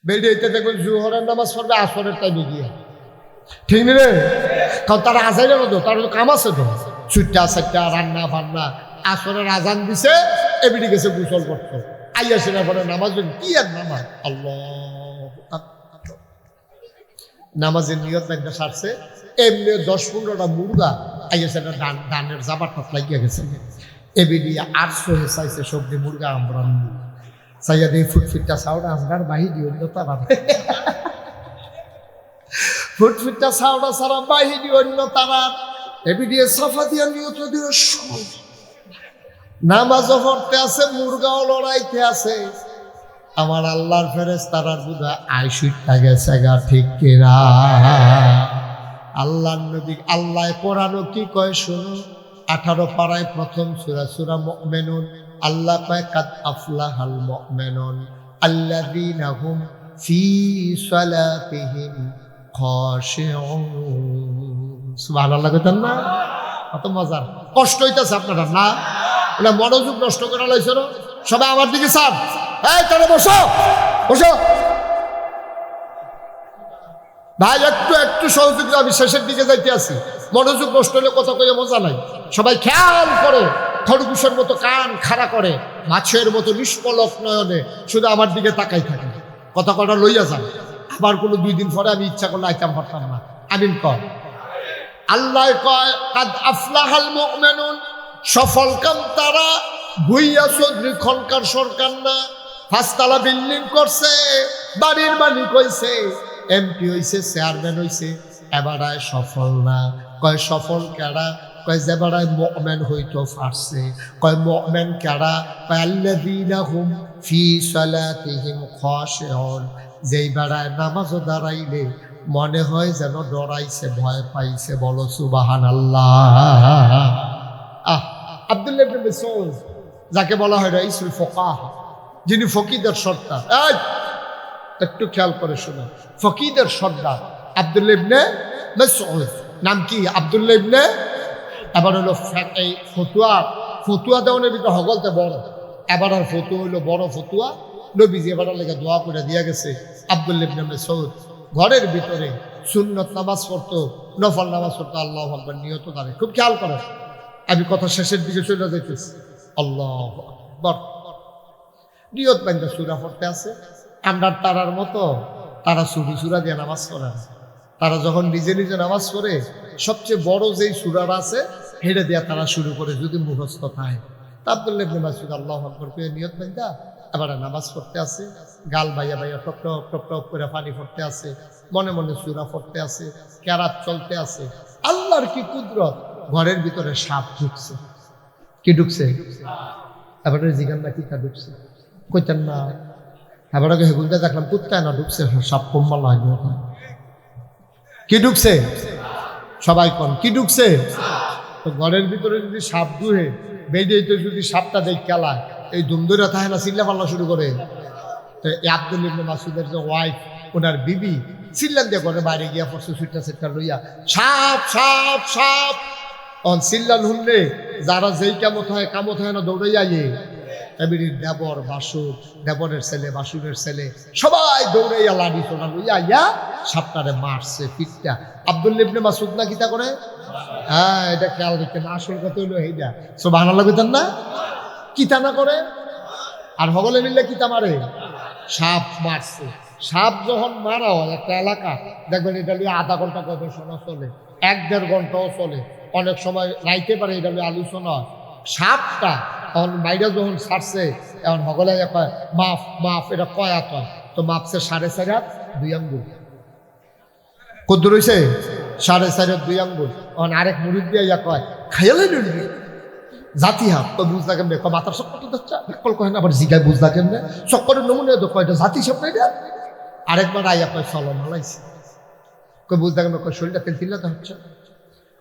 বেরিয়েতে দেখবেন জোহরের নামাজ পড়বে আসরের টাইমে গিয়ে, ঠিক নেই রে? কারণ তারা আজাই না তো, তার তো কাম আছে তো, ছুটটা সাইটটা রান্না বান্না। আসরের আজান দিছে, এবিডি গেছে গোসল করতো, আইয়া সেনা পরে নামাজ, কি আর নামাজ, আল্লাহ নামাজের নিয়ত একটা সারছে, এমনি 10-15টা মুরগা আইয়া সেটা ডানের জাবারটা লাগিয়া গেছে, এবিডি 800 চাইছে সবজি মুরগা আমরা চাইয়া দিয়ে ফুটফিটটা সাউটা আসগার বাহিনী অন্য তারা ফুটফিটটা সাউটা সারা বাহিনী অন্য তারা এবিডি সাফা দিয়া নিয়ত দিয়ে নামাজও পড়তে আছে, মুরগাও লড়াইতে আছে। আমার আল্লাহর ফেরেশতারা বুঝা আইসুটটা গেছে গা, ঠিক কিনা? আল্লাহর নবী আল্লাহ কোরআনও কি কয় শুনো, 18 পারায় প্রথম সূরা সূরা মুমিনুন, আল্লাহ কয় কাদ আফলাহাল মুমিনুন আল্লাযীনা হুম ফি সালাতিহিম খাশিউন। সুবহানাল্লাহ, কইতেন না? কত মজার, কষ্ট হইতাছে আপনারা না? এটা মনোযোগ নষ্ট করা লাইছে না? সবাই আমার দিকে চান, এই তারা বসো বসো ভাই, একটু একটু সহযোগিতা, আমি শেষের দিকে যাইতে আছি। মনোযোগ নষ্ট হলে কথা কইয়া মজা নাই। সবাই খেয়াল করে, খরগোশের মতো কান খাড়া করে, মাছের মতো নিষ্পলক নয়নে শুধু আমার দিকে তাকাই থাকে, কথা কটা লইয়া যান। আবার কোনো 2 দিন পরে আমি ইচ্ছা করলে আইতাম পারতাম না। আমিন কর। আল্লাহ কয় কাদ আফলাহাল মুমিনুন, সফল কাম তারা, ভুইয়া চৌধুরী খনকার সরকার না, 5 তলা বিল্ডিং করছে, বাড়ির মালিক হইছে, এমপি হইছে, চেয়ারম্যান হইছে, এবারায় সফল না। কয় সফল কেডা? কয় যে বেড়ায় মুমিন হইতো পারছে। কয় মুমিন কেডা? কয় আল্লাযীনা হুম ফি সালাতিহিম খাশিউন, যেই বেড়ায় নামাজও দাঁড়াইলে মনে হয় যেন ডরাইছে, ভয় পাইছে। বলো সুবহানাল্লাহ। আব্দুল্লাহ ইবনে মাসউদ, যাকে বলা হয় রাইসুল ফুকাহা, যিনি ফকিদের সর্দার, একটু খেয়াল করে শুনুন, ফকিদের সর্দার আব্দুল্লাহ ইবনে মাসউদ। নাম কি? আব্দুল্লাহ ইবনে। এবার হলো এই ফতুয়া দেওয়ানের ভিতরে হগলতে বড়, এবার আর ফতুয়া হইলো বড় ফতুয়া, নবীজি এবার লেগে দোয়া করে দিয়া গেছে। আব্দুল্লাহ ইবনে মাসউদ ঘরের ভিতরে সুন্নত নামাজ পড়তো, নফল নামাজ পড়তো, আল্লাহু আকবার নিয়ত করে। খুব খেয়াল করে, আমি কথা শেষের দিকে চলে যাইতেছি। আল্লাহু আকবার, নিয়ত বান্ধা সূরা পড়তে আছে। আমরা তারার মতো তারা সূরা দিয়ে নামাজ পড়ে না। তারা যখন নিজে নিজে নামাজ পড়ে, সবচেয়ে বড় যেই সূরাটা আছে হেঁটে দিয়া তারা শুরু করে, যদি মুখস্থ থাকে। তা আব্দুল্লাহ ইবনে মাসউদ আল্লাহু আকবার করে নিয়ত বান্ধা এবার নামাজ পড়তে আছে, গাল বাইয়া বাইয়া টপ টপ টপ টপ করে পানি পড়তে আছে, মনে মনে সূরা পড়তে আছে, কেরাত চলতে আছে। আল্লাহর কি কুদরত, ঘরের ভিতরে সাপ ঢুকছে। কি ঢুকছে? এবার জিগান না কিটা ঢুকছে, কইতেন না। এবার হেগুলতে দেখলাম কুত্তায় না ঢুকছে, সাপ কম্বল লাগবে। কি ঢুকছে? সবাই কন কি ঢুকছে? তো ঘরের ভিতরে যদি সাপ ঢুকে, বেরিয়ে যদি সাপটা দেখ খেলায়, এই ধুমধুরা থাকে না, চিল্লা পাল্লা শুরু করে। তো এই আব্দুল্লাহ ইবনে মাসউদের যে ওয়াইফ, ওনার বিবি চিল্লান দিয়ে ঘরে বাইরে গিয়া পড়ছে, সুইটা লইয়া, সাপ সাপ সাপ। অন চিল্লান শুনলে যারা যেই কামত হয় না দৌড়াইয়া ইয়ে, এমনির দেবর বাসুর, দেবরের ছেলে বাসুরের ছেলে সবাই দৌড়াইয়া লাঠি সোনা লইয়া ইয়া সাপটারে মারছে পিঠটা। আব্দুল্লাহ ইবনে মাসউদ না কিতা করে? হ্যাঁ, এটা খেয়াল রেখেন, আসল কথা হইলো এইটা। সুবহানাল্লাহ কইতেন না? কিতা না করে, আর হগলে মিললে কিতা মারে? সাপ মারছে। সাপ যখন মারা হয় একটা এলাকা, দেখবেন এটা নিয়ে আধা ঘন্টা গবেষণা চলে, 1-1.5 ঘন্টাও চলে, অনেক সময় রাইতে পারে, এটা নিয়ে আলোচনা হয়। সাপটা তখন বাইরে যখন ছাড়ছে, এখন হগলে কয় মাফ মাফ, এটা কয় হাত হয়? তো মাপছে 4.5 হাত 2 আঙ্গুল। কদ্দুর হয়েছে? 4.5 হাত 2 আঙ্গুল। এখন আরেক মুরিদ দিয়ে ইয়া কয় খাইয়ালে নিবি জাতি হাত। তো বুঝলা কেমনে? মাথার চক্কর তো যাচ্ছে, কয় না, আবার জিগায় বুঝলা কেমনে? চক্করের নমুনে তো কয়টা জাতি সব নাই। আরেকবার আইয়া কয় চলন হালাইছে। কয় বুঝলা কেমন? কয় শরীরটা তেল তিল্লাতে হচ্ছে।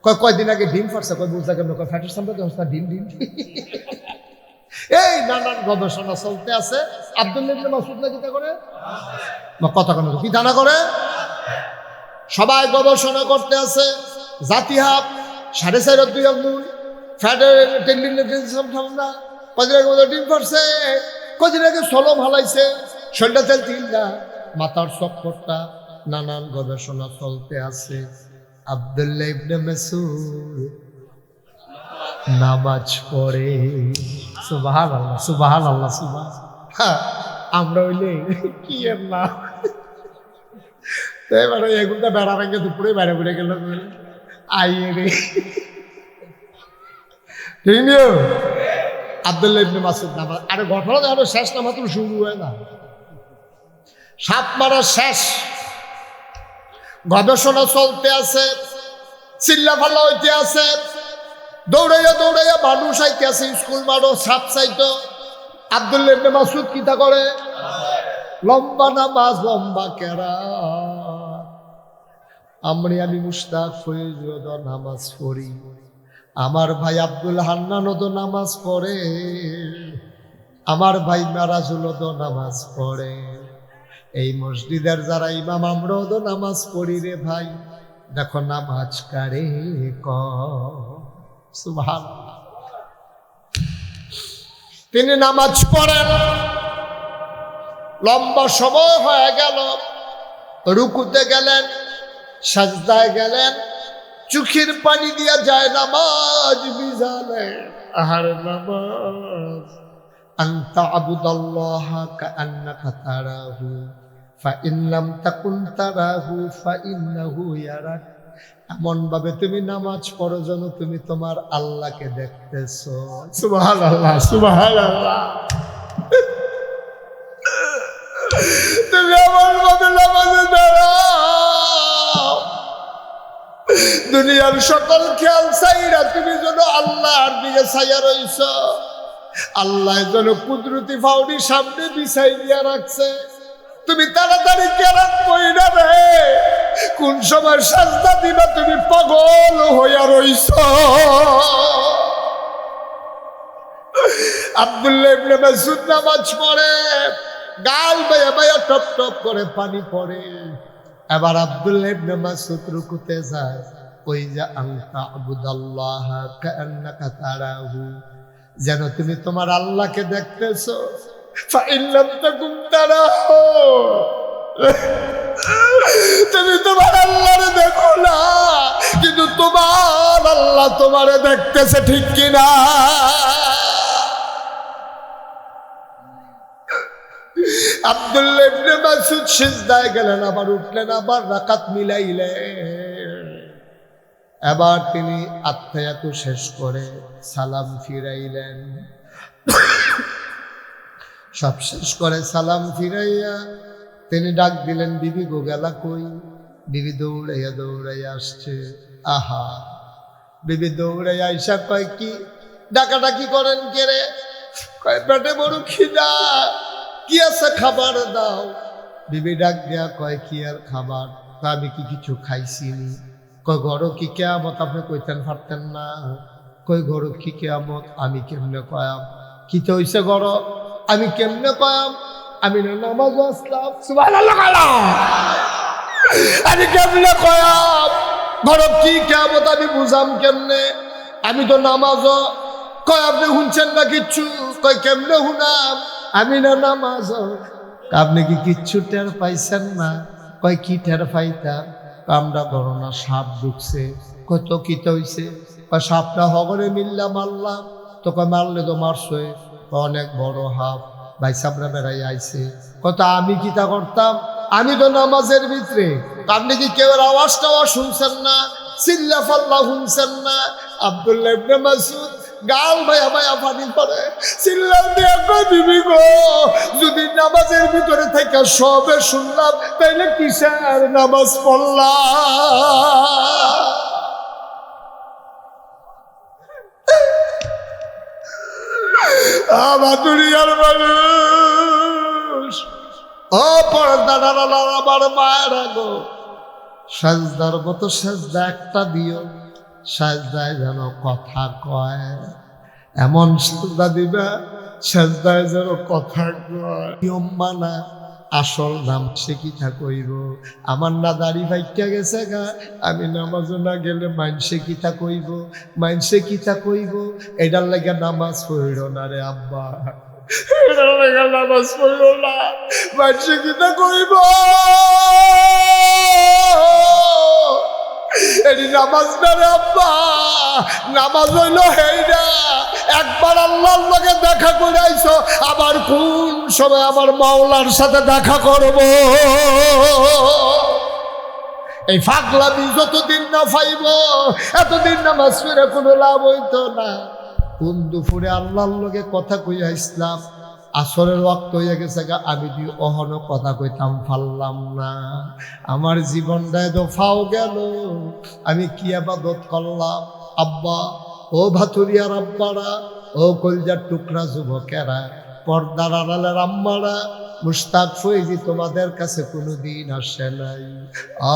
কয়দিন আগে ডিম ফাটছে। কয় বুঝলা কেমন? কয় ফ্যাটের সামনে হচ্ছে না, ডিম ডিম। এই নানান গবেষণা চলতে আছে। আব্দুল্লাহ ইবনে মাসউদ না কিতা করে? কথা কেন কি দানা করে? সবাই গবেষণা করতে আছে। জাতি হাত 4.5 হাত 2 আঙ্গুল, ফ্যাটের ঠান্ডা, কদিন আগে ডিম ফাটছে, কদিন আগে সলম হালাইছে, শরীরটা তেল তিল না। মাথার চক্করটা, নানান গবেষণা চলতে আছে। আব্দুল্লাহ ইবনে মাসউদ নামাজ পড়ে। সুবহানাল্লাহ, সুবহানাল্লাহ, সুবহান। হ্যাঁ, আমরা হইলে কি এর না, এবারে এগুলো বেড়া ভেঙে দুপুরে বাইরে বেড়ে গেল আইয়ে রে। ঠিক নিও আব্দুল্লাহ ইবনে মাসউদ নামাজ। আরে ঘটনা আরো শেষ না, মাত্র শুরু হয় না, সাপ মারা শেষ, গবেষণা চলতে আছে, চিল্লা ফাল্লা হইতে আছে, দৌড়াইয়া দৌড়াইয়া মানুষ আইতে আছে, স্কুল মারো সাপ চাইতো। আব্দুল্লাহ ইবনে মাসউদ কিতা করে? লম্বা নামাজ, লম্বা কেরা। আমি মুশতাক ফরিদ নামাজ পড়ি, আমার ভাই আব্দুল হান্নানও তো নামাজ পড়ে, আমার ভাই মেরাজুলও তো নামাজ পড়ে, এই মসজিদের যারা ইমাম আমরাও তো নামাজ পড়ি রে ভাই। দেখো নামাজ কারে সুবহানাল্লাহ। তিনি নামাজ পড়েন, লম্বা সময় হয়ে গেল, রুকুতে গেলেন, সাজদায় গেলেন, চোখের পানি দিয়া যায় নামাজ ভিজালে। আহার নামাজ, আনতা আবুদাল্লাহা কাআন্নাকা তারাহু ফাইন লাম তাকুন তারাহু ফাইন্নাহু ইয়ারাক। এমন ভাবে তুমি নামাজ পড়ো যেন তুমি তোমার আল্লাহকে দেখতেছো। সুবহানাল্লাহ, সুবহানাল্লাহ। তুমি এমন ভাবে নামাজে দাঁড়াও, দুনিয়ার সকল খেয়াল চাইরা তুমি যেন আল্লাহর দিকে চাইয়া রইছ। আল্লাহ যেন কুদরতি ফাউডি সামনে বিছাই দিয়া রাখছে। তুমি তাড়াতাড়ি কেরাত পড়া রে, কোন সময় সাজদা দিবা তুমি পাগল হইয়া রইছ। আব্দুল্লাহ ইবনে মাসউদ নামাজ পড়ে, গাল বাইয়া বাইয়া টপ টপ করে পানি পড়ে। এবার আব্দুল্লাহ ইবনে মাসউদ রুকুতে যায়, ওই যে আনতা আবুদাল্লাহা কাআন্নাকা তারাহু, যেন তুমি তোমার আল্লাহকে দেখতেছো। ফাইন লাম তাকুন তারাহু, তুমি তোমার আল্লাহরে দেখো না, কিন্তু তোমার আল্লাহ তোমারে দেখতেছে, ঠিক কিনা? আব্দুল্লাহ ইবনে মাসউদ সিজদায় গেলেন, আবার উঠলেন, আবার রাকাত মিলাইলেন। এবার তিনি আত্মায়াতু শেষ করে সালাম ফিরাইলেন। সব শেষ করে সালাম ফিরাইয়া তিনি ডাক দিলেন, বিবি গো গেলা কই? বিবি দৌড়াইয়া দৌড়াইয়া আসছে। আহা, বিবি দৌড়াইয়া আইসা কয়, কি ডাকাডাকি করেন কে রে? কয়, পেটে বড় খিদা, কি আছে খাবার দাও। বিবি ডাক দেয়া কয়, কি আর খাবার? আমি কি কিছু খাইছিনি? কয়, গরো কি কেয়ামত আপনি কইতেন পারতেন না? কই গরো কি কেয়ামত? আমি কেমনে কয়াম? কি তো হইছে গরো? আমি কেমনে কয়াম? আমি না নামাজ আসলাম। সুবহানাল্লাহ, আমি কেমনে কয়াম? গরো কি কেয়ামত আমি বুঝাম কেমনে? আমি তো নামাজ। কয়, আপনি শুনছেন না কিচ্ছু? কয়, কেমনে শুনাম? আমি না নামাজ। আপনি কি কিচ্ছু টের পাইছেন না? কয়, কি টের পাইতাম? আমরা গণনা সাপ ঢুকছে। কত কিতা হইছে? কয়, সাপটা হগরে মিল্লা মারলাম। তো কয়, মারলে তো মারছই, অনেক বড় হাফ ভাই সাবরা বেড়াই আইছে। কত আমি কিতা করতাম? আমি তো নামাজের ভিতরে। আপনি কি কেউ আওয়াজ টাওয়াজ শুনছেন না? চিল্লা ফাল্লা শুনছেন না? আব্দুল্লাহ ইবনে মাসউদ গাল ভাইয়া ভাইয়া পানি পড়ে, চিল্লা দিয়া কয়, বিবি গো, যদি নামাজের ভিতরে থেকে সবে শুনলাম তাইলে কিসের নামাজ পড়লাম? আমার দুনিয়ার মানুষ, ও পর্দার আমার মায়ের গো, সাজদার মতো সাজদা একটা দিও, সাজদায় যেন কথা কয়, এমন সাজদা দিবা সাজদায় যেন কথা কয়। নিয়ম মানা, আসল নাম সে কিতা কইব? আমার না দাড়ি ভাইকা গেছে গা, আমি নামাজও না গেলে মাইনসে কিতা কইব? মাইনসে কিতা কইব? এটার লাগে নামাজ পড়িল না রে আব্বা। নামাজ পড়ল না, মানুষে কিনা কইব এটি নামাজ না রে আব্বা, নামাজ হইল হেইডা একবার আল্লাহর লগে দেখা করে আইছো, আবার কোন সময় আমার মাওলার সাথে দেখা করব? এই ফাগলামি যতদিন না পাইব এতদিন নামাজ পড়ে কোনো লাভ হইতো না। কোন দুপুরে আল্লাহর লগে কথা কইয়া ইসলাম, আসরের ওয়াক্ত হইয়া গেছে গা, আমি যদি অহনো কথা কইতাম পারলাম না। আমার জীবনটায় তো ফাও গেল, আমি কি আবাদত করলাম? আব্বা, ও ভাতুরিয়ার আব্বারা, ও কলজার টুকরা যুবকেরা, পর্দার আড়ালের আম্মারা, মুশতাক ফৈজি তোমাদের কাছে কোনোদিন আসে নাই,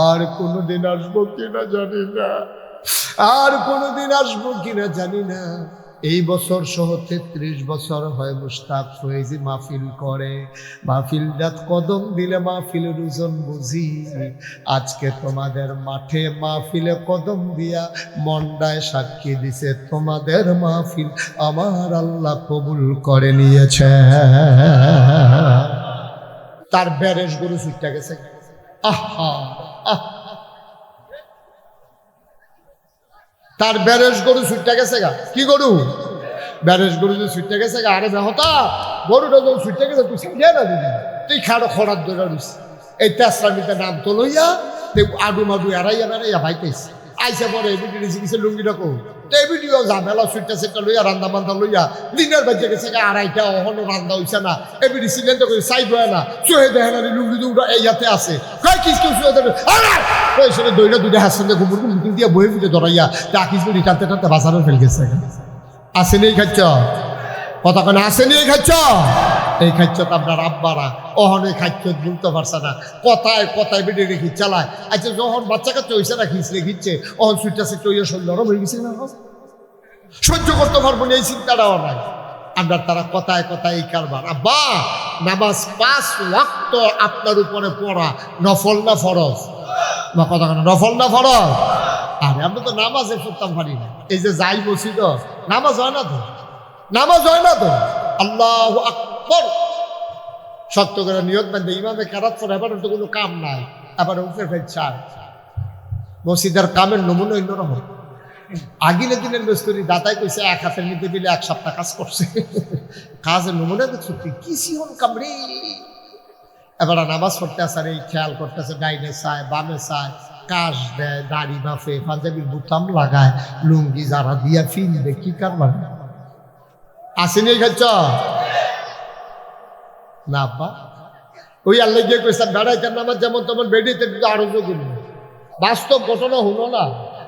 আর কোনোদিন আসবো কিনা জানি না, আর কোনোদিন আসবো কিনা জানি না। এই বছর সহ 33 বছর হয় মুশতাক ফৈজি মাহফিল করে। মাহফিলটা কদম দিলে মাহফিলের ওজন বুঝি। আজকে তোমাদের মাঠে মাহফিলে কদম দিয়া মন্ডায় সাক্ষী দিছে তোমাদের মাহফিল আমার আল্লাহ কবুল করে নিয়েছে। তার ব্যারেজ গরু ছুটতে গেছে। আহা আহ, তার ব্যারেজ গরু ছুটতে গেছে গা। কি গরু? ব্যারেজ গরু যে ছুটতে গেছে গা। আরে বেহতা, গরুটা যখন ছুটতে গেছে তুই সাইডে না দিবি, তুই খাড়ো খরার ধরে রইস। এই তেসরামিতে নাম তো লইয়া আডু মাডু এড়াইয়া বেড়াইয়া ভাইতেছে। আইসা পরে এবিটি রেসি গেছে লুঙ্গি রাখো, তো এবিটিও ঝামেলা ছুটতে সেটা লইয়া রান্দা বান্ধা লইয়া দিনের বাজে গেছে গা 2:30 অহনো রান্দা হইছে না। এবিটি সিলেন্ট করে সাইড হয় না, চোহে দেখে না লুঙ্গি দুটা এইয়াতে আছে। কয় কিস কেউ চুয়ে দেবে সেটা দইটা দুইটা হাসন দিয়ে ঘুমুর ঘুম দিয়ে বই ফিটে ধরাইয়া ডাকিস বুড়ি টানতে টানতে বাজারে ফেল গেছে। আসেনি খাচ্ছ কথা কেন? আসেনি খাচ্ছ? এই খাচ্ছ তো আপনার আব্বারা অহনে খাচ্ছ বলতে পারছে না, কথায় কথায় বেটে রেখি চালায়। আচ্ছা যখন বাচ্চা কাচ্চা হয়েছে না খিচড়ে খিচ্ছে, অহন সুইটা সে চইয়া নরম হয়ে গেছে না, সহ্য করতে পারবো না, এই চিন্তাটাও নাই আপনার। তারা কথায় কথায় এই কারবার। আব্বা, নামাজ 5 ওয়াক্ত আপনার উপরে পড়া নফল না ফরজ? বা কথা কেন নফল না ফরজ? আরে আমরা তো নামাজে পড়তাম পারি না। এই যে যাই মসজিদ নামাজ হয় না তো, নামাজ হয় না তো। আল্লাহু আকবার শক্ত করে নিয়ত বান্ধে ইমামে কেরাত পড়ে, এবার তো কোনো কাম নাই, আবার উপরে ফের চায়। মসজিদের কামের নমুনা অন্যরকম। আগিলে দিনের মেস্তরি দাতাই কইছে 1 হাতের মধ্যে দিলে 1 সপ্তাহ কাজ করছে। কাজের নমুনা দেখছো কি সিহন কামড়ি। এবার নামাজ পড়তে আসার এই খেয়াল করতেছে, ডাইনে চায় বামে চায়, কাশ দেয়, দাড়ি বাফে, পাঞ্জাবির বুতাম লাগায়, লুঙ্গি যারা দিয়া ফিনবে, কি কারবার আসেনি খাচ্ছ না আব্বা? ওই আল্লাহ গিয়ে কইসাম বেড়াইতেন নামাজ যেমন তেমন বেডিতে আরো যোগ। বাস্তব ঘটনা হলো না।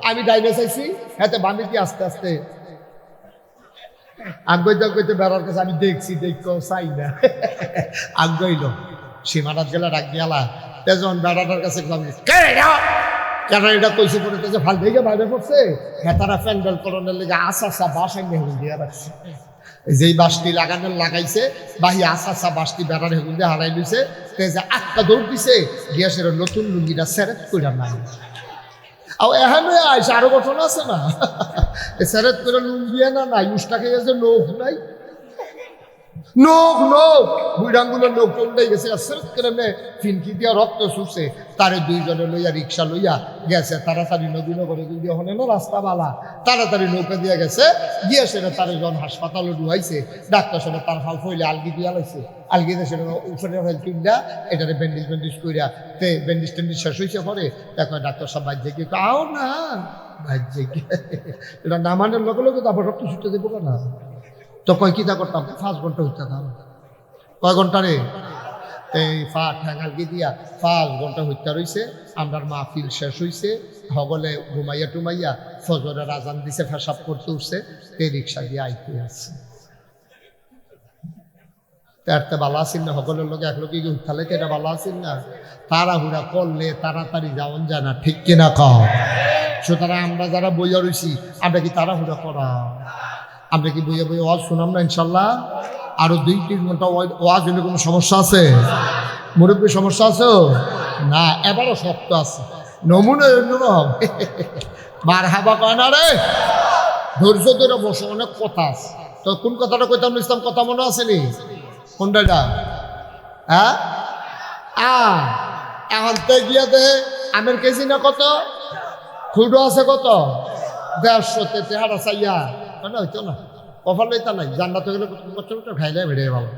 আমি ডাইনে চাইছি, হাতে বামে কি আস্তে আস্তে আগ্রহ কইতে বেড়ার কাছে আমি দেখছি, দেখো চাই না আগ্রহীল সীমানাথ গেলা ডাক গেলা তেজন বেড়াটার কাছে কেন এটা কইছে পরে ফাল থেকে বাইরে পড়ছে। হেতারা প্যান্ডেল করণের লেগে আসা বাসায় মেহগুন দিয়ে রাখছে। যেই বাসটি লাগানোর লাগাইছে বাহি আসা বাসটি বেড়ার হেগুন দিয়ে হারাই দিছে। যে আটকা দৌড় দিছে গ্যাসের নতুন লুঙ্গিটা সেরেট করে নাই। আর এখানে আইসে আরো ঘটনা আছে না, সেরেট করে লুঙ্গিয়ে না নাই উষ্টা খেয়ে যে নোখ নাই, নোখ নোখ বুড়াঙ্গুলোর নোখ চলতে গেছে। সেরেট করে ফিনকি দিয়া রক্ত শুষে তারে 2 জনে লইয়া রিক্সা লইয়া গেছে। তাড়াতাড়ি নদীনগরে যদি হনে না রাস্তা বালা, তাড়াতাড়ি নৌকা দিয়ে গেছে। গিয়ে সেটা তারে যখন হাসপাতালে ডুয়াইছে, ডাক্তার সেটা তার ফাল ফইলে আলগি দিয়া লাইছে। আলগি দিয়ে সেটা উপরে কিনা এটারে ব্যান্ডেজ ব্যান্ডেজ করিয়া তে ব্যান্ডেজ ট্যান্ডেজ শেষ হয়েছে। পরে দেখো ডাক্তার সব বাজ্যে গিয়ে আও না বাজ্যে গিয়ে এটা নামানোর লগে লগে তারপর রক্ত ছুটতে দেবো না। তো কয় কিতা করতাম 5 ঘন্টা হইতে থাম। কয় ঘন্টা রে? এই ঠ্যাঙালগি দিয়া 5 ঘন্টা হইতে রইছে। আমরার মাহফিল শেষ হইছে, হগলে ঘুমাইয়া টুমাইয়া ফজরের আজান দিছে, ফেসাব করতে উঠছে, এই রিক্সা দিয়ে আইতে আসছে। তারতে ভালো আসিল না, সকলের লোক একলোকে উঠালে এটা ভালো আসিল না। তাড়াহুড়া করলে তাড়াতাড়ি যাওয়ান যায় না, ঠিক কিনা কও? সুতরাং আমরা যারা বইয়া রইছি আমরা কি তাড়াহুড়া করা? আমরা কি বইয়া বইয়া ওয়াজ শুনাম না? ইনশাল্লাহ আরো 2-3 ঘন্টা ওয়াজ হলে কোনো সমস্যা আছে? মুরব্বী সমস্যা আছে না? এবারও শক্ত আছে, নমুনা অন্যরকম। মার হাবা কয় না রে, ধৈর্য ধরে বসে, অনেক কথা আছে। তো কোন কথাটা কইতাম ইসলাম কথা মনে আসেনি? কোনটা এটা? হ্যাঁ, এখন তো গিয়া দে আমের কেজি না কত, খুঁড়ো আছে কত, 150 তেহারা চাইয়া না হইতো না, কফাল লইতা নাই। জান্নাত গেলে খাইলে বেড়ে ভালো।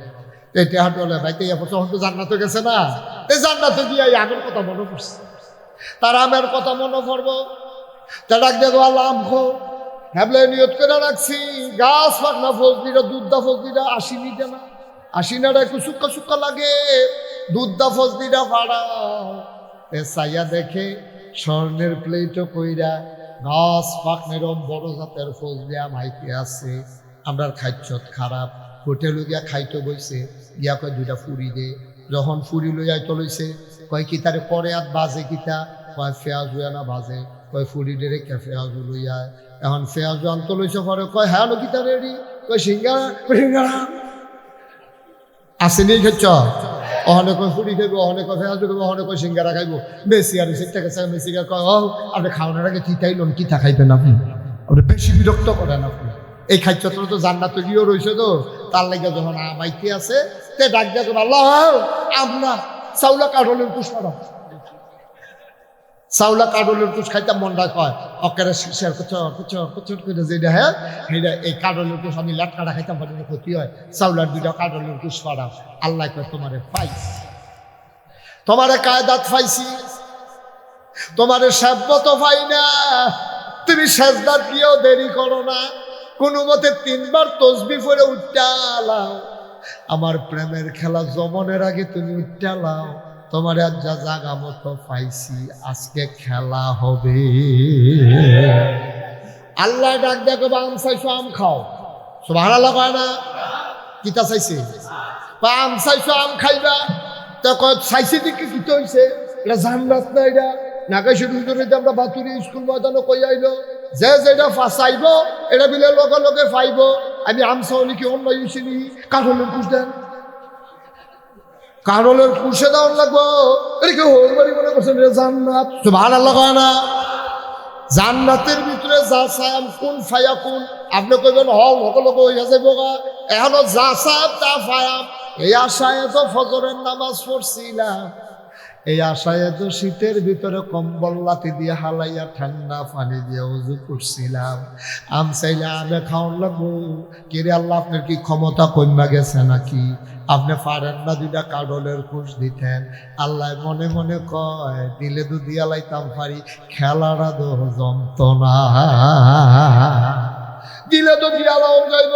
এই টেহাট বলে ভাই তো তখন তো জান্নাতে গেছে না, এই জান্নাতে গিয়ে আমের কথা মনে পড়ছে। তার আমের কথা মনে পড়বো, তা ডাক দেখো আল্লাহ আম খো হ্যাবলে নিয়ত করে রাখছি, গাছ ফাঁকনা ফজলিরা দুধদা ফজলিরা আসিনি না, আসিনারা একটু সুক্কা সুক্কা লাগে, দুধদা ফজলিরা ফাড়াও। এ চাইয়া দেখে স্বর্ণের প্লেটও কইরা গাছ ফাঁকনের বড় জাতের ফজলি আম হাইতে আছে। আমরা খাইছত খারাপ, হোটেল গিয়া খাইতে বইছে, গিয়া কয় দুইটা ফুরি দে। যখন ফুরি লইয়া চলেছে, কয় কি তারে পরে আর বাজে কিতা, কয় ফেয়াজ হইয়া না বাজে, কয় ফুরি ডে রেখে ফেয়াজ লইয়া। এখন ফেয়াজ আনত লইছে পরে, কয় হ্যাঁ লো কিতা রেডি, কয় সিঙ্গারা সিঙ্গারা আসেনি খেচ্ছ, অহনে কয় ফুরি খাইব, অহনে কয় ফেয়াজ খাইব, অহনে কয় সিঙ্গারা খাইব। বেশি আর সেটাকে বেশি কয় ও আপনি খাওয়ানোর আগে কিতাইলেন, কিতা খাইবেন আপনি, আপনি বেশি বিরক্ত করেন আপনি। এই খাদ্য তো জান্নাত গিয়েও রয়েছে, তো তার লাগে যখন আমাইতে আছে তে ডাক দেখো আল্লাহ আমরা চাউলা কাঠলের কুশ পাড়া, চাউলা কাঠলের কুশ খাইতে মনটা কয় অকেরে শেয়ার কুচর করে যেটা, হ্যাঁ সেইটা এই কাঠলের কুশ আমি লাটকাটা খাইতাম পারি না, ক্ষতি হয়। চাউলার দুইটা কাঠলের কুশ পাড়া, আল্লাহ কয় তোমারে পাইছি, তোমারে কায়দাত পাইছি, তোমারে সাব্যত পাই না, তুমি সেজদাত দিয়েও দেরি করো না, কোনো মতে 3 বার তসবি পড়ে উঠালাও, আমার প্রেমের খেলা জমনের আগে তুমি উঠালাও, তোমার আজ যা জাগা মতো পাইছি, আজকে খেলা হবে। আল্লাহ ডাক দেখো আম চাইছো আম খাও, সুবহানাল্লাহ কয় না, কিতা চাইছে, আম চাইছো আম খাইবা, তো কয় চাইছে দিকে কিতা হইছে, এটা জান্নাত না, এটা নাগাইছে দুজনে আমরা বাতুরি স্কুল ময়দানে কই আইলো, যে যেটা ফাঁসাইব এটা বিলে লগে লগে পাইব। আমি আমসাওনি কি অন্য ইউসিনি কাঠলের কুশ দেন, কাঠলের কুশে দেওয়ার লাগবো, এটা কি হোর বাড়ি মনে করছেন, এটা জান্নাত, সুবহানাল্লাহ কয় না। জান্নাতের ভিতরে যা চাই কোন ফায়া কোন, আপনি কইবেন হল সকলকে হইয়া যাইব গা, এখনো যা চাই তা ফায়াম। এই আশায় তো ফজরের নামাজ পড়ছিলাম, এই আশায় তো শীতের ভিতরে কম্বল লাতি দিয়ে হালাইয়া ঠান্ডা পানি দিয়ে উজু করছিলাম। আম চাইলে আমে খাওয়ান লাগবো, কিরে আল্লাহ আপনার কি ক্ষমতা কমা গেছে নাকি, আপনি পারেন না দুইটা কাঠলের কুশ দিতেন। আল্লাহ মনে মনে কয় দিলে তো দিয়া লাইতাম পারি, খেলাটা তো জমতো না, দিলে তো দিয়া লাও যাইব,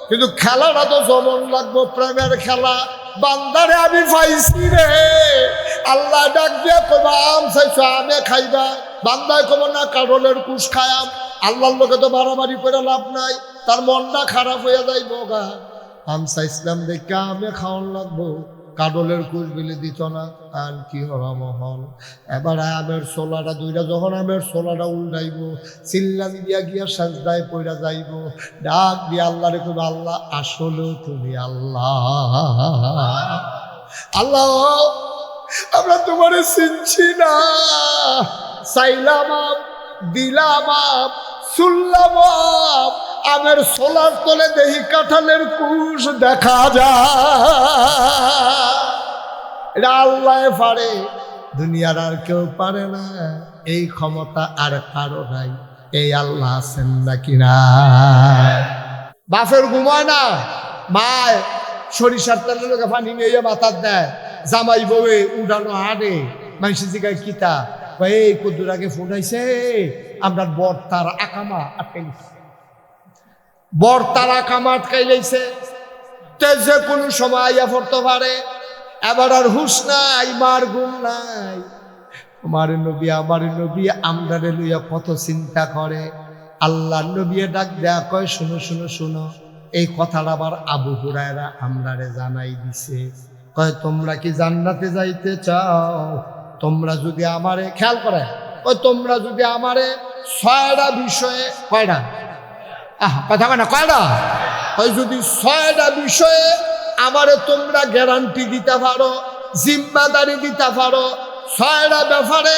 কিন্তু খেলাটা তো জমন লাগবো, প্রেমের খেলা। বান্দারে আমি পাইছি রে, আল্লাহ ডাক দিয়ে কবা আম চাইছো আমে খাইবা, বান্দায় কব না কাঠলের কুশ খায়াম। আল্লাহর লোকে তো মারামারি করে লাভ নাই, তার মনটা খারাপ হয়ে যাইব গা। আম চাইছিলাম দেখে আমে খাওয়ান লাগবো, কাঠলের কুশ বিলি দিত না, আর কি হরাম হল। এবার আমের ছোলাটা দুইটা যখন আমের ছোলাটা উল্টাইব, চিল্লা দিয়া গিয়া সাজদায় পইরা যাইব, ডাক দিয়ে আল্লাহ রে কইব আল্লাহ আসলেও তুমি আল্লাহ, আল্লাহ আমরা তোমারে চিনছি না, চাইলাম দিলাম শুনলাম, আমের সোলার তলে দেহি কাঁঠালের কুশ দেখা যায়, এটা আল্লাহ পারে, দুনিয়ার আর কেউ পারে না, এই ক্ষমতা আর কারো নাই, এই আল্লাহ আছেন নাকি না। বাপের ঘুমায় না, মায় সরিষার তেলের লোকে পানি নিয়ে মাথার দেয়, জামাই বউয়ে উড়ানো হাড়ে, মানুষের জিগায় কিতা এই কদ্দুর আগে ফোন আইছে, আমরা বর তার আকামা আটকাইছে, বর তার আকামা আটকাইলেছে, যে কোনো সময় আইয়া পড়তে পারে। এবার আর হুশ নাই, মার গুণ নাই, আমার নবী আমরারে লইয়া কত চিন্তা করে। আল্লাহ নবী ডাক দেয়া কয় শুনো শুনো শুনো, এই কথাটা আবার আবু হুরায়রা আমরারে জানাই দিছে, কয় তোমরা কি জান্নাতে যাইতে চাও, তোমরা যদি আমারে খেয়াল করে, কয় তোমরা যদি আমারে 6টা বিষয়ে, কয়টা কথা কয় না, কয়টা, কয় যদি 6টা বিষয়ে আমারে তোমরা গ্যারান্টি দিতে পারো, জিম্মাদারি দিতে পারো, 6টা ব্যাপারে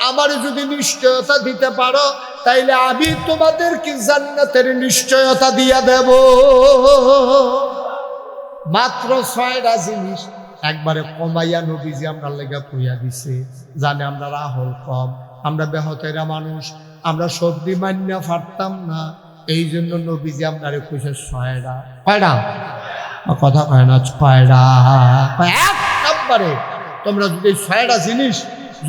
আমার যদি নিশ্চয়তা দিতে পারো তাইলে আমি তোমাদেরকে জান্নাতের নিশ্চয়তা দিয়া দেব। মাত্র 6টা জিনিস একবারে কমাইয়া নবীজি আমরা লেগা কইয়া দিছে। জানে আমরা রাহল কম, আমরা বেহতেরা মানুষ, আমরা সবজি মান্যা পারতাম না, এই জন্য নবীজি আপনারে কইছে 6টা। কয়টা কথা কয় না, 6টা। এক নম্বরে তোমরা যদি 6টা জিনিস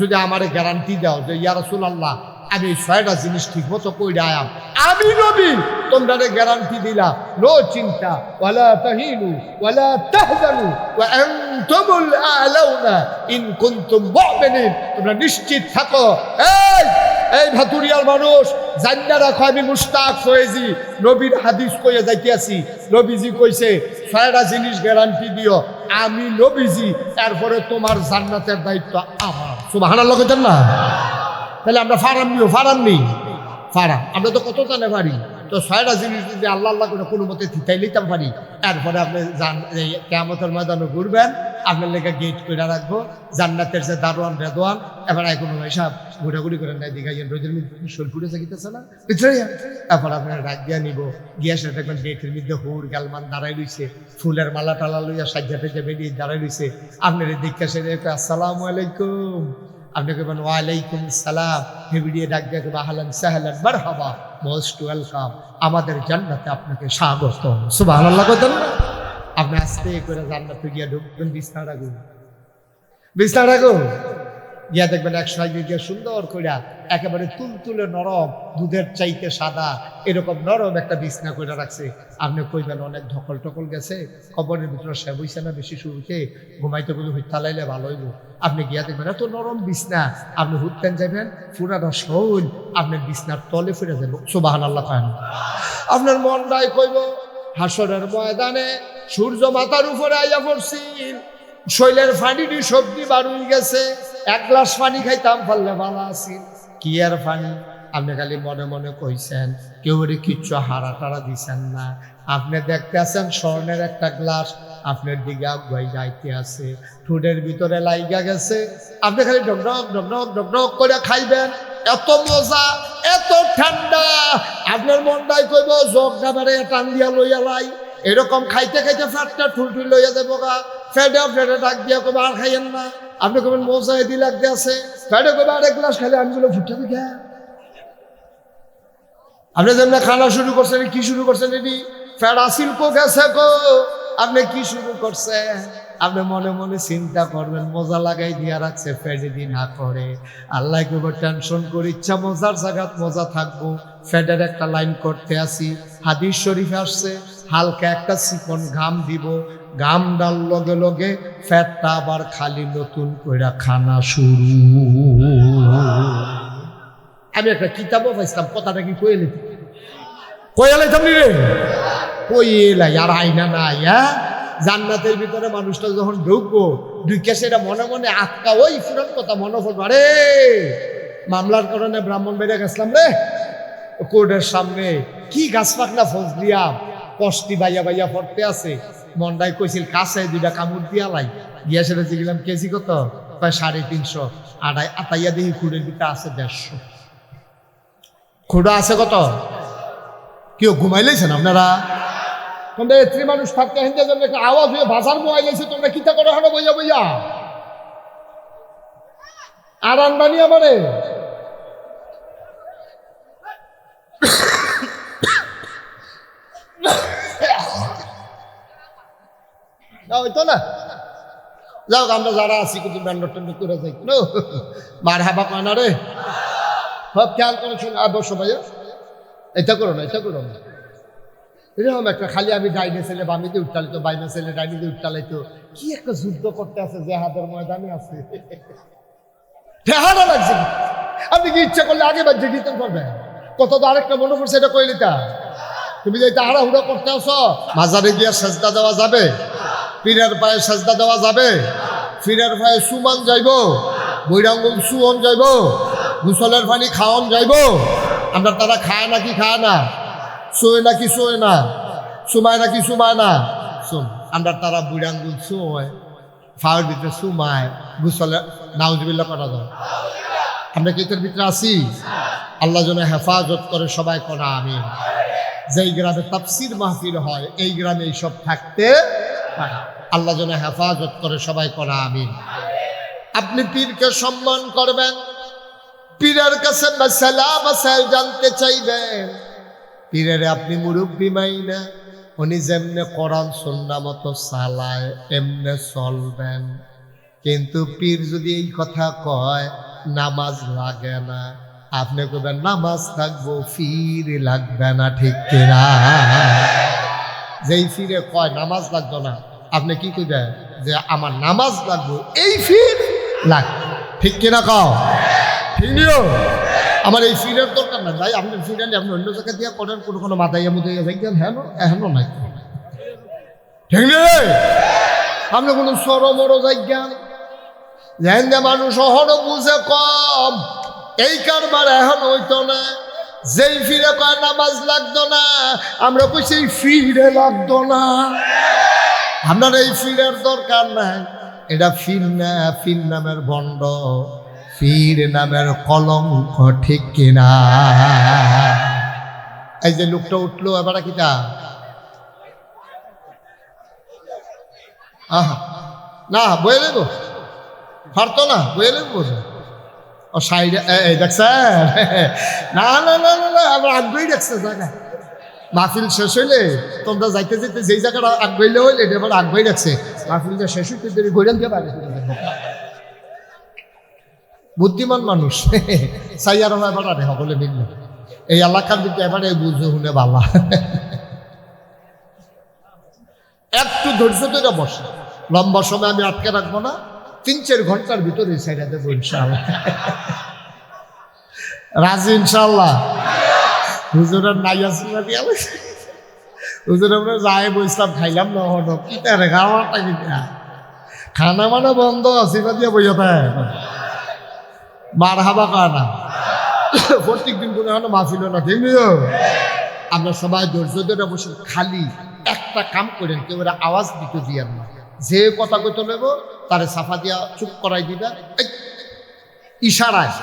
যদি আমারে গ্যারান্টি দাও যে ইয়া রাসূলুল্লাহ আমি 6টা জিনিস ঠিক মতো কইরা আয়াম, আমি নবী তোমরা গ্যারান্টি দিলাম, নো চিন্তা, ওয়ালা তাহিনু ওয়ালা তাহজানু ওয়া আনতুমুল আ'লাউনা ইন কুনতুম মুমিনিন। তোমরা নিশ্চিত থাকো। এই ভাতুরিয়ার মানুষ জান্না রাখো, আমি মুশতাক ফয়েজি নবীর হাদিস কইয়া যাইতে আছি। নবীজি কইছে 6টা জিনিস গ্যারান্টি দিও, আমি নবীজি, এরপরে তোমার জান্নাতের দায়িত্ব আমার। সুবহানাল্লাহ কইতেন না? তাহলে আমরা ফারাম আমরা তো কত জানে পারি। তো 6টা জিনিস যদি আল্লাহ আল্লাহ করে কোনো মতে থিতাই লিতাম পারি, এরপরে আপনি কিয়ামতের ময়দানে ঘুরবেন, আপনার লেগে গেট করে রাখবো, জান্নাতের যে দারোয়ান রেদওয়ান, এবার কোনো হিসাব ঘুরাঘুরি করে নাই দিঘাইয়েন রোজের মধ্যে শোল ফুটে থাকিতেছে না, তারপর আপনার ডাক দিয়া নিব, গিয়া সে দেখবেন গেটের মধ্যে হুর গালমান দাঁড়াই রইছে, ফুলের মালা টালা লইয়া সাজ্জা টেজা বেরিয়ে দাঁড়াই রইছে। আপনার দীক্ষা সে আসসালামু আলাইকুম, আপনি কেবেন ওয়ালাইকুম সালাম, হেবিডিয়ে ডাক দিয়ে কেবা আহলান সাহলান মারহাবা, মোস্ট ওয়েলকাম, আমাদের জান্নাতে আপনাকে স্বাগত। সুবহানাল্লাহ কইতেন না? আপনি আস্তে করে জান্নাতে গিয়া ঢুকবেন, বিছনা রাখুন গিয়া দেখবেন এক সাইডে গিয়া সুন্দর কইরা একেবারে তুলতুলে নরম, দুধের চাইতে সাদা, এরকম নরম একটা বিছনা কইরা রাখছে। আপনি কইবেন অনেক ধকল টকল গেছে, কবরের ভিতরে সে বইছে না বেশি শুরুতে, ঘুমাইতে বলে হুইতা লাইলে ভালো হইব। আপনি গিয়া দেখবেন এত নরম বিছনা, আপনি হুইতেন যাবেন পুরাটা শৈল আপনার বিছনার তলে ফিরে যাবে। সুবহানাল্লাহ কয় না? আপনার মনটাই কইব হাসরের ময়দানে সূর্য মাথার উপরে আইয়া পড়ছিল, শৈলের ফানিটি সবজি বাড়ুই গেছে, এক গ্লাস পানি খাইতাম পারলে ভালো আছিল। কি আর পানি? আপনি খালি মনে মনে কইছেন, কেউ কিচ্ছু হারা টারা দিছেন না। আপনি দেখতে আছেন স্বর্ণের একটা গ্লাস আপনার দিকে আগুয়াই যাইতে আছে, ঠোঁটের ভিতরে লাইগা গেছে, আপনি খালি ডকডক ডকডক ডকডক করে খাইবেন। এত মজা, এত ঠান্ডা, আপনার মনটাই কইব জগটা বেড়ে টান দিয়া লইয়া লাই। এরকম খাইতে খাইতে ফ্যাটটা ঠুলঠুল লইয়া দেবো গা, ফেটে ডাক দিয়া কবে আর খাইয়েন না। আপনি কবেন মজা এদি লাগতে আছে, ফেটে কবে আরেক গ্লাস খাইলে আমিগুলো ফুটে দিকে। আপনি যেমন খানা শুরু করছেন, কি শুরু করছেন? এটি ফ্যাট আসিল কো গেছে কো, আপনি কি শুরু করছেন? আপনি মনে মনে চিন্তা করবেন মজা লাগাই দিয়া রাখছে, ফ্যাট এদি না করে। আল্লাহ কেবল টেনশন করে ইচ্ছা মজার জায়গাত মজা থাকবো, ফ্যাটের একটা লাইন করতে আসি। হাদিস শরীফে আসছে হালকা একটা চিকন ঘাম দিব, ঘাম ডাল লগে লগে ফ্যাটটা আবার খালি নতুন করে খানা শুরু। আমি একটা কিতাবও পাইছিলাম, কথাটা কি কয়ে লাইতাম নি রে, কয়ে লাই আর আইনা নাই। হ্যাঁ, জান্নাতের ভিতরে মানুষটা যখন ঢুকবো, ঢুকে সেটা মনে মনে আটকা ওই ফুরান কথা মনে পড়বো। আরে মামলার কারণে ব্রাহ্মণবাড়িয়া গেছিলাম রে, কোর্টের সামনে কি গাছ পাকনা ফজলিয়াম, কষ্টি বাইয়া বাইয়া পড়তে আছে। মন্ডাই কইছিল কাছে 2টা কামড় দিয়া লাই, গিয়া সেটা জিগলাম কেজি কত, প্রায় 350। আটাইয়া দেখি খুঁড়ের ভিতরে আছে 150। খুঁড়া আছে কত? কেউ ঘুমাইলেছেন আপনারা? তোমরা স্ত্রী মানুষ থাকতে হিন্দে জন্য একটা আওয়াজ হয়ে বাজার মোয়াইলেছে, তোমরা কিতা করে হানো বইয়া বইয়া আর আনবানি আমারে। হইতো না, যাও আমরা যারা আছি কিন্তু ব্যান্ডর ট্যান্ড করে যাই মার হাবা কয় না রে, সব খেয়াল করে শুনে আদর্শ ভাইয়া এটা করো না, এটা করো না। এরকম একটা খালি আমি ডাইনে ছেলে বামিতে উঠতালিত, বাইনে ছেলে ডাইনিতে উঠতালাইতো, কি একটা যুদ্ধ করতে আছে যে হাতের ময়দানে আছে। ঠেহারা লাগছে, আপনি কি ইচ্ছা করলে আগে বাজ্যে দিতে পারবেন। কত তো আরেকটা মনে পড়ছে, এটা কইলি তা তুমি যে তাহারা হুড়া করতে আসো, মাজারে গিয়া সেজদা দেওয়া যাবে, পীরের পায়ে সেজদা দেওয়া যাবে, পীরের পায়ে সুমান যাইব, বৈরাঙ্গুল সুয়ন যাইব, গুসলের পানি খাওয়ান যাইব। আমরা তারা খায় নাকি খায় না, শোয় নাকি শোয় না, সুমায় নাকি সুমায় না, শোন আমরা তারা বুড়াঙ্গুল শোয়, ফাওয়ার ভিতরে সুমায়, গুসলে নাউজুবিল্লাহ করা যায়। আমরা কি এটার ভিতরে আছি? আল্লাহ যেন হেফাজত করে, সবাই কোনা আমিন। যেই গ্রামে তাফসীর মাহফিল হয় এই গ্রামে এইসব থাকতে পারে, আল্লাহ যেন হেফাজত করে, সবাই কোনা আমিন। আপনি পীরকে সম্মান করবেন, পীরের কাছে মাসালা মাসাইল জানতে চাইবেন, পীরের আপনি মুরব্বী মাইনা উনি যেমনে কোরআন সুন্নাহ মতো চালায় এমনে চলবেন। কিন্তু পীর যদি এই কথা কয় নামাজ লাগে না, আপনি কইবেন নামাজ থাকবো, ফির লাগবে না, ঠিক কিনা? যেই ফিরে কয় নামাজ লাগতো না, আপনি কি কইবেন? যে আমার নামাজ লাগবো, এই ফির লাগবে, ঠিক কিনা? কও ঠিক নিও, আমার এই ফিরের দরকার না ভাই। আপনি ফিরে আনি আপনি অন্য জায়গায় দিয়ে করেন, কোনো কোনো মাথাইয়া মুদাইয়া যাইতেন, হ্যাঁ এখনো নাই, ঠিক নেই? আপনি কোনো সরো মরো যাইজ্ঞান যেন মানুষ অহনো বুঝে কম, এই কারবার এখন হইতো না। যেই ফিরে কয় নামাজ লাগতো না, আমরা কইছি ফিরে লাগতো না। আপনার এই ফিরের দরকার নাই, এটা ফির না, ফির নামের ভণ্ড, ফির নামের কলঙ্ক, ঠিক কিনা? এই যে লোকটা উঠলো এবার কিটা, আহা না বয়ে দেবো, পারতো না বয়ে দেবো। ও সাইড দেখছেন? না না না না না, আবার আগ্রহী দেখছে জায়গা। মাহফিল শেষ হইলে তোমরা যাইতে যেতে যেই জায়গাটা আগ্রহীলে হইলে এটা এবার আগ্রহী রাখছে। মাহফিলটা শেষ হইতে দেরি ঘুরেন দিয়ে বাইরে বুদ্ধিমান মানুষ সাইয়ার হয় এবার আরে সকলে মিললে এই এলাকার দিকে এবারে বুঝে শুনে বালা একটু ধৈর্য ধরে বসে। লম্বা সময় আমি আটকে রাখবো না, 3-4 ঘন্টার ভিতরে সাইডা দেবো ইনশাআল্লাহ। রাজি ইনশাআল্লাহ? হুজুরের নাই আছে না দিয়া হুজুর আমরা যাই বসলাম, খাইলাম না হলো কি তারে খাওয়াটা কিনা খানা মানে বন্ধ আছে দিয়া বইয়া পায় মার হাবা কানা প্রত্যেক দিন কোনো এখনো মাহফিল না, ঠিক নিও? আমরা সবাই ধৈর্য ধরে বসে খালি একটা কাম করেন, কেউ আওয়াজ দিতে দিয়ার না। যে কথা কইতে নেব তারে সাফা দিয়া চুপ করাই দিবা ইশারায়।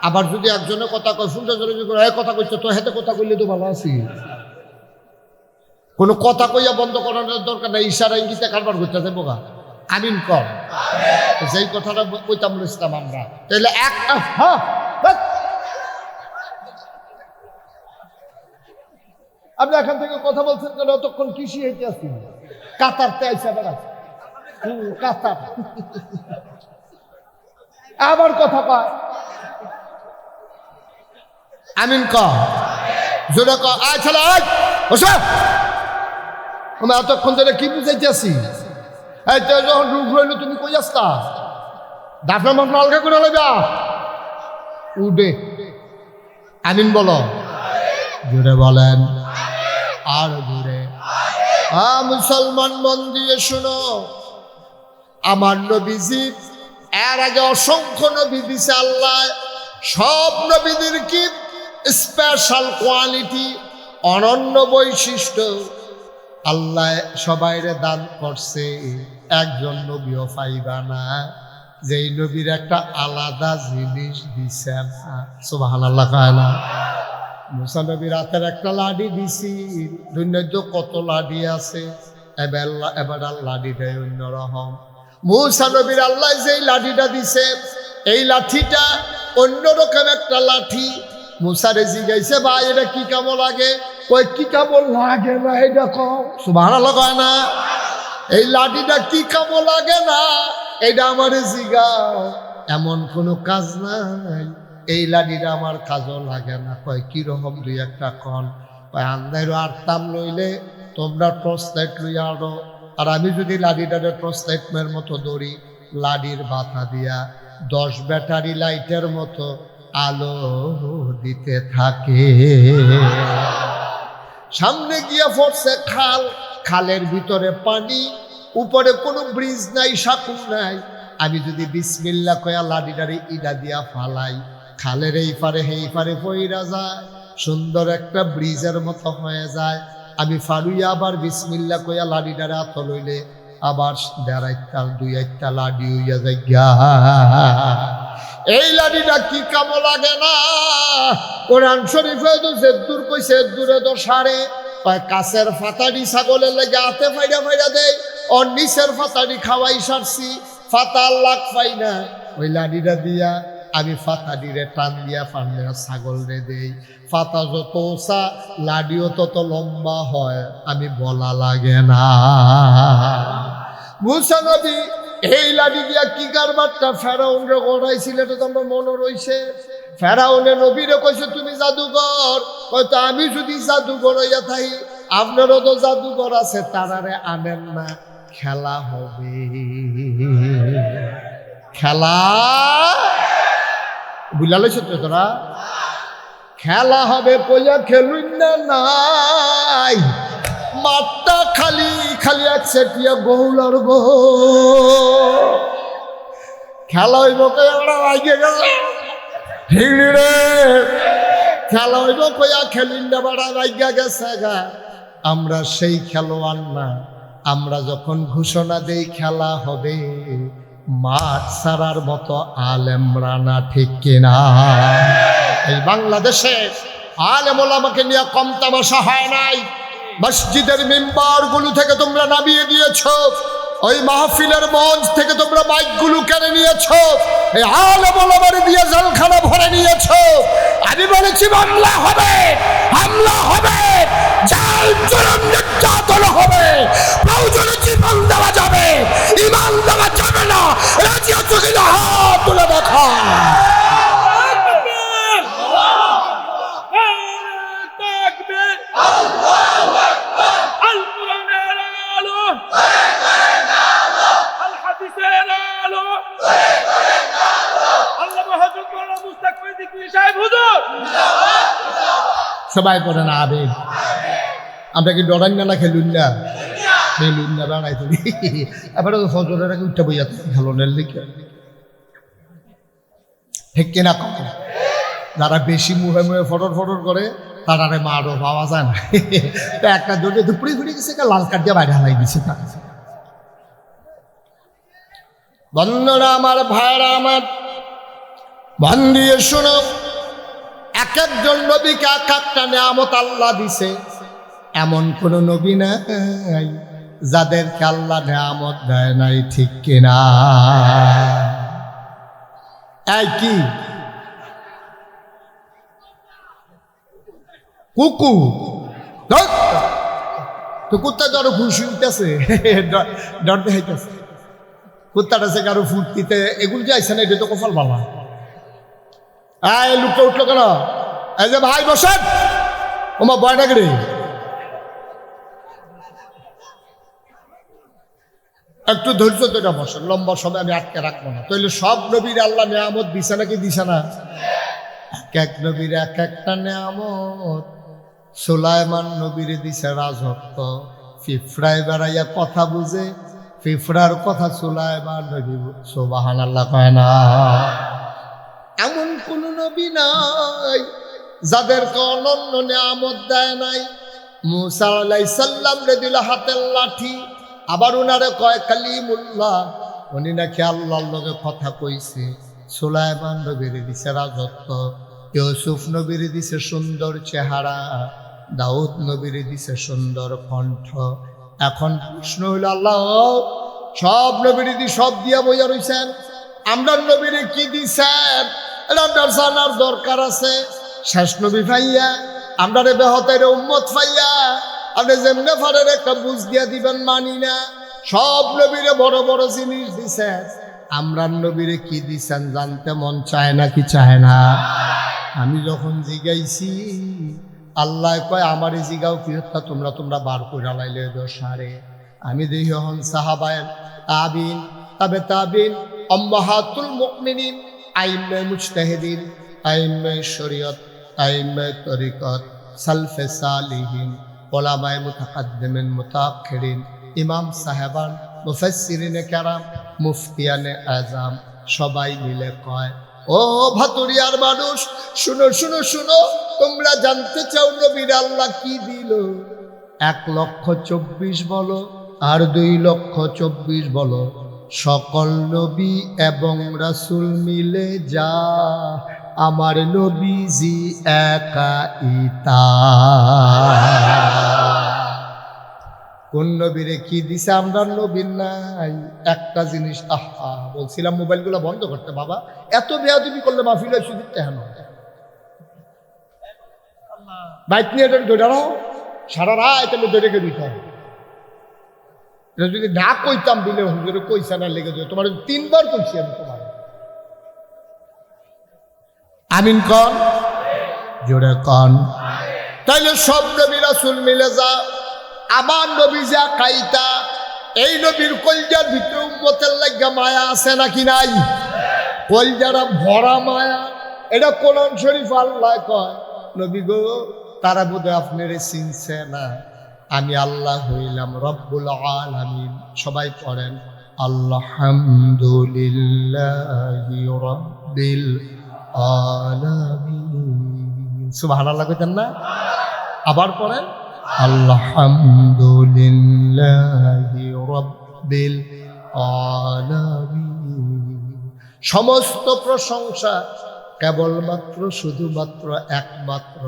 আবার যদি একজনের কথা কয় শুনতে কথা কইছে তো হেতে কথা কইলে তো ভালো আছি, কোনো কথা কইয়া বন্ধ করানোর দরকার নাই, ইশারা ইঙ্গিতে কারবার করতে যাবো গা। আমিন কর। যেই কথাটা কইতাম ইসলাম আমরা তাহলে একটা আপনি এখান থেকে কথা বলছেন কেন? অতক্ষণ কৃষি হইতে আসি কাতারতে আইসা বেড়াচ্ছে কাতার আবার কথা কয় আমিন ক জোরে ক আয় ছেলে আয় বসে। আমি এতক্ষণ ধরে কি বুঝাইতে আসি? এই তো যখন রূপ রইল তুমি কই আসতা? দাফনা মাফনা আলগা করে লইবা উডে। আমিন বলো, জোরে বলেন আর জোরে। মুসলমান মন দিয়ে শোনো, আমার নবীজি এর আগে অসংখ্য নবী দিছে আল্লাহ। সব নবীদের কি স্পেশাল কোয়ালিটি, অনন্য বৈশিষ্ট্য আল্লাহ সবাইরে দান করছে। একজন নবীও পাইবা না যেই নবীর একটা আলাদা জিনিস দিছেন। সুবহানাল্লাহ কায়না। মুসা নবীর হাতের একটা লাঠি দিছি, দুনিয়ায় তো কত লাঠি আছে, এবার লাঠিটাই অন্যরকম। মুসা নবীর আল্লাহ যেই লাঠিটা দিছে এই লাঠিটা অন্যরকম একটা লাঠি। মুসারে জিগাইছে ভাই এটা কি কামো লাগে? কই কি কামো লাগে না এটা কও। সুবহানাল্লাহ কয় না? এই লাঠিটা কি কামো লাগে না এটা আমারে জিগাও। এমন কোনো কাজ নাই এই লাঠিটা আমার কাজও লাগে না। কয় কিরকম দুই একটা কন। কয় আন্দাইরও আরতাম লইলে তোমরা টর্চ লাইট লইয়া আনো, আর আমি যদি লাঠিটারে টর্চ লাইটের মতো দৌড়ি, লাঠির বাতা দিয়া 10 ব্যাটারি লাইটের মতো আলো দিতে থাকে। সামনে গিয়া পড়ছে খাল, খালের ভিতরে পানি, উপরে কোনো ব্রিজ নাই, সাঁকুর নাই। আমি যদি বিসমিল্লাহ কয়া লাঠিটারে ইডা দিয়া ফালাই, খালের এই পারে এই পারে পইরা যায়, সুন্দর একটা ব্রিজের মতো হয়ে যায়। আমি ফারুইয়া আবার বিসমিল্লাহ কয়া লাঠিটারে হাত লইলে আবার 1.5 2 লাঠি হইয়া যায়। এই লাঠিটা কি কাম লাগে না? কোরআন শরীফে তো জেদ্দুর কইছে, দূরে তো সারে কাছের ফাতাড়ি ছাগলের লেগে হাতে ফাইডা ফাইডা দেয়, ওর নিচের ফাতাড়ি খাওয়াই সারছি, ফাতা লাগ পাই না। ওই লাঠিটা দিয়া আমি ফাতাড়িরে টান দিয়া পারলে ছাগল রে দেই। ফাতা যত ওসা লাডিও তত লম্বা হয়, আমি বলা লাগে না। মুসা নবী এই লাঠি দিয়া কি কারবারটা ফেরাউন রে গড়াইছিল, এটা তো আমার মনে রইছে। ফেরাউনে নবীরে কইছে তুমি জাদুঘর, হয়তো আমি যদি জাদুঘর হইয়া থাকি, আপনারও তো জাদুঘর আছে, তারারে আনেন না, খেলা হবে। খেলা বুঝলা লইছ তো তোরা? খেলা হবে কইয়া খেলুন না নাই, মাঠটা খালি খালি একচেটিয়া গৌলার গো। খেলা হইব কইয়া ওরা আগে গেল, ঠিক রে? খেলা হইব কইয়া খেলুন না বাড়া রাইগা গেছে গা। আমরা সেই খেলোয়াড় না, আমরা যখন ঘোষণা দেই খেলা হবে, মাঠ ছাড়ার মতো আলেমরা না, ঠিক কিনা? এই বাংলাদেশে আলেম ওলামাকে নিয়ে কম তামাশা হয় নাই। মসজিদের মিম্বারগুলো থেকে তোমরা নামিয়ে দিয়েছো, ওই মাহফিলের মঞ্চ থেকে তোমরা মাইকগুলো কেড়ে নিয়েছো, এই আলেম ওলামারে দিয়ে জেলখানা ভরে নিয়েছো। আমি বলেছি মামলা হবে, হামলা হবে, জাল জুলুম নির্যাতন হবে, প্রয়োজনে জীবন দেওয়া যাবে, ঈমান দেওয়া যাবে না। রাজি আছো কিনা হাত তুলে দেখা। সবাই পড়ে না আবেগ। আমরা কি ডরাই না? খেলুন না, খেলুন না বেড়াই তো। এবারে তো ফজরের আগে উঠতে বইয়া খেলনের লিখে, ঠিক কিনা? কত যারা বেশি মুহে মুহে ফটর ফটর করে তারারে মারও পাওয়া যায় না। একটা দুটো দুপুরে ঘুরে গেছে, লাল কাঠ দিয়ে বাইরে হালাই দিছে। বন্ধুরা আমার, ভাইরা আমার, মন দিয়ে শোনো, এক একজন নবীকে এক একটা নিয়ামত আল্লাহ দিছে। এমন কোন নবী নাই যাদেরকে আল্লাহ নিয়ামত দেয় নাই, ঠিক কিনা? এই কি কুকু তো কুত্তা ধরো খুশি উঠতেছে, ডর দেখাইতেছে। কুত্তাটা সে কারো ফুর্তিতে এগুলো যে আইসে না, এটা তো কপাল বালা। এই লুকটা উঠলো কেন? এই যে ভাই বসেন, ওমা বয়টা গেড়ে একটু ধৈর্য ধরে বসেন, লম্বা সময় আমি আটকে রাখবো না। তাইলে সব নবীর আল্লাহ নিয়ামত দিছে নাকি দিছে না? এক এক নবীর এক একটা নিয়ামত। সুলাইমান নবীর দিছে রাজত্ব, ফিফড়ায় বেড়াইয়া কথা বুঝে, ফিফড়ার কথা সুলাইমান নবী সুবহানাল্লাহ কয় না। এমন কোন নবী নাই যাদেরকে অনন্য নিয়ামত দেয় নাই। মুসা আলাইহিস সালাম রে দিল হাতের লাঠি, আবার উনারে কয় কালিমুল্লাহ, উনি নাকি আল্লাহর লগে কথা কইছে। সুলাইমান নবীর দিছে রাজত্ব, ইউসুফ নবীর দিছে সুন্দর চেহারা, দাউদ নবীর দিছে সুন্দর কণ্ঠ। এখন প্রশ্ন হইল, আল্লাহ সব নবীর দি সব দিয়া বইয়া রইছেন, আমরা নবীর কি দিছেন এটা জানার দরকার আছে। শেষ নবী পাইয়া আমরা বেহতের উম্মত পাইয়া আপনি যেমনে ফারের একটা বুঝ দিয়া দিবেন, মানি না। সব নবীরে বড় বড় জিনিস দিছেন, আমরা নবীরে কি দিছেন জানতে মন চায় না কি চায় না? আমি যখন জিগাইছি, আল্লাহ কয় আমারে জিগাও কি হত্যা, তোমরা বার করে লাইলে দোষারে। আমি দেখি হন সাহাবায়ে তাবিন, তাবে তাবিন, উম্মাহাতুল মুমিনিন, আইম্মে মুজতাহিদিন, আইম্মে শরীয়ত, আইম্মে তরিকত, সালফে সালিহিন, ওলামায়ে মুতাকাদ্দিমিন মুতাআখিরিন, ইমাম সাহেবান, মুফাসসিরিনে কেরাম, মুফতিয়ানে আজম, সবাই মিলে কয়, ও ভাতুরিয়ার মানুষ, শুনো শুনো শুনো, তোমরা জানতে চাও নবীর আল্লাহ কি দিল? 1,24,000 বলো আর 2,24,000 বলো, সকল নবী এবং রাসূল মিলে যা আমার নবীজি একাই তা। কোন নবীরে কি দিছে আমরা নবীর নাই একটা জিনিস। আহা, বলছিলাম মোবাইলগুলো বন্ধ করতে। বাবা এত বেয়াদবি করলে মাহফিল হয় শুধু তেহানো বাইক নিয়ে ধরে রাখো সারা রাত আমি ধরে রেখে দিতাম। এটা যদি না কইতাম দিলে হুজুরে কইসা না লেগে যেত। তোমার 3 বার কইছি আমি তোমার। আমিন কন, জোরে কন। তাইলে সব নবী রাসূল মিলে যা আমার নবী যা কাইতা। এই নবীর কলজার ভিতরে উম্মতের লাগা মায়া আছে নাকি নাই? কলজারা ভরা মায়া। এটা কোরআন শরীফ আল্লাহ কয়, নবী গো তারা বোধহয় আপনারে চিনছে না, আমি আল্লাহ হইলাম রব্বুল আলামিন। সবাই পড়েন আলহামদুলিল্লাহি রাব্বিল আলামিন। সুবহানাল্লাহ কইতেন না? আবার পড়েন আলহামদুলিল্লাহি রাব্বিল আলামিন। সমস্ত প্রশংসা কেবলমাত্র শুধুমাত্র একমাত্র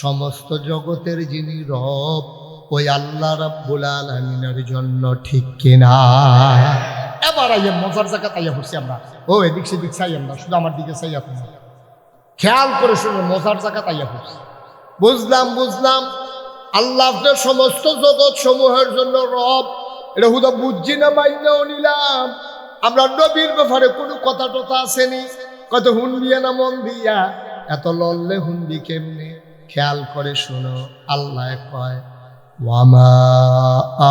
সমস্ত জগতের যিনি রব ওই আল্লাহ রাব্বুল আলামিনের জন্য, ঠিক কিনা? এবার আইয়া মজার জায়গা তাইয়া পড়ছি আমরা। ও এদিক সেদিক চাইয়েন না, শুধু আমার দিকে চাইয়া তুমি খেয়াল করে শুনে মজার জায়গা তাইয়া পড়ছি। বুঝলাম আল্লাহ সমস্ত জগৎ সমূহের জন্য রব, এটা হুদা বুঝছি না মাইনাও নিলাম। আমরা নবীর ব্যাপারে কোনো কথা টথা আসেনি, কত হুনবিয়া না মন দিয়া, এত লড়লে হুনবি কেমনে? খেয়াল করে শোনো, আল্লাহ কয় ওয়ামা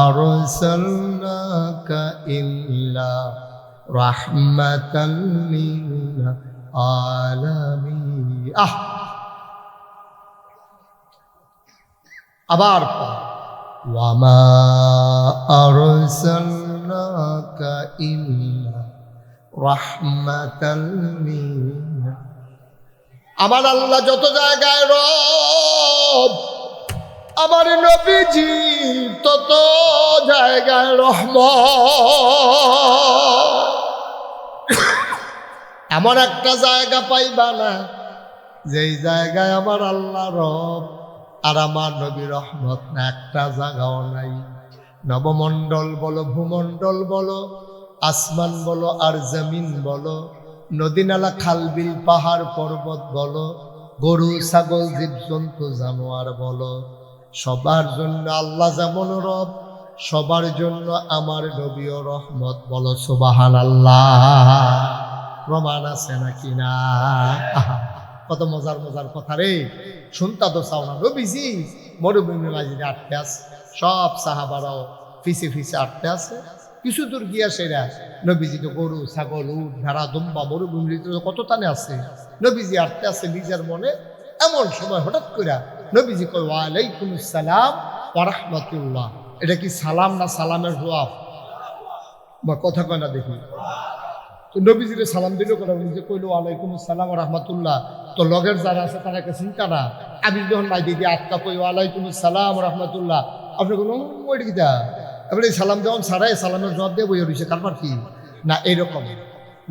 আরসালনাকা ইল্লা রাহমাতাল লিল আলামিন। আবার ওয়ামা আরসালনাকা ইল্লা রাহমাতাল লিল। আমার আল্লাহ যত জায়গায় রব, আমার নবীজি তত জায়গায় রহমত। এমন একটা জায়গা পাইবা না যেই জায়গায় আমার আল্লাহ রব আর আমার নবী রহমত না, একটা জায়গাও নাই। নবমণ্ডল বলো, ভূমণ্ডল বলো, আসমান বলো আর জমিন বলো, নদী নালা খালবিল পাহাড় পর্বত বলো, গরু ছাগল জীবজন্তু জানোয়ার বলো, সবার জন্য আল্লাহ যেমন রব, সবার জন্য আমার নবীও রহমত। বলো সুবহানাল্লাহ। প্রমাণ আছে নাকি না? কত মজার মজার কথা রে, শুনতা তো চাও না? নবীজি মরুভূমির মাঝে আটকে আছে, সব সাহাবারাও ফিসে ফিসে আটকে আছে। কিছু দূর গিয়া সেরা নবীজি তো গরু ছাগল উট ভেড়া দুম্বা মরুভূমির কত টানে আছে, নবীজি আটকে আছে নিজের মনে। এমন সময় হঠাৎ করে নবীজি কয় ওয়ালাইকুম আসসালাম ওয়া রাহমাতুল্লাহ। এটা কি সালাম না সালামের জবাব? বা কথা কয় না দেখি তো নবীজিরে সালাম দিল করে নিজে কইলো ওয়ালাইকুম আসসালাম ওয়া রাহমাতুল্লাহ। তো লগের যারা আছে তারা একটা চিন্তা না, আমি যখন নাই দিদি আটকা কই ওয়ালাইকুম আসসালাম ওয়া রাহমাতুল্লাহ, আপনি কোনো ওই কিতা আপনি সালাম দেওয়ান ছাড়াই সালামের জবাব দিয়ে বইয়া রয়েছে, কারবার কি না এরকম।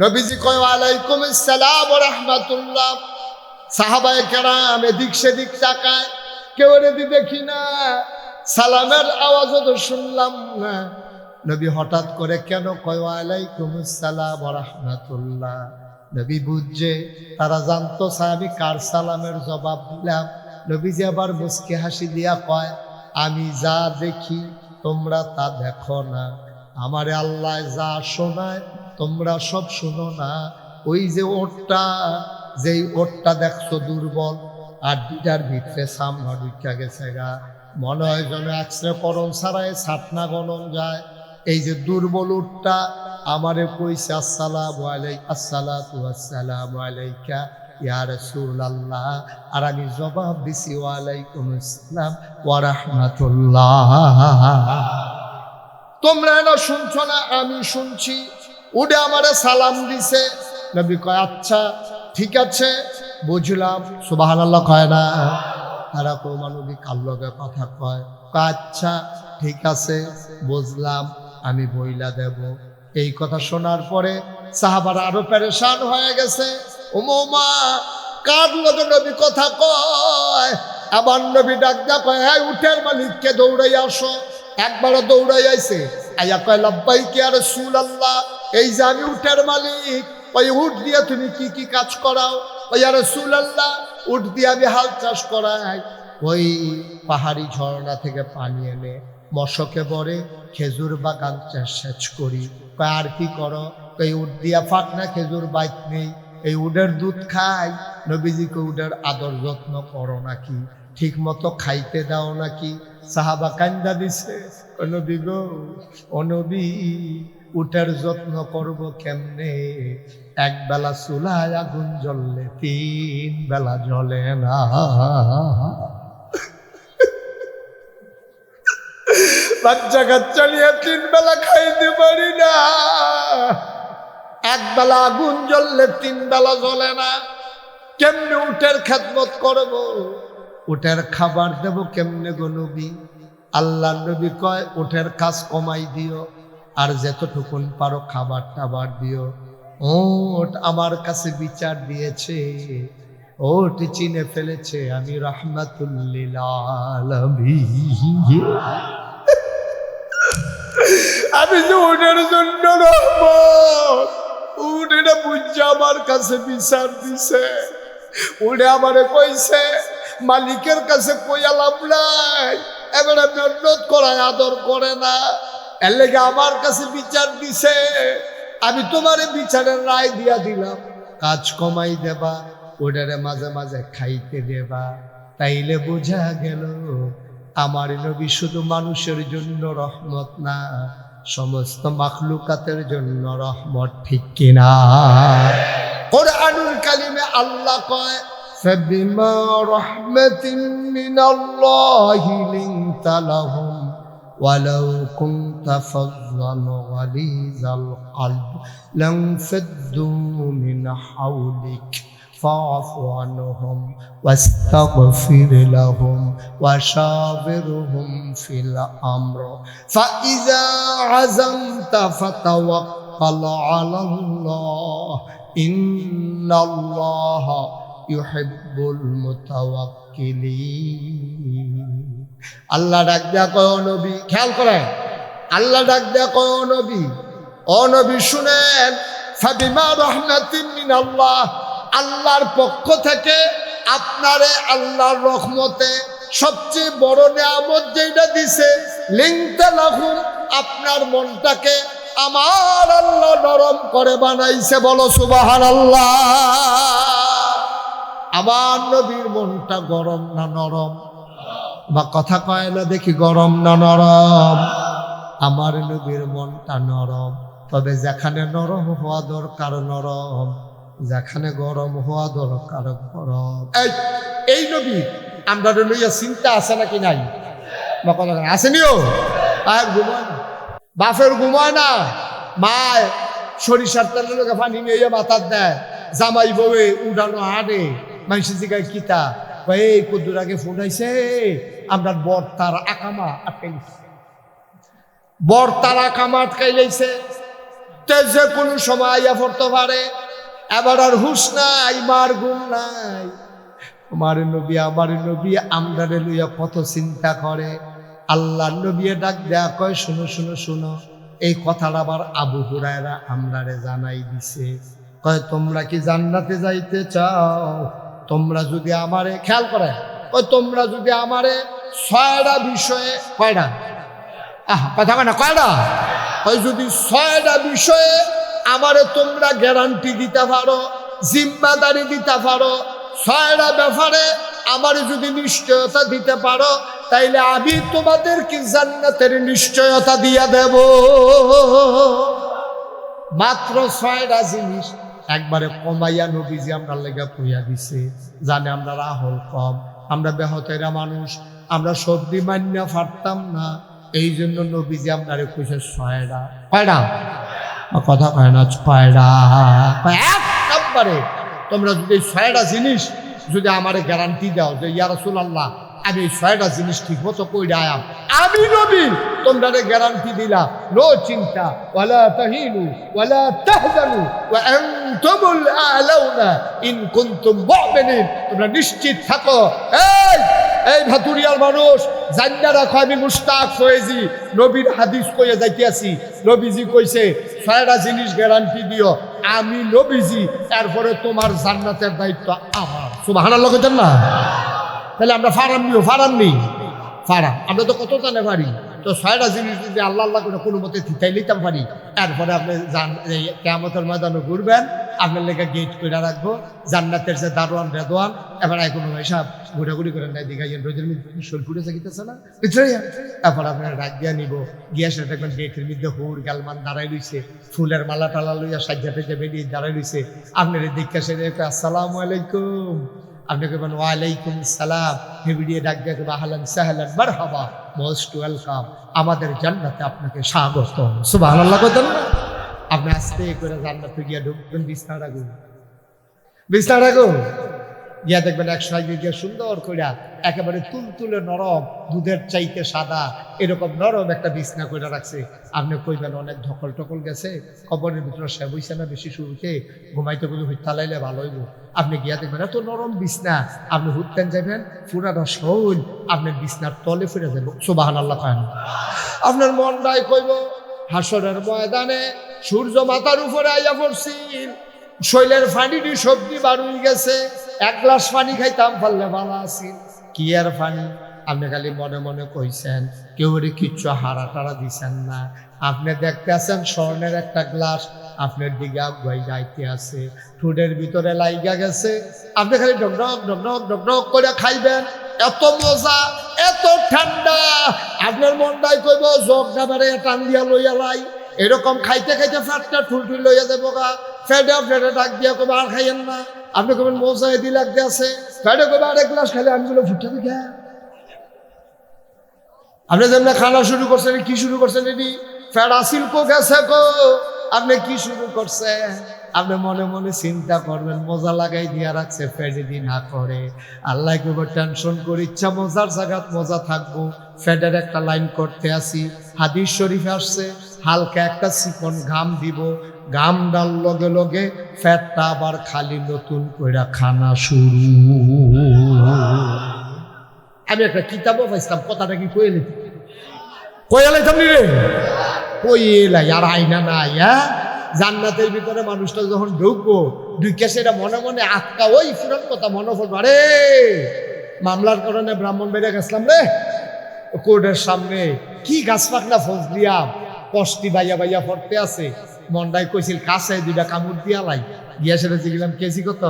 নবীজি কয় ওয়ালাইকুম আসসালাম ওয়া রাহমাতুল্লাহ। সাহাবায়ে কেরাম এদিক সেদিক তাকায়, কেউ রেদি দেখি না, সালামের আওয়াজও তো শুনলাম না। নবী হঠাৎ করে কেন কয় ওয়ালাইকুম আসসালাম ওয়া রাহমাতুল্লাহ? নবী বুঝছে, তারা জানতো আমি কার সালামের জবাব দিলাম। নবীজি আবার মুস্কি হাসি দিয়া কয় আমি যা দেখি তোমরা তা দেখো না, আমারে আল্লাহ যা শোনায় তোমরা সব শুনো না। ওই যে ওটটা, যেই ওটটা দেখছো দুর্বল আর দুটার ভিতরে সামনা ঢুকা গেছে গা, মনে হয় যেন এক্সরে করণ ছাড়াই ছাটনা গণন যায়। এই যে দুর্বল উটটা আমারে কইছে আসসালামু আলাইকুম আসসালাতু ওয়াসসালামু আলাইকা ইয়া রাসূলুল্লাহ, আর আমি জবাব দিছি ওয়ালাইকুম আসসালাম ওয়া রাহমাতুল্লাহ। তোমরা না শুনছো না, আমি শুনছি। উডে আমারে সালাম দিছে। নবী কয় আচ্ছা ঠিক আছে বুঝলাম। সুবহানাল্লাহ কয় না? তারা নবী কার লগে কথা কয়? আচ্ছা ঠিক আছে বুঝলাম, আমি বইলা দেব। এই কথা শোনার পরে সাহাবারা আরো পেরেশান হয়ে গেছে। উমা কার লগে নবী কথা কয়? আবার নবী ডাক দেয়া কয়, হ্যাঁ উটের মালিককে দৌড়াই আসো। একবারও দৌড়াই আইছে, আইয়া কয় লাব্বাইকা ইয়া রাসূলুল্লাহ, এই যে আমি উটের মালিক, ওই উট দিয়ে তুমি কি কি কাজ করাও? ইয়া রাসূলুল্লাহ, উট দিয়ে আমি হাল চাষ করাই, ওই পাহাড়ি ঝর্ণা থেকে পানি এনে মশকে ভরে খেজুর বাগান সেচ করি। কয় আর কি করো? এই উট দিয়া ফাঁকনা খেজুর বাইক নেই, এই উডের দুধ খাই। নবীজিকে উডের আদর যত্ন করো নাকি? ঠিক মতো খাইতে দাও নাকি? সাহাবা কান্দা দিছে, ও নবী গো, ও নবী, উটের যত্ন করব কেমনে? এক বেলা চুলায় আগুন জ্বললে 3 বেলা জ্বলে না। বাচ্চা কাচ্চা নিয়ে 3 বেলা খাইতে পারি না। এক বেলা আগুন জ্বললে 3 বেলা জ্বলে না। কেমনে উটের খেদমত করব? উটের খাবার দেব কেমনে গো নবী? আল্লাহ নবী কয়, উটের কাজ কমাই দিও, আর যতটুকুন পারো খাবার টাবার দিও। ওট আমার কাছে বিচার দিয়েছে, ওট চিনে ফেলেছে আমি রাহমাতুল লিল আলামিন। আমি যে উটের জন্য রহমত, উঠে না বুঝছে আমার কাছে বিচার দিছে। উঠে আমারে কইছে, মালিকের কাছে কইয়া লাভ নাই, এবারে মেহনত করায় আদর করে না, এর লেগে আমার কাছে বিচার দিছে। আমি তোমারে বিচারের রায় দিয়া দিলাম, কাজ কমাই দেবা, ওটারে মাঝে মাঝে খাইতে দেবা। তাইলে বোঝা গেল আমার নবী শুধু মানুষের জন্য রহমত না, সমস্ত মাখলুকাতের জন্য রহমত, ঠিক কিনা? কুরআনুল কারিমে আল্লাহ কয়, ফাবিমা রাহমাতিন মিনাল্লাহি লিনতা লাহুম ওয়ালাউ কুনতা ফাযযান গালিযাল কলব লানফাদ্দু মিন হাওলিক ফাআফু আনহুম ওয়াস্তাগফির লাহুম ওয়াশাবিরহুম ফিল আমর ফাইযা আযামতা ফাতাওয়াক্কাল আলাল্লাহ ইন্নাল্লাহা ইউহিব্বুল মুতাওয়াক্কিলিন। আল্লাহ ডাক দেয়া কয়, ও নবী, খেয়াল করেন, আল্লাহ ডাক দেয়া কয়, ও নবী, ও নবী শুনেন, ফাবিমা রাহমাতিন মিনাল্লাহ, আল্লাহর পক্ষ থেকে আপনারে আল্লাহর রহমতে সবচেয়ে বড় নিয়ামত যেটা দিছে, লিনতা লাহুম, আপনার মনটাকে আমার আল্লাহ নরম করে বানাইছে। বলো সুবহানাল্লাহ। আমার নবীর মনটা গরম না নরম? বা কথা কয় না দেখি, গরম না নরম? আমার নবীর মনটা নরম, তবে যেখানে নরম হওয়া দরকার নরম, যেখানে গরম হওয়া দরকার গরম। এই নবী আমরা লইয়া চিন্তা আছে নাকি নাই? বা কথা আসেনিও? আর ঘুমায় না, বাপের ঘুমায় না, মায় সরিষার তেলের লোকে পানি নিয়ে মাথার দেয়, জামাই বউয়ে উড়ানো হাঁটে, মানুষ জিগায় কিতা, এই কদ্দুর আগে ফোন আইছে, আমরা বর তার আকামা আটকাইছে, বর তার আকামা আটকাইলেছে, তে যে কোনো সময় আইয়া পড়তে পারে। এবার আর হুশ নাই, মার গুণ নাই। আমার নবী আমরা লইয়া কত চিন্তা করে। আল্লাহ নবী ডাক দেয়া কয়, শুনো শুনো শুনো, এই কথাটা আবার আবু হুরায়রা আমরারে জানাই দিছে। কয়, তোমরা কি জান্নাতে যাইতে চাও? তোমরা যদি আমারে, খেয়াল করে, কয় তোমরা যদি আমারে 6টা বিষয়ে, কয়টা? কথা কয় না, কয়টা? কয় যদি 6টা বিষয়ে আমারে তোমরা গ্যারান্টি দিতে পারো, জিম্মাদারি দিতে পারো, 6টা ব্যাপারে আমারে যদি নিশ্চয়তা দিতে পারো, তাইলে আমি তোমাদেরকে জান্নাতের নিশ্চয়তা দিয়া দেব। মাত্র 6টা জিনিস একবারে কমাইয়া নবীজি আমরা লেগা কইয়া দিছে। জানে আমরা রাহল কম, আমরা বেহতেরা মানুষ, আমরা সবজি মান্য পারতাম না, এই জন্য নবীজি আপনারে কইছে 6টা। কয়টা? কথা কয় না, 6টা। এক নম্বরে তোমরা যদি 6টা জিনিস যদি আমারে গ্যারান্টি দাও যে ইয়া রাসূলুল্লাহ আমি এই 6টা জিনিস ঠিক মতো কইরা আয়াম, আমি নবী তোমরা গ্যারান্টি দিলাম, নো চিন্তা, ওয়ালা তাহিনু ওয়ালা তাহজানু ওয়া আনতুমুল আ'লাউনা ইন কুনতুম মুমিনিন। তোমরা নিশ্চিত থাকো। এই ভাতুরিয়ার মানুষ জান্না রাখো, আমি মুশতাক ফয়েজি নবীর হাদিস কইয়া যাইতে আছি। নবীজি কইছে 6টা জিনিস গ্যারান্টি দিও, আমি নবীজি, এরপরে তোমার জান্নাতের দায়িত্ব আমার। সুবহানাল্লাহ কইতেন না? তাহলে আমরা ফারাম নেই ফারাম, আমরা তো কত জানে পারি। তো 6টা জিনিস যদি আল্লাহ আল্লাহ করে কোনো মতে থিতাই লিতাম পারি, এরপরে আপনি কিয়ামতের ময়দানে ঘুরবেন, আপনার লেগে গেট করে রাখবো, জান্নাতের যে দারোয়ান রেদওয়ান, এবার কোনো হিসাব ঘোরাঘুরি করে নাই দেখাইয়েন, রোজের মধ্যে শোল ফুটে থাকিতেছে না, তারপর আপনার ডাক দিয়া নিব, গিয়া সেটা দেখবেন গেটের মধ্যে হুর গালমান দাঁড়াই রইছে, ফুলের মালা টালা লইয়া সাজ্জা টেজা বেরিয়ে দাঁড়াই রইছে। আপনার দীক্ষা সে আসসালামু আলাইকুম, আপনি কেবেন ওয়ালাইকুম সালাম, হেবিডিয়ে ডাক দিয়ে কেবা আহলান সাহলান মারহাবা, মোস্ট ওয়েলকাম, আমাদের জান্নাতে আপনাকে স্বাগত। সুবহানাল্লাহ কইতেন না? আপনি আস্তে করে জান্নাতে গিয়া ঢুকবেন, বিছনা রাখুন, গিয়া দেখবেন এক সাইডে গিয়া সুন্দর কইরা একেবারে তুলতুলে নরম, দুধের চাইতে সাদা, এরকম নরম একটা বিছনা কইরা রাখছে। আপনি কইবেন অনেক ধকল টকল গেছে, কবরের ভিতরে সে বইছে না বেশি শুরুতে, ঘুমাইতে বলে হুইতা লাইলে ভালো হইব। আপনি গিয়া দেখবেন এত নরম বিছনা, আপনি হুইতেন যাবেন, পুরাটা শৈল আপনার বিছনার তলে ফিরে যাবে। সুবহানাল্লাহ খান। আপনার মনটাই কইব হাসরের ময়দানে সূর্য মাথার উপরে আইয়া পড়ছিল, শৈলের পানিটি সবজি বার হয়ে গেছে, এক গ্লাস পানি খাইতাম পারলে ভালো আছিল। কি আর পানি? আপনি খালি মনে মনে কইছেন, কেউ কিচ্ছু হারা টারা দিছেন না। আপনি দেখতে আছেন স্বর্ণের একটা গ্লাস আপনার দিকে আগুয়াই যাইতে আছে, ঠোঁটের ভিতরে লাইগা গেছে, আপনি খালি ডকডক ডকডক ডকডক করে খাইবেন। এত মজা, এত ঠান্ডা, আপনার মনটাই কইব জগটা বেড়ে টান দিয়া লইয়া লাই। এরকম খাইতে খাইতে ফ্যাটটা ঠুলঠুল লইয়া যাবো গা, ফেটে ডাক দিয়া কবে আর খাইয়েন না। আপনি কবেন মজা এদি লাগতে আছে, ফেটে কবে আরেক গ্লাস খাইলে আমি গুলো ফুটে দিকে। আপনি যেমন খানা শুরু করছেন, কি শুরু করছেন? এটি ফ্যাট আসিল কো গেছে কো, আপনি কি শুরু করছেন? আপনি মনে মনে চিন্তা করবেন, মজা লাগাই দিয়া রাখছে, ফ্যাট এদি না করে। আল্লাহ কেবল টেনশন করে ইচ্ছা মজার জায়গাত মজা থাকবো, ফ্যাটের একটা লাইন করতে আসি। হাদিস শরীফে আসছে, হালকা একটা চিকন ঘাম দিব, ঘাম ডাল লগে লগে ফ্যাটটা আবার খালি নতুন কইরা খানা শুরু। আমি একটা কিতাবও পাইছিলাম, কথাটা কি কইয়া লাইতাম নি রে, কইলাই আর আইনা নাই। জান্নাতের ভিতরে মানুষটা যখন ঢুকবো, ঢুকে সেটা মনে মনে আটকা, ওই ফুরান কথা মনে পড়বো, আরে মামলার কারণে ব্রাহ্মণ বেড়ে গেছিলাম রে, কোর্টের সামনে কি গাছ পাকনা ফজলিয়াম, কষ্টি বাইয়া বাইয়া পড়তে আছে, মন্ডাই কইছিল কাছে 2টা কামড় দিয়া লাই, গিয়া সেটা দিলাম কেজি কত,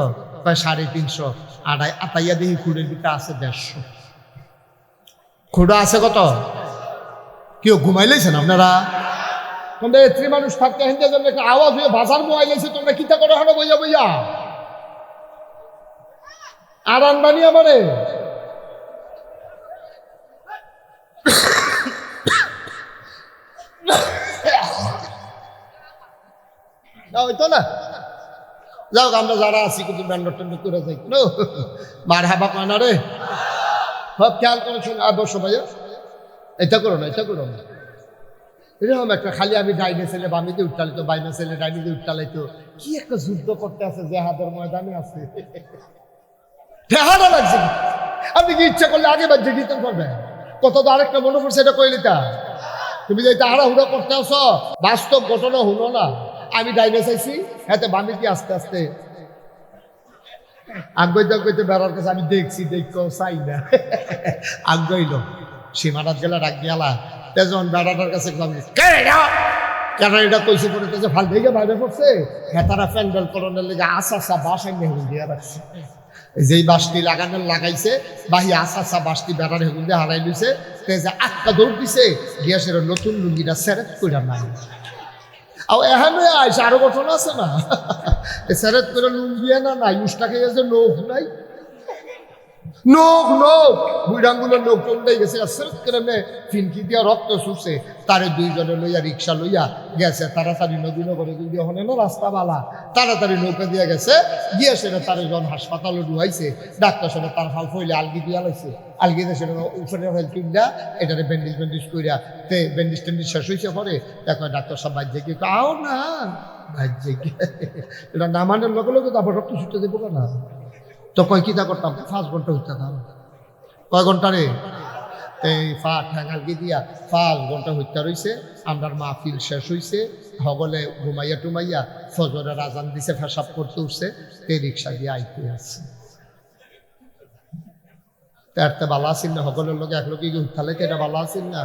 প্রায় 350, আটাইয়া দেখি খুঁড়ের ভিতরে আছে 150। খুঁড়া আছে কত? কেউ ঘুমাই লাইছেন আপনারা? তোমরা এত্রী মানুষ থাকতে হিন্দে জন্য একটা আওয়াজ হয়ে বাজার মোয়াই লাইছে, তোমরা কিতা করে হলো বইয়া বইয়া আর আনবানি আমারে। হইতো না, যাও আমরা যারা আছি কিন্তু ব্যান্ড ট্যান্ড করে যাই, মার হাবা কয় না রে, সব খেয়াল করে শুনে বসো ভাইয়া, এটা করো না, এটা করো না। এরকম একটা খালি আমি ডাইনে ছেলে বামিতে উঠতালিত, বাইনা ছেলে ডাইনিতে উঠতালাইতো, কি একটা যুদ্ধ করতে আছে, যে হাতের ময়দানে আছে। ঠেহারা লাগছে, আপনি কি ইচ্ছা করলে আগে বাদ দিয়ে দিতে পারবেন। কত তো আরেকটা মনে পড়ছে, এটা কইলিতা তুমি যে তাহারা হুড়া করতে আস, বাস্তব ঘটনা হুনো না। আমি ডাইনে চাইছি, হাতে বামিতে আস্তে আস্তে আগ্গইতে বেড়ার কাছে আমি দেখছি, দেখো চাই না আগ্গইল সীমানাথ গেলা ডাক গেলা, তেজন বেড়াটার কাছে কেন এটা কইছে পরে ফাল থেকে বাইরে পড়ছে, হেতারা প্যান্ডেল করণের লেগে আসা বাসাই নেহুল দিয়ে রাখছে। যেই বাসটি লাগানোর লাগাইছে, বাহি আসা বাসটি বেড়ার হেগুল দিয়ে হারাই দিছে, আটটা দৌড় দিছে, গিয়া সেটা নতুন লুঙ্গিটা সেরেট করে নাই। এখানে আইসে আরো ঘটনা আছে না, সেরেট করে লুঙ্গিয়ে না নাই, উষ্টা খেয়ে যে লোক নাই, নোক নোক বুড়াঙ্গুলোর নোক উল্টাই গেছে কেমনে ফিনকি দিয়া রক্ত শুষছে তারে দুইজনে লইয়া রিক্সা লইয়া গেছে তাড়াতাড়ি নবীনগরে যদি হনে না রাস্তা বালা তাড়াতাড়ি নৌকা দিয়া গেছে গিয়ে সেটা তার জন হাসপাতালে ডুয়াইছে ডাক্তার সেটা তার ফাল ফইলে আলগি দিয়া লাইছে আলগি দিয়ে সেটা উপরে ফেল কিনলা এটারে ব্যান্ডেজ কইরা তে ব্যান্ডেজ টেন্ডেজ শেষ হয়েছে পরে দেখো ডাক্তার সব বাজ্যে গিয়ে আও না বাজ্যে গিয়ে এটা না মানের লগে লগে তারপর রক্ত ছুটে দেবো না তো কয় কিতা করতাম 5 ঘন্টা হইতাম কয় ঘন্টা রে এই ঠ্যাঙালকে দিয়া 5 ঘন্টা হইতা রইছে আমার মাহফিল শেষ হইছে হগলে ঘুমাইয়া টুমাইয়া ফজরের আজান দিছে ফেসাব করতে উঠছে তে রিক্সা দিয়ে আইতে আছে তারতে বালা আসিল না হগলের লোক এক লোকে উঠালে এটা বালা আসিল না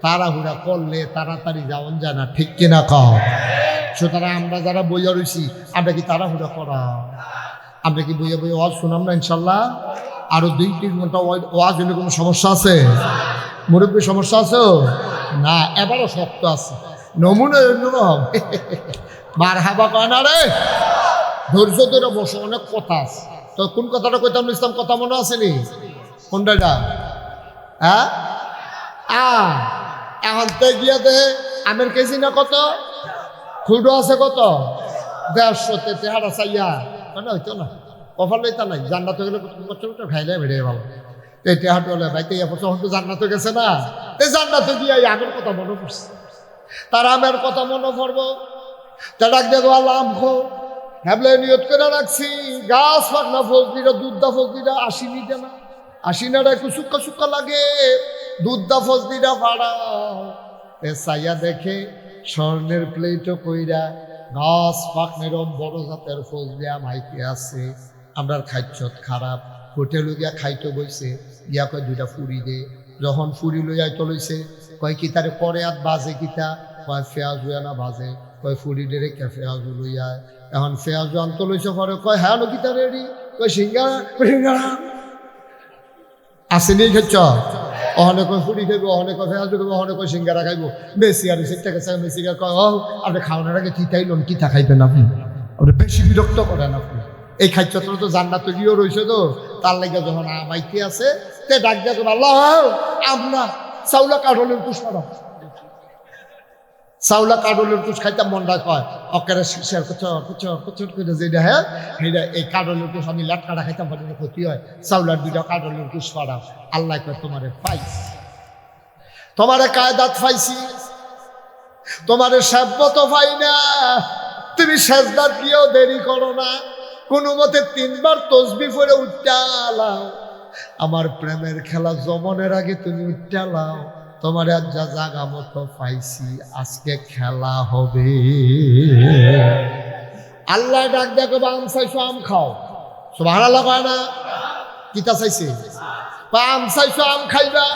তাড়াহুড়া করলে তাড়াতাড়ি যাওন যায় না ঠিক কিনা কও সুতরাং আমরা যারা বইয়া রইছি আমরা কি তাড়াহুড়া করা আমরা কি বইয়ে বইয়ে ওয়াজ শুনাম না ইনশাল্লাহ আরো 2-3 ঘন্টা ওয়াজ হলে কোনো সমস্যা আছে মুরব্বী সমস্যা আছে না এবারও শক্ত আছে নমুনা অন্যরকম মার হাবা কয় না রে ধৈর্য ধরে বসো অনেক কথা আছে তো কোন কথাটা কইতাম ইসলাম কথা মনে আসেনি কোনটা হ্যাঁ এখন তো গিয়া দে আমের কেজি না কত খুঁড়ো আছে কত 150 তেহারা চাইয়া না হইতো না কফাল লইতা নাই জান্নাত গেলে কত খাইলে বেড়ে ভালো এই টেহাটো হলে ভাই তখন তো জান্নাত গেছে না এই জান্নাতে গিয়ে আমের কথা মনে পড়ছে তার আমের কথা মনে পড়বো তা ডাক দেখো আল্লাহ আম খো হ্যাবলে নিয়ত করে রাখছি গাছ পাকনা ফজলিরা দুধদা ফজলিরা আসিনি না আসিনারা একটু সুক্কা সুক্কা লাগে দুধদা ফজলিরা ফাড়াও এ সাইয়া দেখে স্বর্ণের প্লেটও কইরা গাছ পাকনেরম বড় জাতের ফজলিয়া মাইকে আছে আমরা খাইছত খারাপ হোটেলে গিয়া খাইতে বইছে গিয়া কয় 2টা ফুরি দে যখন ফুরি লইয়া তো লইছে কয় কি তারে পরে আর বাজে কিতা কয় ফেয়াজ হইয়া না বাজে কয় ফুরি দে রে ফেয়াজ লইয়া এখন ফেয়াজ আনতে লইছে পরে কয় হ্যাঁ কিতা রেডি কয় সিঙ্গারা আসেনি খেচ্ছ অহনে কয় ফুরি খাইব অহনে কয় ফেয়াজ খাইব অহনে কয় সিঙ্গারা খাইব বেশি আর সেটা গেছে বেশি কয় আপনি খাওয়ানোর আগে কিতাইলেন কিতা খাইবেন আপনি বেশি বিরক্ত করেন আপনি এই খাদ্যটা তো জান্নাতে গিয়েও রয়েছে তো তার লাগে যখন আমাইতে আছে তে ডাক দেখো আল্লাহ আমরা চাউলা কাঠলের কুশ পাড়া চাউলা কাঠলের কুশ খাইতে মনটা কয় অকেরে শেয়ার কচর করে যেটা হ্যাঁ সেইটা এই কাঠলের কুশ আমি লাটকাটা খাইতাম পারি ক্ষতি হয় চাউলার 2টা কাঠলের কুশ পাড়া আল্লাহ কয় তোমারে পাইছি তোমারে কায়দাত পাইছি তোমারে সাব্যত পাই না তুমি সেজদাত গিয়েও দেরি করো না কোনো মতে 3 বার তসবিহ পড়ে উঠালাও আমার প্রেমের খেলা জমনের আগে তুমি উঠালাও তোমার আজ যা জাগা মতো পাইছি আজকে খেলা হবে আল্লাহ ডাক দেখো আম চাইছো আম খাও সুবহানাল্লাহ কয় না কিতা চাইছে আম চাইছো আম খাইবা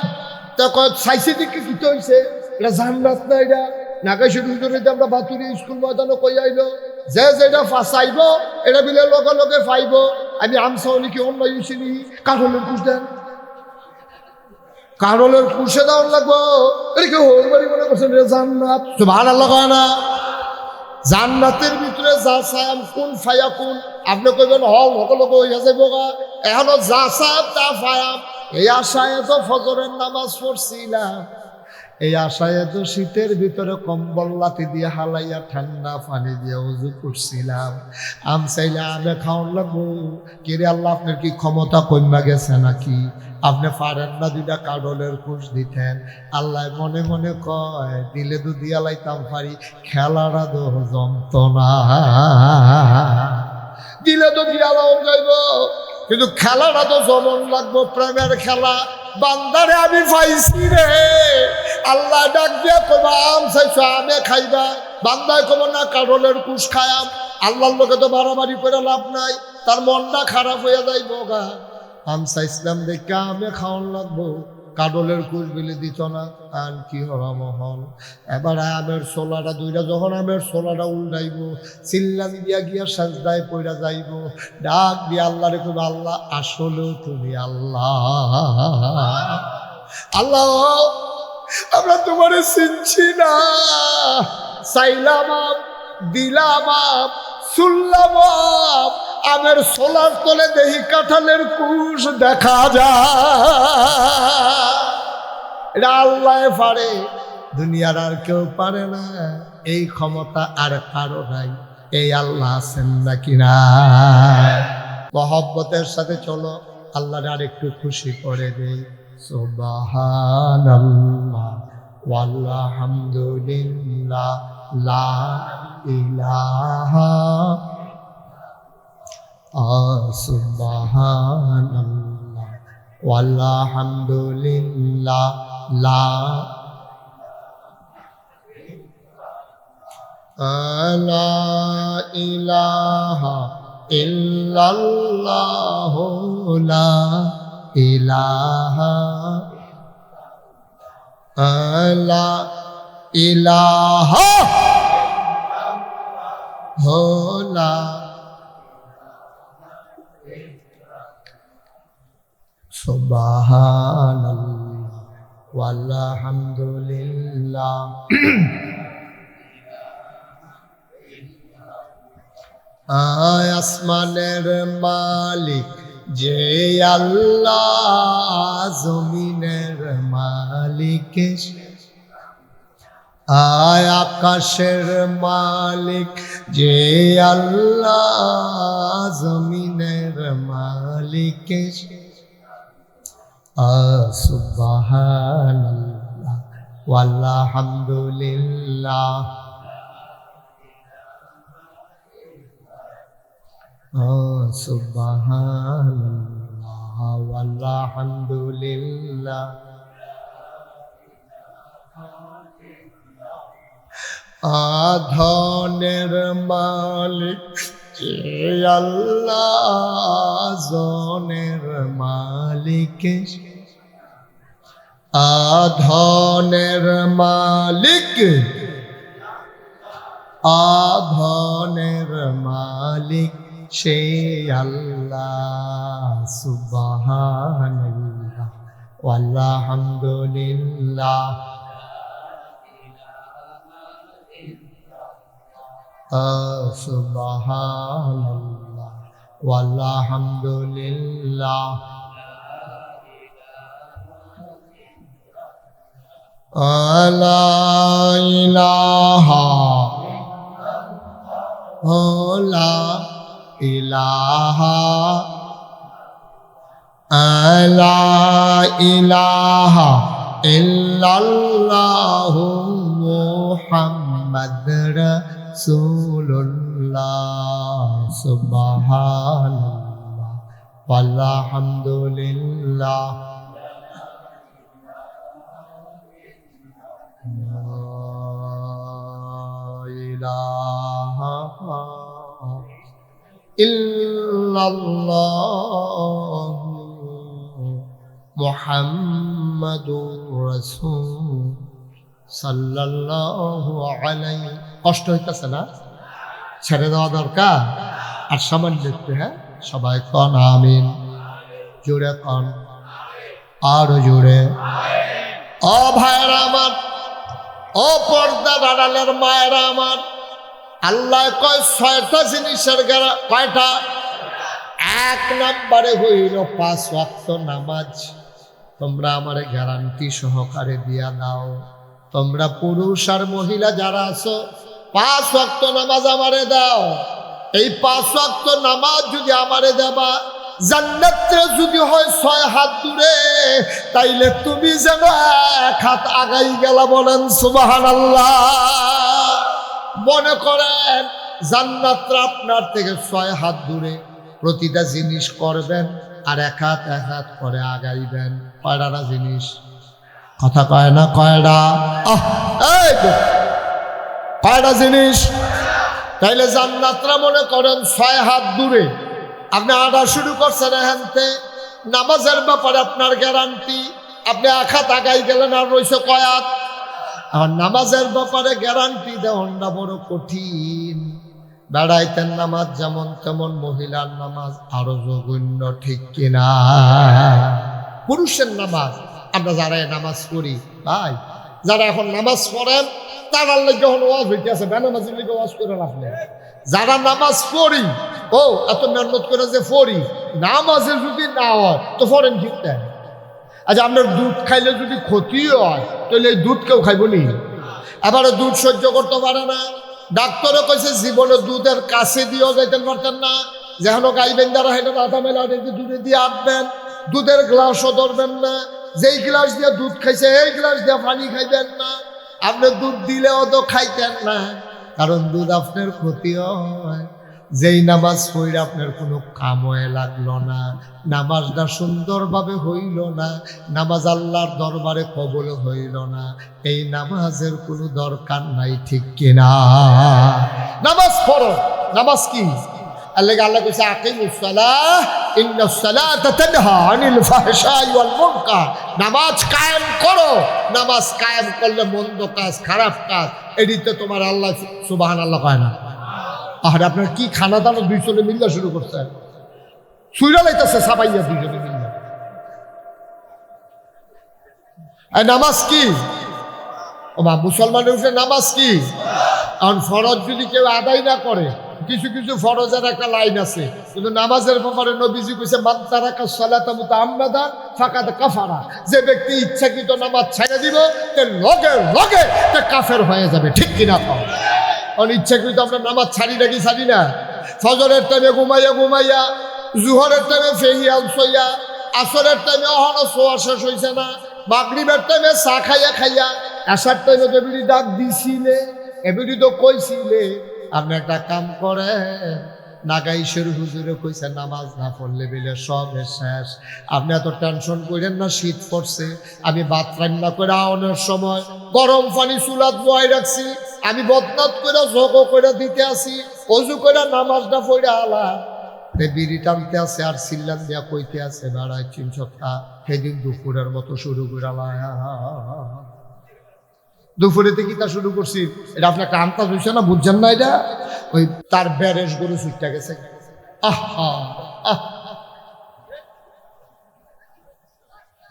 তো চাইছে দিকে কিতা হইছে এটা জান্নাত না এটা নাগাইছে দুজনে আমরা বাতুরি স্কুল ময়দানে কই আইলো যে যেটা ফাঁসাইব এটা বিলে লগে লগে পাইব আমি আম চাওনি কি অন্য ইউছিনি কাঠলের কুশ দেন কাঠলের কুশে দেওয়ার লাগবো এটা কি হোর বাড়ি মনে করছেন জান্নাত সুবহানাল্লাহ কয় না জান্নাতের ভিতরে যা চাম কোন ফায়া কোন আপনি কইবেন হল সকলকে হইয়া যাইব গা এখনো যা চাম তা ফায়াম এই আশায় তো ফজরের নামাজ পড়ছিলাম এই আশায় তো শীতের ভিতরে কম্বল লাতি দিয়ে হালাইয়া ঠান্ডা পানি দিয়ে উজু করছিলাম আম চাইলে আমে খাওয়ান লাগবো কিরে আল্লাহ আপনার কি ক্ষমতা কমা গেছে নাকি আপনি পারেন না 2টা কাঠলের কুশ দিতেন আল্লাহ মনে মনে কয় দিলে তো দিয়া লাইতাম পারি খেলাটা তো যন্ত্রণা দিলে তো দিয়া লাও যাইব কিন্তু খেলাটা তো জমন লাগবো প্রেমের খেলা বান্দারে আমি পাইছি রে আল্লাহ ডাক দিয়া কইবা আম চাইছো আমে খাইবা বান্দায় কব না কাঠলের কুশ খায়াম আল্লাহর লোকে তো বাড়াবাড়ি করে লাভ নাই তার মনটা খারাপ হয়ে যাইব গা আম চাইছিলাম দেখে আমে খাওয়ান লাগবো কাঠলের কুশ বিলে দিত না আর কি হরা মহল এবার আমের ছোলাটা 2টা যখন আমের ছোলাটা উল্টাইব চিল্লামি দিয়া গিয়া সাজদায় পইরা যাইব ডাক দিয়া আল্লাহরে কইব আল্লাহ আসলেও তুমি আল্লাহ আমরা তোমারে চিনছি না চাইলাম দিলাম শুনলাম আমের সোলার তলে দেহি কাঁঠালের কুশ দেখা যায়। এটা আল্লাহ পারে, দুনিয়ার আর কেউ পারে না। এই ক্ষমতা আর কারো নাই, এই আল্লাহ আছেন নাকি না? মহব্বতের সাথে চলো, আল্লাহর আর একটু খুশি করে দেই। সুবহানাল্লাহ ওয়ালহামদুলিল্লাহ লা ইলাহা সুবহানাল্লাহ ওয়ালহামদুলিল্লাহ লা ইলাহা ইল্লাল্লাহ লা ইলাহা লা ইলাহা লা সুবহানাল্লাহ ওয়ালহামদুলিল্লাহ আসমানের মালিক যে আল্লাহ, জমিনের মালিক আকাশের মালিক যে আল্লাহ, জমিনের মালিক সুবহানাল্লাহ ওয়ালহামদুলিল্লাহ সুবহানাল্লাহ ওয়ালহামদুলিল্লাহ ধনের মালিক যে আল্লাহ, জনের মালিক ধনের মালিক ধনের মালিক সে আল্লাহ। সুবহানাল্লাহ ওয়ালহামদুলিল্লাহ সুবহানাল্লাহ ওয়ালহামদুলিল্লাহ লা ইলাহা লা ইলাহা লা ইলাহা ইল্লাল্লাহু মুহাম্মাদুর রাসূলুল্লাহ। সুবহানাল্লাহ ওয়ালহামদুলিল্লাহ ইলাহা ইল্লাল্লাহ মুহাম্মাদুর রাসূল সাল্লাল্লাহু আলাইহি। কষ্ট হইতেছে না? ছেড়ে দেওয়া দরকার। আর সামান্য একটু, হ্যাঁ সবাই কন আমিন, জোরে কন, আরো জোরে। ও ভাইরা আমার, ও পর্দার আড়ালের মায়েরা আমার, আল্লাহ কয় ৬টা জিনিসের কয়টা? ১ নম্বরে হইল ৫ ওয়াক্ত নামাজ। তোমরা আমারে গ্যারান্টি সহকারে দিয়া দাও, তোমরা পুরুষ আর মহিলা যারা আছো ৫ ওয়াক্ত নামাজ আমারে দাও। এই ৫ ওয়াক্ত নামাজ যদি আমারে দেবা, জান্নাতে যদি হয় ৬ হাত দূরে, তাইলে তুমি যেন ১ হাত আগাই গেলা। বলেন সুবহানাল্লাহ। মনে করেন জান্নাতটা আপনার থেকে ৬ হাত দূরে, প্রতিটা জিনিস করবেন আর ১ হাত করে আগাইবেন। কয়টা জিনিস? কথা কয় না? কয়টা? কয়টা জিনিস? তাইলে জান্নাতটা মনে করেন ৬ হাত দূরে, আপনি আড়া শুরু করছেন এখানতে। নামাজের ব্যাপারে আপনার গ্যারান্টি, আপনি ১ হাত আগাই গেলেন আর রয়েছে কয় হাত। আর নামাজের ব্যাপারে গ্যারান্টি দেওয়াটা বড় কঠিন। বেড়াইতেন নামাজ যেমন তেমন, মহিলার নামাজ আরো জঘন্য, ঠিক কিনা? পুরুষের নামাজ, আমরা যারা নামাজ পড়ি ভাই, যারা এখন নামাজ পড়েন, তার যখন ওয়াজ হইতে আছে, বেনামাজির লিগে ওয়াজ করে রাখলেন, যারা নামাজ পড়ি, ও এত মেহনত করে যে পড়ি, নামাজে যদি না হয় তো ফরেন কিনতে। আচ্ছা, আপনার দুধ খাইলে যদি ক্ষতি হয় তাহলে এই দুধ কেউ খাইব নি? আবার দুধ সহ্য করতে পারে না, ডাক্তারও কইছে জীবনে দুধের কাছে দিয়েও যাইতে পারতেন না, যেন গাইবেন যারা হেঁটে আধা মেলা দুধে দিয়ে আটবেন, দুধের গ্লাসও ধরবেন না, যেই গ্লাস দিয়ে দুধ খাইছে এই গ্লাস দিয়ে পানি খাইবেন না, আপনি দুধ দিলেও তো খাইতেন না, কারণ দুধ আপনার ক্ষতি হয়। যেই নামাজ পড়ে আপনার কোনো কাময়ে লাগলো না, নামাজটা সুন্দরভাবে হইল না, নামাজ আল্লাহর দরবারে কবুল হইল না, এই নামাজের কোনো দরকার নাই, ঠিক কিনা? নামাজ পড়ো। নামাজ কি? আল্লাহ কইছে আকিমুস সালাহ ইন্নাস সালাতা তানহা আনিল ফাহশাই ওয়াল মুনকার। নামাজ কায়েম করো। নামাজ কায়েম করলে মন্দ কাজ, খারাপ কাজ এদিকে তোমার আল্লাহ সুবহানাল্লাহ কয় না। আর আপনার কি খানা দানা দুইজনে মিল্লা শুরু করছে, সুইরা লাইতেছে সাবাইয়া দুইজনে মিল্লা। নামাজ কি? ও মা, মুসলমানের উপরে নামাজ কি? কারণ ফরজ যদি কেউ আদায় না করে, কিছু কিছু ফরজের একটা লাইন আছে, কিন্তু নামাজের ব্যাপারে নবীজি কইছে মান তারাকা সালাতা মুতাআম্মাদান ফাকাদ কাফারা। যে ব্যক্তি ইচ্ছাকৃত নামাজ ছেড়ে দিব তে লগে লগে তে কাফের হয়ে যাবে, ঠিক কিনা? অনিচ্ছাকৃত আমরা নামাজ ছাড়ি নাকি ছাড়ি না? ফজরের টাইমে ঘুমাইয়া, জুহরের টাইমে ফেহিয়াল সইয়া, আসরের টাইমে অহনো সোয়া শেষ হইছে না, মাগরিবের টাইমে চা খাইয়া, আসার টাইমে এবিডি ডাক দিছিলে, এবিডি তো কইছিলে। আপনি একটা কাম করে, নাগাইশের হুজুরে কইছে নামাজ না পড়লে বেলে সব শেষ। আপনি এত টেনশন করেন না, শীত পড়ছে, আমি ভাত রান্না করে আওয়ানোর সময় গরম পানি চুলাত বয়াই রাখছি, আমি বদনাত করে জগ করে দিতে আসি, অজু করে নামাজটা পড়ে আলা বিড়ি টানতে আছে আর সিল্লান দিয়া কইতে আছে বেড়ায় চিনছটা। সেদিন দুপুরের মতো শুরু করে দুপুরেতে কি তা শুরু করছি, এটা আপনার কামটা হইছে না, বুঝছেন না? এটা ওই তার ব্যারেজ গরু ছুটটা গেছে।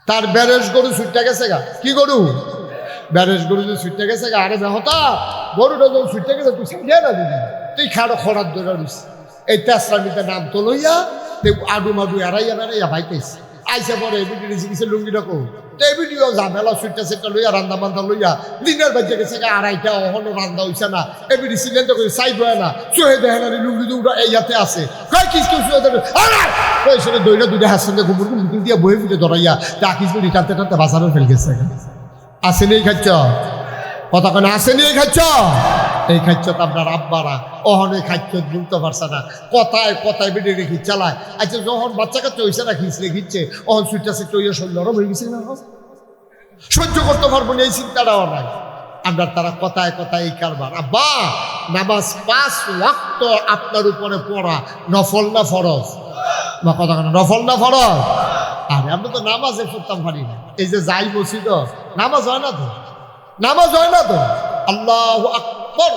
তার ব্যারেজ গরু ছুটটা গেছে গা। কি গরু? ব্যারেজ গরু যে ছুটতে গেছে গা। আরে বেহতা, গরুটা যখন ছুটতে গেছে তুই সাইডে না দিবি, তুই খাড়ো খরার দৌড়া রইস। এই তেসরামিতে নাম তো লইয়া আডু মাডু এড়াইয়া ভাইতেছে আইসা পরে এবিডি গেছে লুঙ্গিটা কো তো এবিডিও ঝামেলা সুইটা সেটা লইয়া রান্দা বান্ধা লইয়া দিনের বাজে গেছে আড়াইটা অহনো রান্দা হইছে না, এবিডি সিলেন্ট করে সাইড হয় না, চোহে দেখে না লুঙ্গি দুটা এইয়াতে আছে, কয় কিস সেটা দইটা দুইটা হাসছেন ঘুমুর মুকুল দিয়া বয়ে ফিটে ধরাইয়া তা কিছু টানতে টানতে বাজারও ফেল গেছে। আসেনি এই খাচ্ছ কথা কেন? আসেনি এই খাচ্ছ? এই খাচ্ছ তো আপনার আব্বারা অহনে খাচ্ছ বলতে পারছে না, কথায় কথায় বেড়ে রেখি চালায়। আচ্ছা যখন বাচ্চা কাচ্চা হয়েছে না খিঁচড়ে খিচ্ছে অহন সুইটা সে টইয়া নরম হয়ে গেছে না, সহ্য করতে পারবো না, এই চিন্তাটাও নাই আপনার। তারা কথায় কথায় এই কারবার। আব্বা, নামাজ 5 ওয়াক্ত আপনার উপরে পড়া নফল না ফরজ? বা কথা কেন নফল না ফরজ? আরে আমরা তো নামাজে পড়তাম পারি না, এই যে যাই বসি তো নামাজ হয় না তো, নামাজ হয় না তো। আল্লাহু আকবার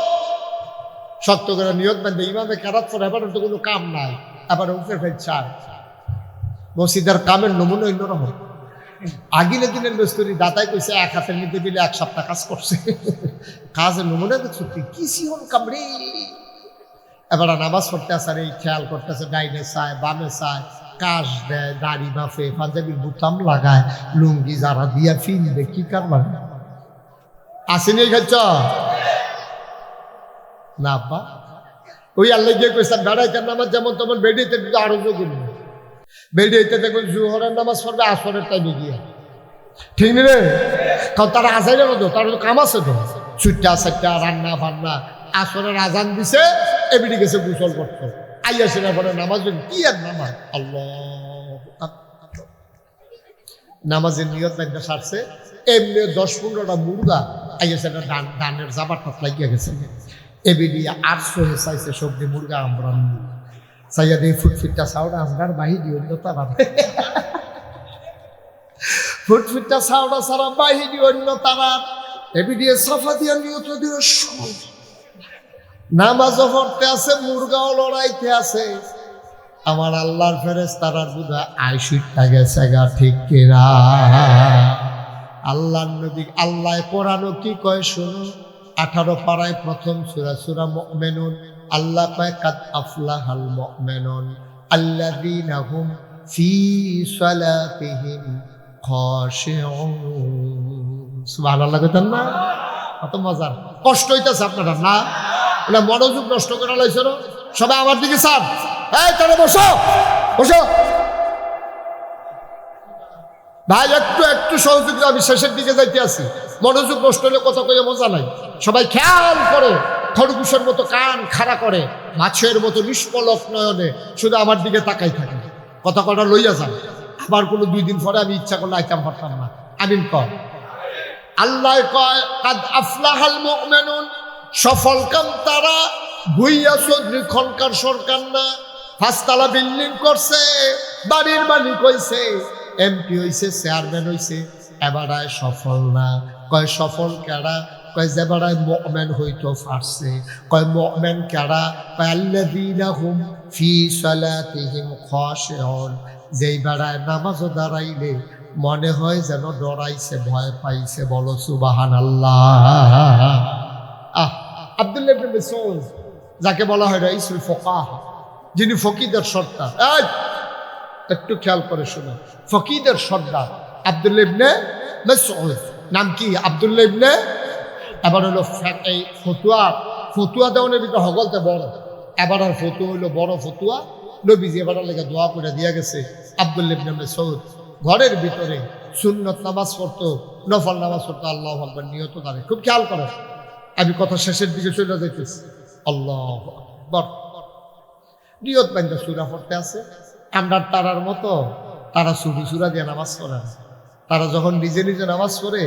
শক্ত করে নিয়ত বান্ধে ইমামে কেরাত পড়ে, এবার তো কোনো কাম নাই, এবার উপরে ফেলছার মসজিদের কামের নমুনা অন্যরকম। আগিলে দিনের মেস্তরি দাতাই কইছে 1 হাতের মধ্যে দিলে 1 সপ্তাহ কাজ করছে, কাজের নমুনা দেখছো কি সিহন কামড়ে। এবার নামাজ পড়তে আসার এই খেয়াল করতেছে, ডাইনে চায় বামে চায়, কাশ দেয়, দাড়ি বাফে, পাঞ্জাবির বুতাম লাগায়, লুঙ্গি যারা দিয়া ফিলবে, কি কারবার আসেনি এই খাচ্ছ না আব্বা? ওই আল্লাহ গিয়ে কইসান বেড়াইতের নামাজ যেমন তেমন বেড়িতে আরো যোগী বেড়িতে দেখবেন জোহরের নামাজ পড়বে আসরের টাইমে গিয়ে, ঠিক নি রে? কারণ তারা আসাই না তো, তার তো কাম আছে তো, ছুটটা সাইটটা রান্না বান্না। আসরের আজান দিছে, এবিডি গেছে গোসল করতো, আইয়া সেনা পরে নামাজ কি আর নামাজ। আল্লাহ নামাজের নিয়ত একটা সারছে, এমনি 10-15টা মুরগা আইয়া সেটা ডানের জাবারটা লাগিয়া গেছে, এবিডি 800 চাইছে সবজি মুরগা আমরা চাইয়া দিয়ে ফুটফিটটা চাউডা আসগার বাহিনী অন্য তারা ফুটফিটটা চাউডা সারা বাহিনী অন্য তারা এবিডি সাফা দিয়া নিয়ত দিয়ে নামাজও পড়তে আছে, মুরগাও লড়াইতে আছে। আমার আল্লাহর ফেরেশতারা বুঝা আইসিটটা গেছে গা, ঠিক কিনা? আল্লাহর নবী আল্লাহ কোরআনও কি কয় শুনো, 18 পারায় প্রথম সূরা সূরা মুমিনুন আল্লাহ কয় কাদ আফলাহাল মুমিনুন আল্লাযীনা হুম ফি সালাতিহিম খাশিউন। সুবহানাল্লাহ কইতেন না? কত মজার। কষ্ট হইতেছে আপনারা না? ওটা মনোযোগ নষ্ট করে লাইছে না। সবাই আমার দিকে চান, এই তারা বসো বসো। ভাই একটু একটু সহযোগিতা, আমি শেষের দিকে যাইতে আছি। মনোযোগ নষ্ট হলে কথা কয়ে মজা নাই। সবাই খেয়াল করে, খরগোশের মতো কান খাড়া করে, মাছের মতো নিষ্পলক নয়নে শুধু আমার দিকে তাকাই থাকে। কথা কটা লইয়া যান। আবার কোনো 2 দিন পরে আমি ইচ্ছা করলে আইতাম পারতাম না। আমিন কর। আল্লাহ কয় কাদ আফলাহাল মুমিনুন, সফল কাম তারা। ভুইয়া চৌধুরী খনকার সরকার না, 5 তলা বিল্ডিং করছে, বাড়ির মালিক হইছে, এমপি হইছে, চেয়ারম্যান হইছে, এবারায় সফল না। কয় সফল কেডা? কয় যে বেড়ায় মুমিন হইতো পারছে। কয় মুমিন কেডা? কয় আল্লাযীনা হুম ফি সালাতিহিম খাশিউন, যেই বেড়ায় নামাজও দাঁড়াইলে মনে হয় যেন ডরাইছে, ভয় পাইছে। বলো সুবহানাল্লাহ। আব্দুল্লাহ ইবনে মাসউদ, যাকে বলা হয় রাইসুল ফুকাহা, যিনি ফকিদের সর্দার। একটু খেয়াল করে শুনুন, ফকিদের সর্দার আব্দুল্লাহ ইবনে মাসউদ। নাম কি? আব্দুল্লাহ ইবনে। এবার হলো এই ফতুয়া দেওয়ানের ভিতরে হগলতে বড়। এবার আর ফতুয়া হইলো বড় ফতুয়া। নবীজি এবার লেগে দোয়া করে দিয়া গেছে। আব্দুল্লাহ ইবনে মাসউদ ঘরের ভিতরে সুন্নত নামাজ পড়তো, নফল নামাজ পড়তো, আল্লাহু আকবার নিয়ত করে। খুব খেয়াল করে, আমি কথা শেষের দিকে চলে যাইতেছি। আল্লাহু আকবার নিয়ত বান্ধা সূরা পড়তে আছে। আমরা তারার মতো তারা সূরা দিয়ে নামাজ পড়ে না। তারা যখন নিজে নিজে নামাজ পড়ে,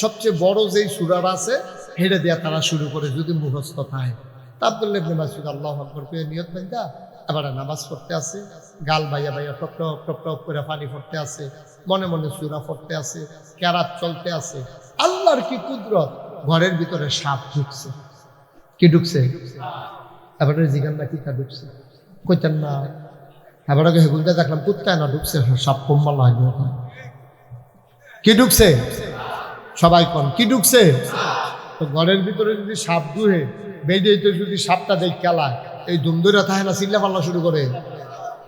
সবচেয়ে বড় যেই সূরাটা আছে হেঁটে দেয়া তারা শুরু করে, যদি মুখস্থ থাকে। তা আব্দুল্লাহ ইবনে মাসউদ আল্লাহু আকবার করে নিয়ত বান্ধা এবার নামাজ পড়তে আছে। গাল বাইয়া বাইয়া টপ টপ টপ টপ করে পানি পড়তে আছে, মনে মনে সূরা পড়তে আছে, কেরাত চলতে আছে। আল্লাহর কি কুদরত, ঘরের ভিতরে সাপ ঢুকছে। কি ঢুকছে? এবারে জিগান না কিটা ঢুকছে, কইতেন না। এবারে হেগুলতে দেখলাম কুত্তায় না ঢুকছে, সাপ কম্বল লাগবে। কি ঢুকছে? সবাই কন কি ঢুকছে? তো ঘরের ভিতরে যদি সাপ ঢুকে বেরিয়ে যদি সাপটা দেখ খেলায়, এই ধুমধুরা থাকে না, চিল্লা পাল্লা শুরু করে।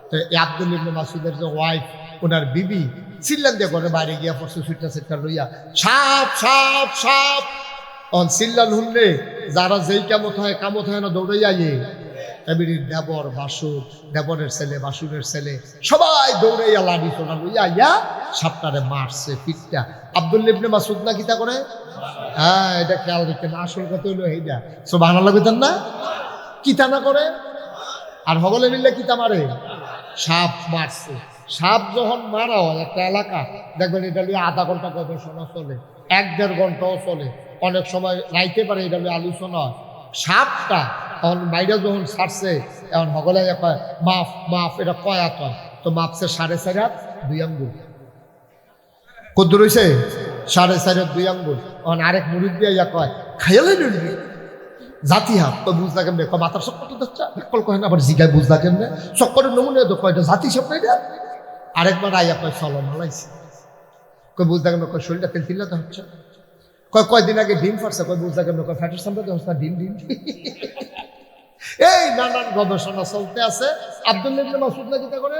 তো আব্দুল্লাহ ইবনে মাসউদের যে ওয়াইফ, ওনার বিবি চিল্লান দিয়ে ঘরে বাইরে গিয়া পড়ছে, সুইটা লইয়া, সাপ সাপ সাপ। অন চিল্লান শুনলে যারা যেই কামত হয় না দৌড়াইয়া এমনির দেবর বাসুর, দেবরের ছেলে বাসুরের ছেলে সবাই দৌড়াইয়া লাঠি সোনা লইয়া ইয়া সাপটারে মারছে পিঠটা। আব্দুল্লাহ ইবনে মাসউদ না কিতা করে? হ্যাঁ, এটা খেয়াল রেখেন। আসল কথা হইলো এইটা। সুবহানাল্লাহ কইতেন না? কিতা না করে? আর হগলে মিললে কিতা মারে? সাপ মারছে। সাপ যখন মারা হয় একটা এলাকা, দেখবেন এটা নিয়ে আধা ঘন্টা গবেষণা চলে, 1-1.5 ঘন্টাও চলে, অনেক সময় রাইতে পারে এটা নিয়ে আলোচনা হয়। সাপটা তখন বাইরে যখন ছাড়ছে, এখন হগলে কয় মাফ মাফ, এটা কয় হাত হয়? তো মাপছে 4.5 হাত 2 আঙ্গুল। কদ্দুর হয়েছে? 4.5 হাত 2 আঙ্গুল। এখন আরেক মুরিদ দিয়ে কয় খাইলে জাতি হাত। তো বুঝলা কেমনে? মাথার চক্কর যাচ্ছে, কয় না। আবার জিগায় বুঝলা কেমনে? চক্করের নমুনে তো কয়টা জাতি সাপ না এটা। আরেকবার আইয়া কয় চলন হালাইছে। কয় বুঝলা কেমনে? কয় শরীরটা তেল তিল্লাতে হচ্ছে। কয়দিন আগে ডিম ফাটছে। কয় বুঝলা কেমনে? কয় ফ্যাটের সামনে হচ্ছে না, ডিম ডিম। এই নানান গবেষণা চলতে আছে। আব্দুল্লাহ ইবনে মাসউদ না কিতা করে?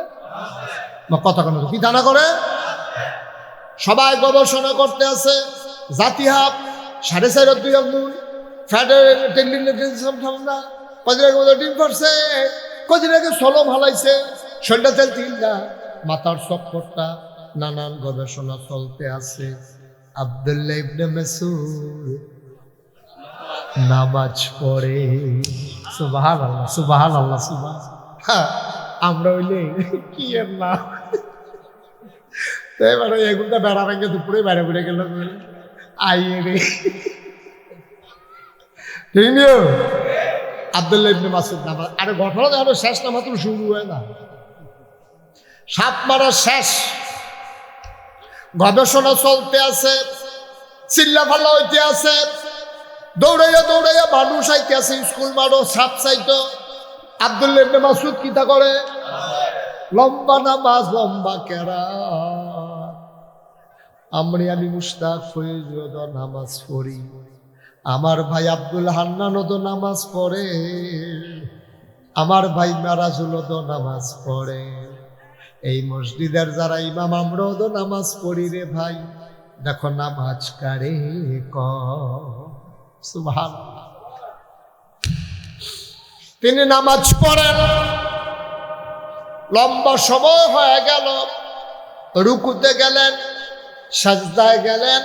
কথা কেন কি দানা করে? সবাই গবেষণা করতে আছে। জাতি হাত 4.5 হাত 2 আঙ্গুল, ফ্যাটের ঠান্ডা। কদিন আগে ডিম ফাটছে, কদিন আগে সলম হালাইছে, শরীরটা তেল তিল্লা, মাথার চক্করটা। নানান গবেষণা চলতে আছে। আব্দুল্লাহ ইবনে মাসউদ নামাজ পড়ে। সুবহানাল্লাহ সুবহানাল্লাহ সুবহান। আমরা হইলে কি এর না, এবারে এগুলো বেড়া ভেঙে দুপুরে বাইরে বেড়ে গেল। আইয়ে রে আব্দুল্লাহ ইবনে মাসউদ নামাজ। আরে ঘটনা দেখো, শেষ না মাত্র শুরু হয় না, সাপ মারা শেষ। গবেষণা চলতে আছে, চিল্লা ফাল্লা হইতে আছে, দৌড়াইয়া দৌড়াইয়া মানুষ আইতে আছে, স্কুল মারো সাপ চাইতো। আব্দুল্লাহ ইবনে মাসউদ কিতা করে? লম্বা নামাজ, লম্বা কেরা। আমি মুশতাক ফরিদ নামাজ পড়ি, আমার ভাই আব্দুল হান্নানও তো নামাজ পড়ে। আমার ভাই মেরাজুল তো নামাজ পড়ে, এই মসজিদের যারা ইমাম আমরাও তো নামাজ পড়ি রে ভাই। দেখো নামাজ কারে সুবহানাল্লাহ। তিনি নামাজ পড়েন, লম্বা সময় হয়ে গেল, রুকুতে গেলেন, সাজদায় গেলেন,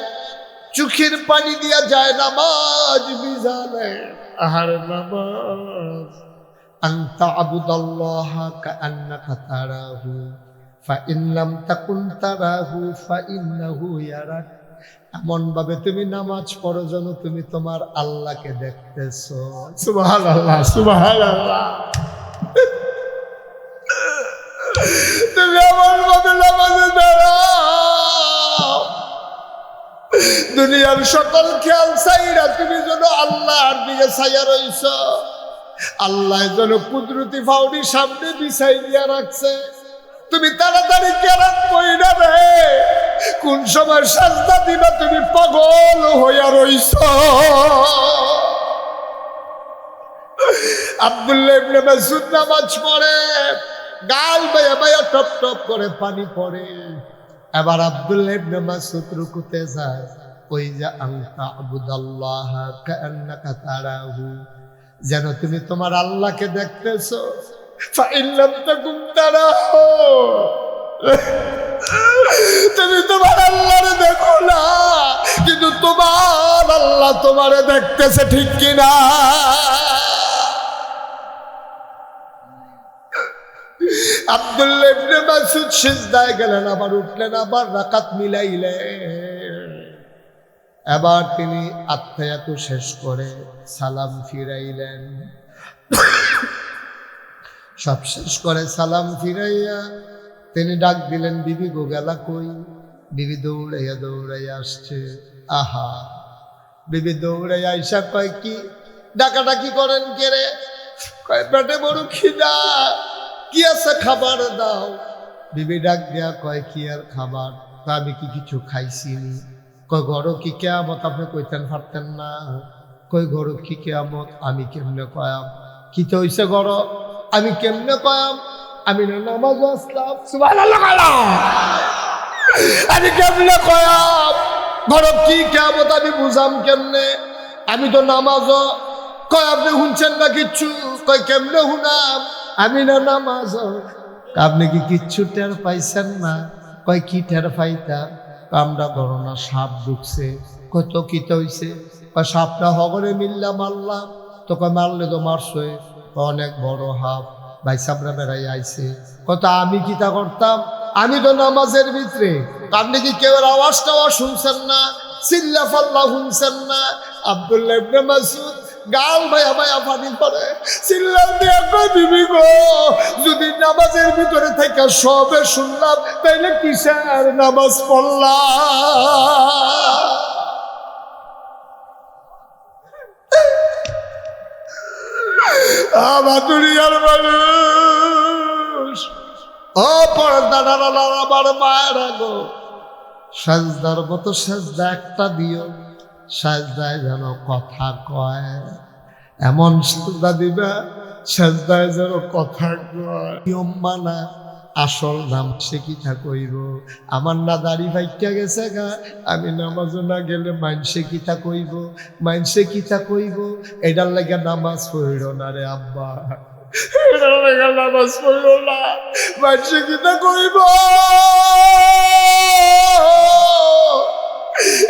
চোখের পানি দিয়া যায় নামাজ ভিজালে। আহার নামাজ আনতা আবুদাল্লাহা কাআন্নাকা তারাহু ফাইন লাম তাকুন তারাহু ফাইন্নাহু ইয়ারাক। এমন ভাবে তুমি নামাজ পড়ো যেন তুমি তোমার আল্লাহকে দেখতেছো। সুবহানাল্লাহ, সুবহানাল্লাহ। তুমি এমন ভাবে নামাজে দাঁড়াও, দুনিয়ার সকল খেয়াল চাইরা তুমি যেন আল্লাহর দিকে চাইয়া রইছ। আল্লাহ যেন কুদরতি ফাউডি সামনে বিছাই দিয়া রাখছে। তুমি তাড়াতাড়ি কেরাত পড়া রে, কোন সময় সাজদা দিবা তুমি পাগল হইয়া রইছ। আব্দুল্লাহ ইবনে মাসউদ নামাজ পড়ে, গাল বায়া বায়া টপ টপ করে পানি পড়ে। এবার আব্দুল্লাহ ইবনে মাসউদ রুকুতে যায়, ওই যে আনতা আবুদাল্লাহা কাআন্নাকা তারাহু, যেন তুমি তোমার আল্লাহকে দেখতেছো। ফাইন লাম তাকুন তারাহু, তুমি তোমার আল্লাহরে দেখো না, কিন্তু তোমার আল্লাহ তোমারে দেখতেছে, ঠিক কিনা? আব্দুল্লাহ ইবনে মাসউদ সিজদায় গেলেন, আবার উঠলেন, আবার রাকাত মিলাইলেন। এবার তিনি আত্মায়াত শেষ করে সালাম ফিরাইলেন। সব শেষ করে সালাম ফিরাইয়া তিনি ডাক দিলেন, বিবি গো গেলা কই? বিবি দৌড়াইয়া দৌড়াইয়া আসছে। আহা, বিবি দৌড়াইয়া আইসা কয়, কি ডাকাডাকি করেন কে রে? কয়, পেটে বড় খিদা, কি আছে খাবার দাও। বিবি ডাক দিয়া কয়, কি আর খাবার? আমি কি কিছু খাইছিনি? কয়, গরো কি কেয়ামত আপনি কইতেন পারতেন না? কই গরো কি কেয়ামত? আমি কেমনে কয়াম? কি তো হইছে গরো? আমি কেমনে কয়াম? আমি না নামাজ আসলাম। সুবহানাল্লাহ, আমি কেমনে কয়াম? গরো কি কেয়ামত আমি বুঝাম কেমনে? আমি তো নামাজ। কয়, আপনি শুনছেন না কিচ্ছু? কয়, কেমনে শুনাম? আমি না নামাজ। আপনি কি কিচ্ছু টের পাইছেন না? কয়, কি টের পাইতাম? আমরা গণনা সাপ ঢুকছে। কত কিতা হইছে? সাপটা হগরে মিল্লা মারলাম। তো কয়, মারলে তো মারছই, অনেক বড় হাফ ভাই সাবরা বেড়াই আইছে। কত আমি কিতা করতাম? আমি তো নামাজের ভিতরে। আপনি কি কেউ আওয়াজ টাওয়াজ শুনছেন না? চিল্লা ফাল্লা শুনছেন না? আব্দুল্লাহ ইবনে মাসউদ গাল ভাইয়া ভাইয়া পানি পড়ে, চিল্লা দিয়া কয়, বিবি গো, যদি নামাজের ভিতরে থেকে সবে শুনলাম তাইলে কিসের নামাজ পড়লাম? আমার দুনিয়ার মানুষ, ও পর্দার আমার মায়ের গো, সাজদার মতো সাজদা একটা দিও, সাজদায় যেন কথা কয়, এমন সাজদা দিবা সাজদায় যেন কথা কয়। নিয়ম মানা, আসল নাম সে কিতা কইব? আমার না দাড়ি ভাইকা গেছে গা, আমি নামাজও না গেলে মাইনসে কিতা কইব? মাইনসে কিতা কইব? এটার লাগে নামাজ পড়িল না রে আব্বা, এটার লাগে নামাজ পড়িল না, মাইনসে কিতা কইব?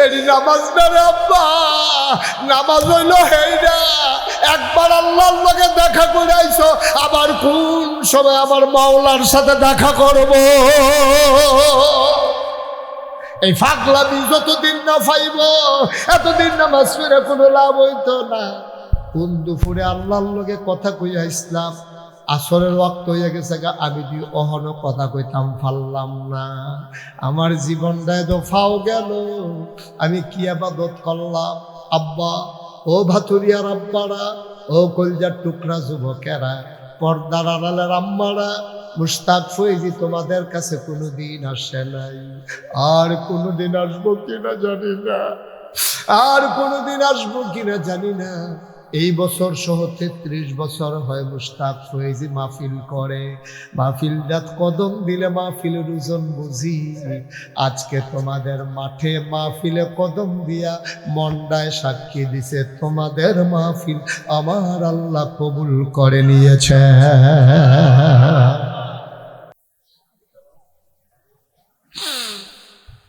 এটি নামাজ না রে আব্বা, নামাজ হইল হেইডা একবার আল্লাহর লগে দেখা করে আইছো, আবার কোন সময় আমার মাওলার সাথে দেখা করব? এই ফাগলামি যতদিন না পাইব এতদিন নামাজ পড়ে কোনো লাভ হইতো না। কোন দুপুরে আল্লাহর লগে কথা কইয়া ইসলাম, আসরের ওয়াক্ত হইয়া গেছে গা, আমি তুই অহনো কথা কইতাম পারলাম না। আমার জীবনটায় তো ফাও গেল, আমি কি আবাদত করলাম? আব্বা, ও ভাতুরিয়ার আব্বারা, ও কলজার টুকরা যুবকেরা, পর্দার আড়ালের আম্মারা, মুশতাক ফৈজি তোমাদের কাছে কোনোদিন আসে নাই, আর কোনোদিন আসবো কিনা জানি না, আর কোনোদিন আসবো কিনা জানি না। এই বছর সহ 33 বছর হয় মুশতাক ফয়েজি মাহফিল করে। মাহফিলটা কদম দিলে মাহফিলের ওজন বুঝি। আজকে তোমাদের মাঠে মাহফিলে কদম দিয়া মন্ডায় সাক্ষী দিছে তোমাদের মাহফিল আমার আল্লাহ কবুল করে নিয়েছে।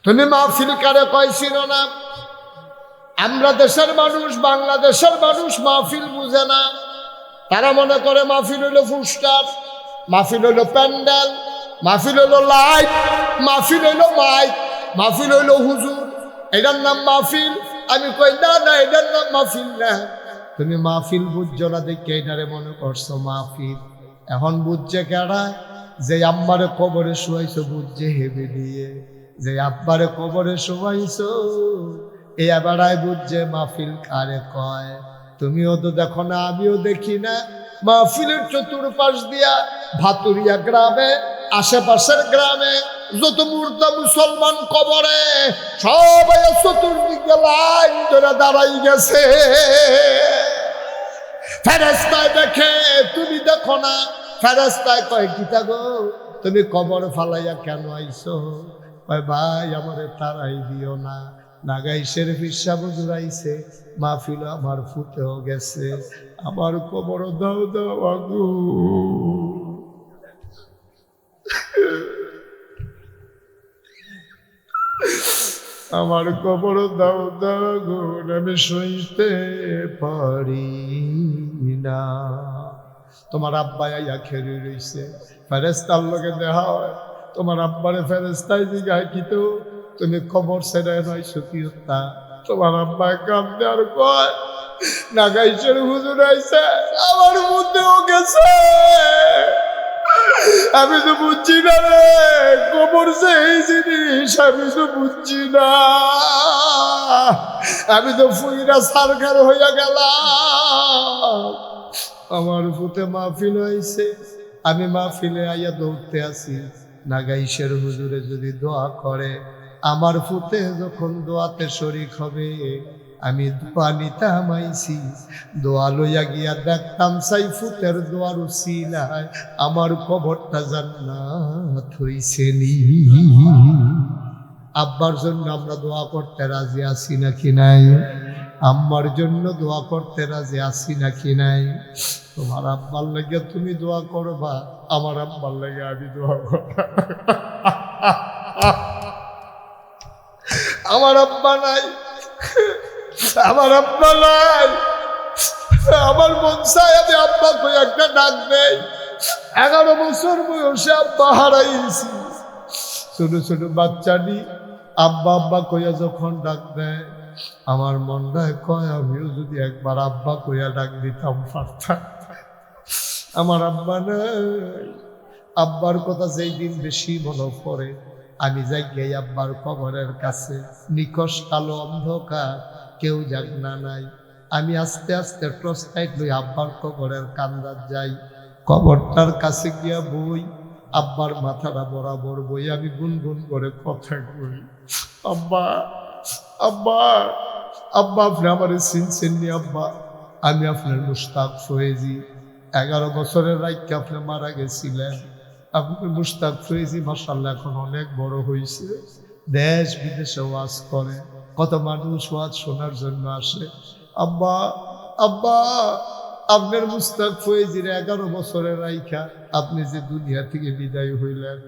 তুমি মাহফিল কারে কইছিল না? আমরা দেশের মানুষ, বাংলাদেশের মানুষ মাহফিল বুঝে না। তারা মনে করে মাহফিল হইল ফুস্টার, মাহফিল হইল প্যান্ডেল, মাহফিল হইল লাইট, মাহফিল হইল মাইক, মাহফিল হইল হুজুর, এটার নাম মাহফিল। আমি কই না না, এটার নাম মাহফিল না। তুমি মাহফিল বুঝছো না দেখে এটারে মনে করছো মাহফিল। এখন বুঝছে কেডা? যে আম্মারে কবরে শুয়াইছো বুঝছে হেবে দিয়ে, যে আব্বারে কবরে শুয়াইছো এই এবারাই বুঝছে মাহফিল কারে কয়। তুমিও তো দেখো না, আমিও দেখি না। মাহফিলের চতুর্পাশ দিয়া ভাতুরিয়া গ্রামে, আশেপাশের গ্রামে যত মুর্দা মুসলমান কবরে সবাই চতুর্দিকে লাইন ধরে দাঁড়াই গেছে। ফেরেশতায় দেখে, তুমি দেখো না। ফেরেশতায় কয় গীতা গো, তুমি কবর ফালাইয়া কেন আইছো? কয় ভাই আমারে তারাই দিও না, নাগাইশের পিসাব জুড়াইছে, মাহফিল আমার ফুটেও গেছে, আমার কবর দাও দাও আগু। আমার কবর দাও দাও গো, আমি সইতে পারি না। তোমার আব্বা আইয়া খেয়ে রইছে, ফেরেশতার লগে দেখা হয়। তোমার আব্বারে ফেরেশতাই জিগায় কি তো তুমি কবর ছেড়ে নয়ছো কি হত্যা? তোমার আব্বা কান্দে আর কয় নাগাইশের হুজুর আইছে, আমার মধ্যেও গেছে। আমি তো বুঝছি না রে, কবর যে এই জিনিস আমি তো বুঝছি না। আমি তো ফুইরা সারকার হইয়া গেলাম। আমার ফুতে মাহফিল হয়েছে, আমি মাহফিলে আইয়া দৌড়তে আসি। নাগাইশের হুজুরে যদি দোয়া করে, আমার ফুতে যখন দোয়াতে শরীক হবে, আমি দোয়া নিতাম আইছি। দোয়া লইয়া গিয়া দেখতাম সাই ফুতের দোয়ার উসিলায় আমার কবরটা জান্নাত হইছে নি। আব্বার জন্য আমরা দোয়া করতে রাজি আছি নাকি নাই? আম্মার জন্য দোয়া করতে রাজি আছি নাকি নাই? তোমার আব্বার লাগে তুমি দোয়া করবা, আমার আব্বার লাগে আমি দোয়া করবা। আমার আব্বা নাই, আমার আব্বা নাই। আমার মন চাই আমি আব্বা কই একটা ডাক দেই। 11 বছর বয়সে আব্বা হারাইছি। ছোট ছোট বাচ্চাটি আব্বা আব্বা কইয়া যখন ডাক দেয়, আমার মনটায় কয় আমিও যদি একবার আব্বা কইয়া ডাক দিতাম পারতাম। আমার আব্বা নাই। আব্বার কথা যেই দিন বেশি মনে পড়ে, আমি যাই গিয়ে আব্বার কবরের কাছে। নিকশ কালো অন্ধকার, কেউ জাগনা নাই। আমি আস্তে আস্তে টর্চ লাইট লই আব্বার কবরের কান্দার যাই। কবরটার কাছে গিয়া বই, আব্বার মাথাটা বরাবর বই আমি গুনগুন করে কথা কই, আব্বা আব্বা আব্বা আপনি আমার চিনছেননি আব্বা? আমি আপনার মুশতাক ফয়েজি। 11 বছরের রাইকে আপনি মারা গেছিলেন। আপনি মুশতাক ফয়েজি মাশাআল্লাহ এখন অনেক বড় হয়েছে, দেশ বিদেশে ওয়াজ করে, কত মানুষ ওয়াজ শোনার জন্য আসে। আব্বা আব্বা আপনার মুশতাক ফয়েজির 11 বছরের রাইখা আপনি যে দুনিয়া থেকে বিদায় হইলেন,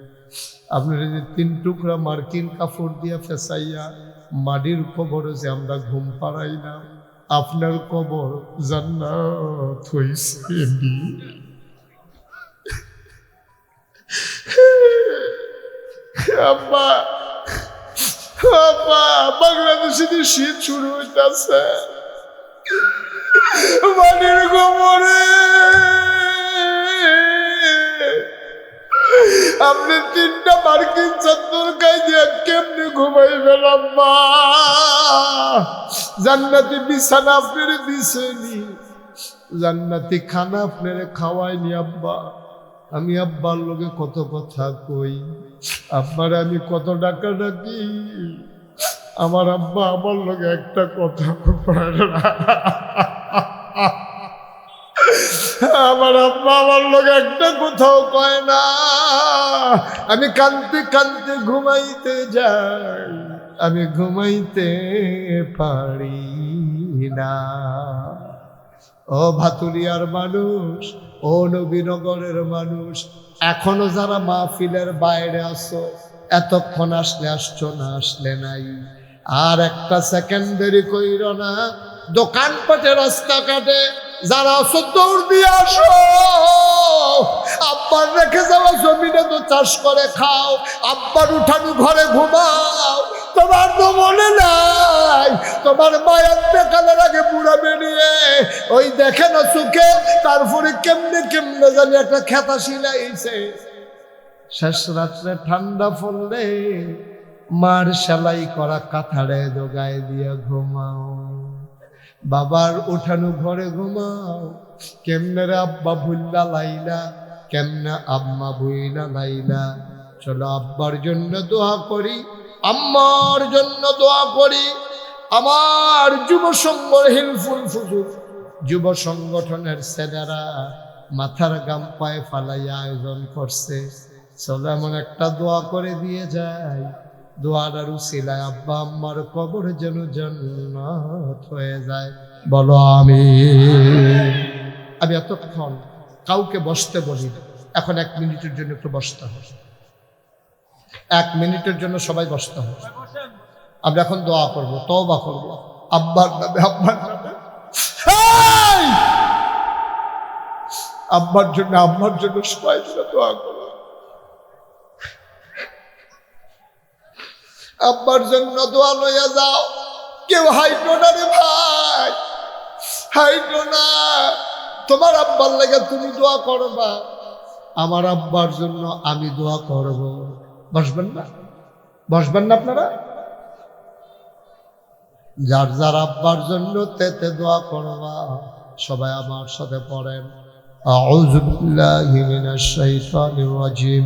আপনার যে 3 টুকরা মার্কিন কাপড় দিয়া ফেসাইয়া মাটির কবরে যে আমরা ঘুম পাড়াইলাম, আপনার কবর জান্নাত হইছে। আব্বা আব্বা বাংলাদেশে শীত শুরু হইতেছে, মাটির কবরে আপনি 3টা মার্কিন চাদর গায়ে দিয়ে কেমনে ঘুমাইবেন আম্মা? জান্নাতি বিছানা আপনার দিছেনি, জান্নাতি খানা আপনার খাওয়াইনি আব্বা। আমি আব্বার লোকে কত কথা কই, আব্বার আমি কত ডাকা ডাকি, আমার আব্বা আমার লোকে একটা কথা কয় না। আমার আব্বা আমার লোক একটা কোথাও কয় না। আমি কাঁদতে কাঁদতে ঘুমাইতে যাই, আমি ঘুমাইতে পারি না। ও ভাতুরিয়ার মানুষ, ও নবীনগরের মানুষ, এখনো যারা মাহফিলের বাইরে আসো, এতক্ষণ আসলে আসছো, না আসলে নাই। আর একটা সেকেন্ড দেরি কইর না। দোকানপাটে রাস্তাঘাটে যারা আসো দৌড় দিয়ে আসো। আব্বার রেখে যাওয়া জমিনে তো চাষ করে খাও, আব্বার উঠানো ঘরে ঘুমাও। তোমার তো মনে নাই তোমার মায়ের দেখানোর আগে বুড়া বেরিয়ে ওই দেখে না চোখে, তারপরে কেমনে কেমনে জানি একটা খেতা শিলাইছে। শেষ রাত্রে ঠান্ডা পড়লে মার সেলাই করা কাঁথারে জোগায় দিয়ে ঘুমাও, বাবার উঠানো ঘরে ঘুমাও। কেমনে রে আব্বা ভুল্লা লাইলা, কেমনে আম্মা ভুইলা লাইলা। চলো আব্বার জন্য দোয়া করি, আম্মার জন্য দোয়া করি। আমার যুব সংঘ হিলফুল ফুজুর যুব সংগঠনের ছেলেরা মাথার গাম পায়ে ফালাইয়া আয়োজন করছে। চলো এমন একটা দোয়া করে দিয়ে যায়, দোয়ার উসিলায় আব্বা আম্মার কবর যেন জান্নাত হয়ে যায়। বলো আমিন। আমি এতক্ষণ কাউকে বসতে বলি, এখন 1 মিনিটের জন্য একটু বসতে হবে। 1 মিনিটের জন্য সবাই বসতে হবে। আমরা এখন দোয়া করবো, তওবা করবো আব্বার নামে, আব্বার নামে। আব্বার জন্য, আম্মার জন্য সবাই মিলে দোয়া করবো। আব্বার জন্য দোয়া লইয়া যাও। কেউ হাইটো না রে ভাই, হাইটো না। তোমার আব্বার লাগে তুমি দোয়া করবা, আমার আব্বার জন্য আমি দোয়া করব। বসবেন না? বসবেন না আপনারা? যার যার আব্বার জন্য তেতে দোয়া করবা, সবাই আমার সাথে পড়েন, আউযু বিল্লাহি মিনাশ শাইতানির রাজিম,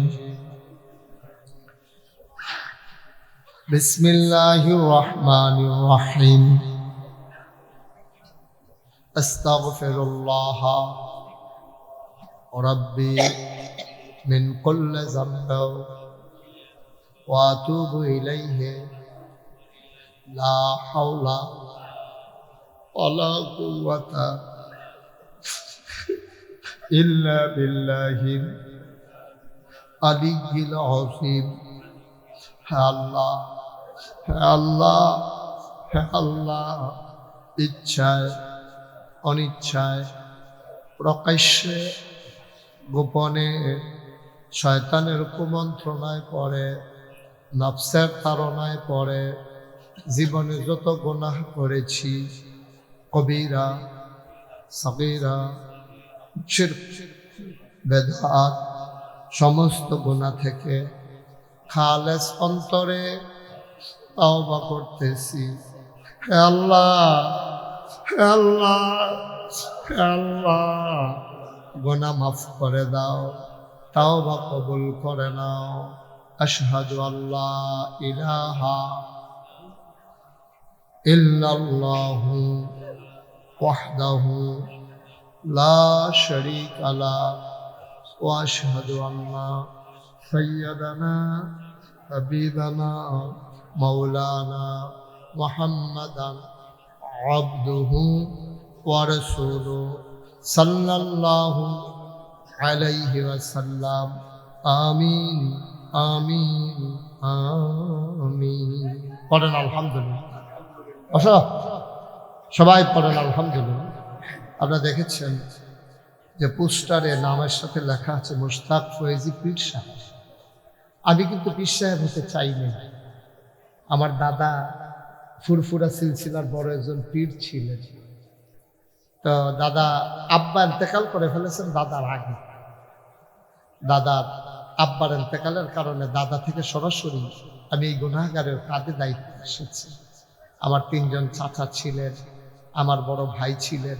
বিসমিল্লাহির রহমানির রহিম, আস্তাগফিরুল্লাহ রাব্বি মিন কুল্লি যামবিন ওয়া আতুবু ইলাইহি, লা হাওলা ওয়ালা কুওয়াতা ইল্লা বিল্লাহিল আলিয়্যিল আযীম। হে আল্লাহ, হে আল্লাহ, হে আল্লাহ, ইচ্ছায় অনিচ্ছায়, প্রকাশ্যে গোপনে, শয়তানের কুমন্ত্রণায় পড়ে, নফসের তাড়নায় পড়ে জীবনে যত গুনাহ করেছি, কবিরা সগীরা, শিরক বেদাত, সমস্ত গুনাহ থেকে খালেস অন্তরে তওবা করতেছি। হে আল্লাহ, হে আল্লাহ, হে আল্লাহ, গুনাহ মাফ করে দাও, তওবা কবুল করে নাও। আশহাদু আল্লা ইলাহা ইল্লাল্লাহু ওয়াহদাহু লা শারীকা লাহু ওয়া আশহাদু আন্না সাইয়্যিদানা হাবিবানা মাওলানা মুহাম্মাদান আবদুহু ওয়া রাসূলুহু সাল্লাল্লাহু আলাইহি ওয়াসাল্লাম। আমিন, আমিন, আমিন। পড়েন আলহামদুলিল্লাহ। আচ্ছা, সবাই পড়েন আলহামদুলিল্লাহ। আপনারা দেখেছেন যে পোস্টারে নামের সাথে লেখা আছে মুশতাক ফয়েজি পীর সাহেব। আমি কিন্তু পীর সাহেব হতে চাইনি। আমার দাদা ফুরফুরা সিলসিলার বড় একজন পীর ছিলেন। তো দাদা আব্বা ইন্তেকাল করে ফেলেছেন দাদার আগে। দাদার আব্বার ইন্তেকালের কারণে দাদা থেকে সরাসরি আমি এই গুনাহগারের কাঁধে দায়িত্ব এসেছি। আমার 3 জন চাচা ছিলেন, আমার বড় ভাই ছিলেন।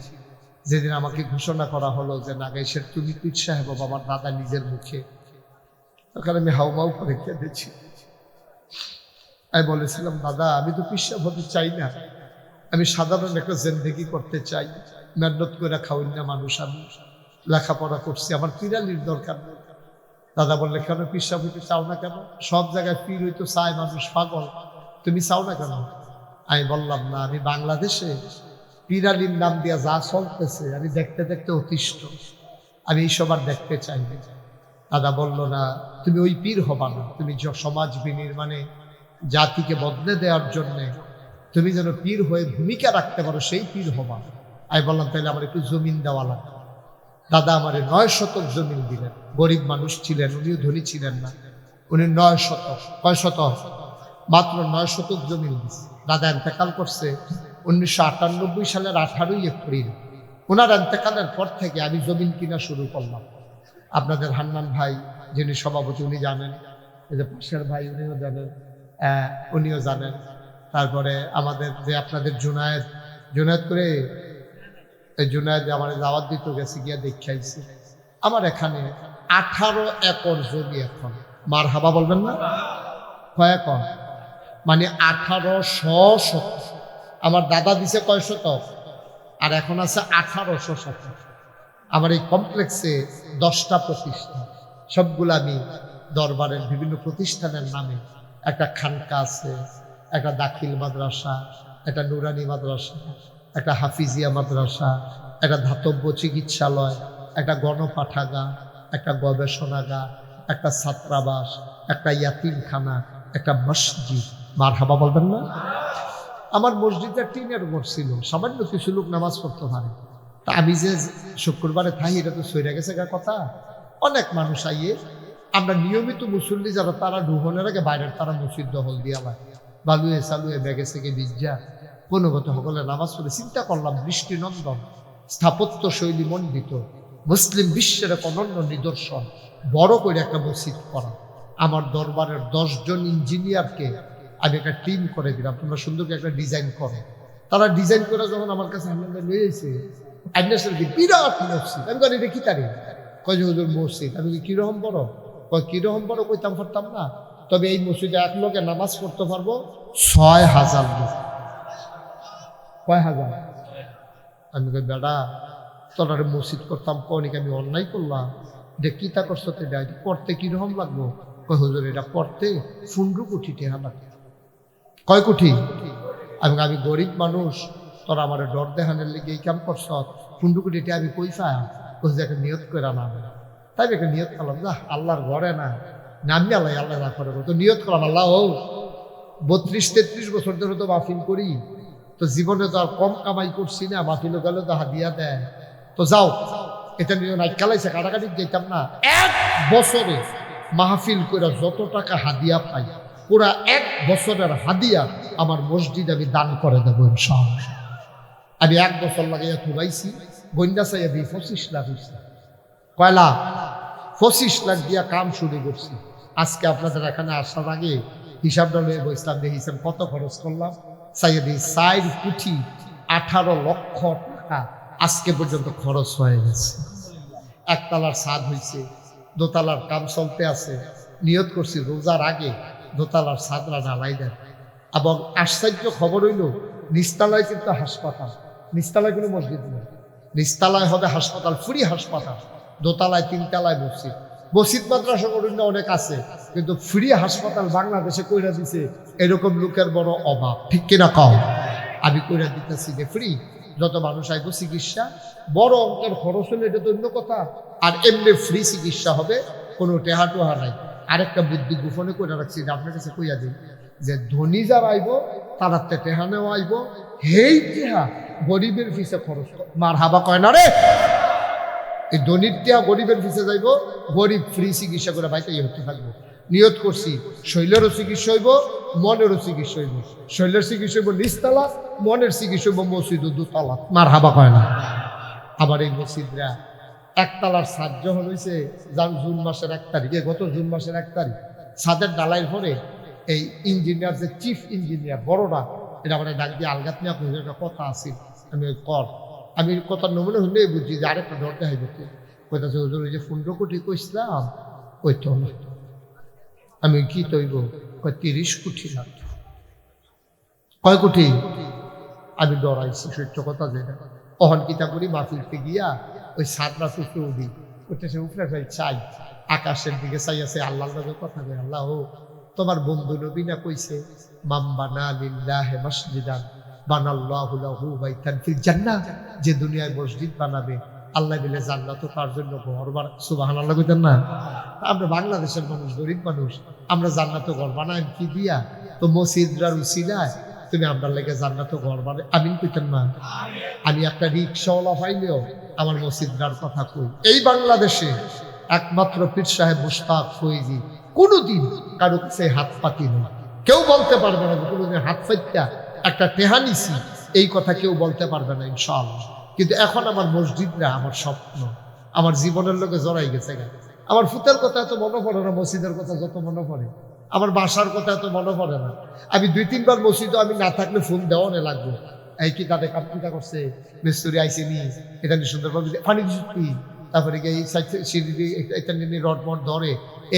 যেদিন আমাকে ঘোষণা করা হলো যে নাগাইশের তুমি পীর সাহেব, আমার দাদা নিজের মুখে, তখন আমি হাউমাউ করে কেঁদেছি। আমি বলেছিলাম, দাদা আমি তো পীর সাহেব হতে চাই না, আমি সাধারণ একটা জিন্দেগি করতে চাই, মেহনত করে খাওয়াই না মানুষ আমি। লেখাপড়া করছি, আমার পীরালির দরকার নেই। দাদা বললে, কেন পীর সাহেব হইতে চাও না কেন? সব জায়গায় পীর হইতো চায় মানুষ, পাগল, তুমি চাও না কেন? আমি বললাম, না, আমি বাংলাদেশে পীরালির নাম দিয়া যা চলতেছে আমি দেখতে দেখতে অতিষ্ঠ, আমি এইসব আর দেখতে চাই না। দাদা বলল, না, তুমি ওই পীর হবা না, তুমি সমাজ বিনির্মাণে জাতিকে বদলে দেওয়ার জন্যে তুমি যেন পীর হয়ে ভূমিকা রাখতে পারো, সেই পীর হবা। আমি বললাম, তাহলে আমার একটু জমিন দেওয়া লাগবে। দাদা আমারে 9 শতক জমিন দিলেন। গরিব মানুষ ছিলেন, উনিও ধনী ছিলেন না, উনি 9 শতক, কয় শতক? মাত্র 9 শতক জমিন দিচ্ছে। দাদা এন্তেকাল করছে 1998 সালের 18 এপ্রিল। ওনার এন্তেকালের পর থেকে আমি জমিন কিনা শুরু করলাম। আপনাদের হান্নান ভাই যিনি সভাপতি, উনি জানেন, এই যে পাশের ভাই উনিও জানেন, উনিও জানেন। তারপরে আমাদের যে আপনাদের জুনায়েদ করে, এই জুনায়েদ আমার দাওয়াত দিতে গেছে, গিয়া দেখে আইছি। আমার এখানে 18 একর জমি এখন। মার হাবা বলবেন না? কয় একর? মানে 1800 শতক। আমার দাদা দিছে কয় শতক? আর এখন আছে 1800 শতক। আমার এই কমপ্লেক্সে 10টা প্রতিষ্ঠান, সবগুলো আমি দরবারের বিভিন্ন প্রতিষ্ঠানের নামে। একটা খানকা আছে, একটা দাখিল মাদ্রাসা, একটা নুরানি মাদ্রাসা, একটা হাফিজিয়া মাদ্রাসা, একটা ধাতব্য চিকিৎসালয়, একটা গণপাঠাগার, একটা গবেষণাগার, একটা ছাত্রাবাস, একটা ইয়াতিমখানা, একটা মসজিদ। মার হাবা বলবেন না? আমার মসজিদটা টিনের উপর ছিল, সামান্য কিছু লোক নামাজ পড়তে পারে। তা আমি যে শুক্রবারে থাই, এটা তো সইরা গেছে কথা। অনেক মানুষ আইয়ে, আমরা নিয়মিত মুসল্লি যারা, তারা ঢুকনের আগে বাইরের তারা মসজিদ দখল দিয়া লাগে, বালুয়ে চালুয়ে ব্যাগে থেকে বিজ্জা কোনোগত সকলে নামাজ পড়ে। চিন্তা করলাম, দৃষ্টিনন্দন স্থাপত্য শৈলী মণ্ডিত মুসলিম বিশ্বের এক অনন্য নিদর্শন, বড় করে একটা মসজিদ করা। আমার দরবারের 10 জন ইঞ্জিনিয়ারকে আমি একটা টিম করে দিলাম, তোমরা সুন্দর একটা ডিজাইন করো। তারা ডিজাইন করে যখন আমার কাছে আনন্দ নিয়েছে, বিরাট মসজিদ। আমি বলি, এটা কি তারিখ? কয় যে হুজুর মসজিদ। আমি কিরকম বড়? কয় কিরকম বড়? কইতাম পারতাম না, তবে এই মসজিদে এক লোকে নামাজ পড়তে পারবো 6000 লোক। কয় হাজার? আমি কই, বেড়া তোর মসজিদ করতাম, কনিক আমি অন্যায় করলাম, যে কিতা করছো, এটা করতে কিরকম লাগবো? কয় হুজুর, এটা করতে 15 কোটি টাকা লাগে। কয় কোটি? আমি গরিব মানুষ, তোর আমার ডর দেখানোর লেগে এই কাম করছ, 15 কোটি টাকা আমি কই পাই? কইছে একটা নিয়ত করে না। তাই একটা নিয়ত করলাম, যা আল্লাহর ঘরে না নামি আল্লাহ আল্লাহ না করে, তো নিয়ত করলাম, আল্লাহ ও 32-33 বছর ধরে তো মাহফিল করি, তো জীবনে তো আর কম কামাই করছি না, মাহফিলও গেলে তো হাদিয়া দেয়, তো যাও এটা নিয়ে নাই কালাইছে, কাটাকাটি যেতাম না। 1 বছরে মাহফিল করে যত টাকা হাদিয়া পাই, পুরা 1 বছরের হাদিয়া আমার মসজিদ আমি দান করে দেবো ইনশাআল্লাহ। আমি 1 বছর লাগাইয়া থুবাইছি, বন্যা চাইয়া দিই 25 লাখ হয়েছে। কয় লাখ? 25 লাখ দিয়া কাম শুরু করছি। আজকে আপনাদের এখানে আসার আগে হিসাবটা নিয়ে বসলাম, যে হিসাব কত খরচ করলাম। চাইয়া দিই 4 কোটি 18 লক্ষ টাকা আজকে পর্যন্ত খরচ হয়ে গেছে। 1 তলার ছাদ হয়েছে, 2 তলার কাম চলতে আছে। নিয়ত করছি রোজার আগে 2 তলার ছাদরা ঢালাই দেন। এবং আশ্চর্য খবর হইল, নিচতলায় কিন্তু হাসপাতাল, নিচতলায় কোনো মসজিদ নেই, নিচতলায় হবে হাসপাতাল, ফ্রি হাসপাতাল। 2 তলায় 3 তলায় মসজিদ। মসজিদ মাদ্রাসা অরণ্য অনেক আছে, কিন্তু ফ্রি হাসপাতাল বাংলাদেশে কইরা দিছে, এরকম লোকের বড় অভাব, ঠিক কিনা কও? আমি কইরা দিতেছি যে ফ্রি, যত মানুষ আইব চিকিৎসা, বড় অঙ্কের খরচ হলে এটা তো অন্য কথা, আর এমনি ফ্রি চিকিৎসা হবে, কোনো টেহা টোহা নাই। আরেকটা বুদ্ধি গোপনে করে রাখছি, যে আপনার কাছে কইয়া দিই, যে ধনী যারা আইব তারা টেহা নেওয়া আইব, হেই টেহা গরিবের ফিসে খরচ। মার হাবা কয় না রে, এই ধনীর টেহা গরিবের ফিসে যাইব, গরিব ফ্রি চিকিৎসা করে বাইতে হতে থাকবো। নিয়ত করছি, শৈলেরও চিকিৎসা হইব, মনেরও চিকিৎসা হইব। শৈলের চিকিৎসা হইব নিচতলা, মনের চিকিৎসা হইব মসজিদ 2 তলা। মার হাবা কয় না। আবার এই মসজিদরা 1 তলার ছাদ যখন হয়েছে, জুন মাসের 1 তারিখে, গত জুন মাসের 1 তারিখ, ছাদের ডালাইয়ের পরে এই ইঞ্জিনিয়ার, যে চিফ ইঞ্জিনিয়ার বড়রা, এটা আমার ডাক দিয়ে আলগাত নিয়ে আপনার একটা কথা আছে, আমি ওই আমি কথা নমুনা হলে বুঝছি যে আরেকটা ডর দেখাই দিতে কইতাছে, হুজুর ওই যে 15 কোটি কইছিলাম, ওই তো না। আমি কি তৈব? 30 কোটি লাগতো। কয় কোটি? আমি ডরাইছি, সত্য কথা যেটা। অহন কিতা করি, মাহফিলতে গিয়া ওই সাদরা উপরে উঠি, উঠে সে উপরে চাই, আকাশের দিকে চাই আছে, আল্লাহর লগে কথা কই, আল্লাহ ও তোমার বন্ধু নবী না কইছে মান বানা লিল্লাহি মাসজিদান বানাল্লাহু লাহু বাইতান ফিল জান্নাহ, যে দুনিয়ায় মসজিদ বানাবে আল্লাহ বলে জান্নাতও তার জন্য ঘর বানাবে। সুবহানাল্লাহ কইতেন না? আমরা বাংলাদেশের মানুষ, গরিব মানুষ, আমরা জান্নাতও ঘর বানাই কি দিয়া? তো মসজিদরার উসিলায় তুমি আমরা লেগে জান্নাতও ঘর বানাই, আমিন কইতেন না? আমি একটা রিক্সাওয়ালা পাইলেও আমার মসজিদরার কথা কই। এই বাংলাদেশে একমাত্র পীর সাহেব মুশতাক ফৈজি কোনোদিন কারো কাছে হাত পাতি নেই। কেউ বলতে পারবে না যে কোনোদিন হাত পাইতা একটা টেহা নিছি, এই কথা কেউ বলতে পারবে না ইনশাআল্লাহ। কিন্তু এখন আমার মসজিদরা আমার স্বপ্ন, আমার জীবনের লোকে জড়াই গেছে। আমার ফুতের কথা এত মনে পড়ে না, মসজিদের কথা যত মনে পড়ে, আমার বাসার কথা এত মনে পড়ে না। আমি 2-3 বার মসজিদে আমি না থাকলে ফোন দেওয়া নে লাগবো, এই কি তাদের কাম কিটা করছে, মিস্ত্রি আইসে নি, এটা নিয়ে সুন্দরভাবে পানি দিচ্ছি, তারপরে এই সিঁড়ি এটা নিয়ে রড মট ধরে,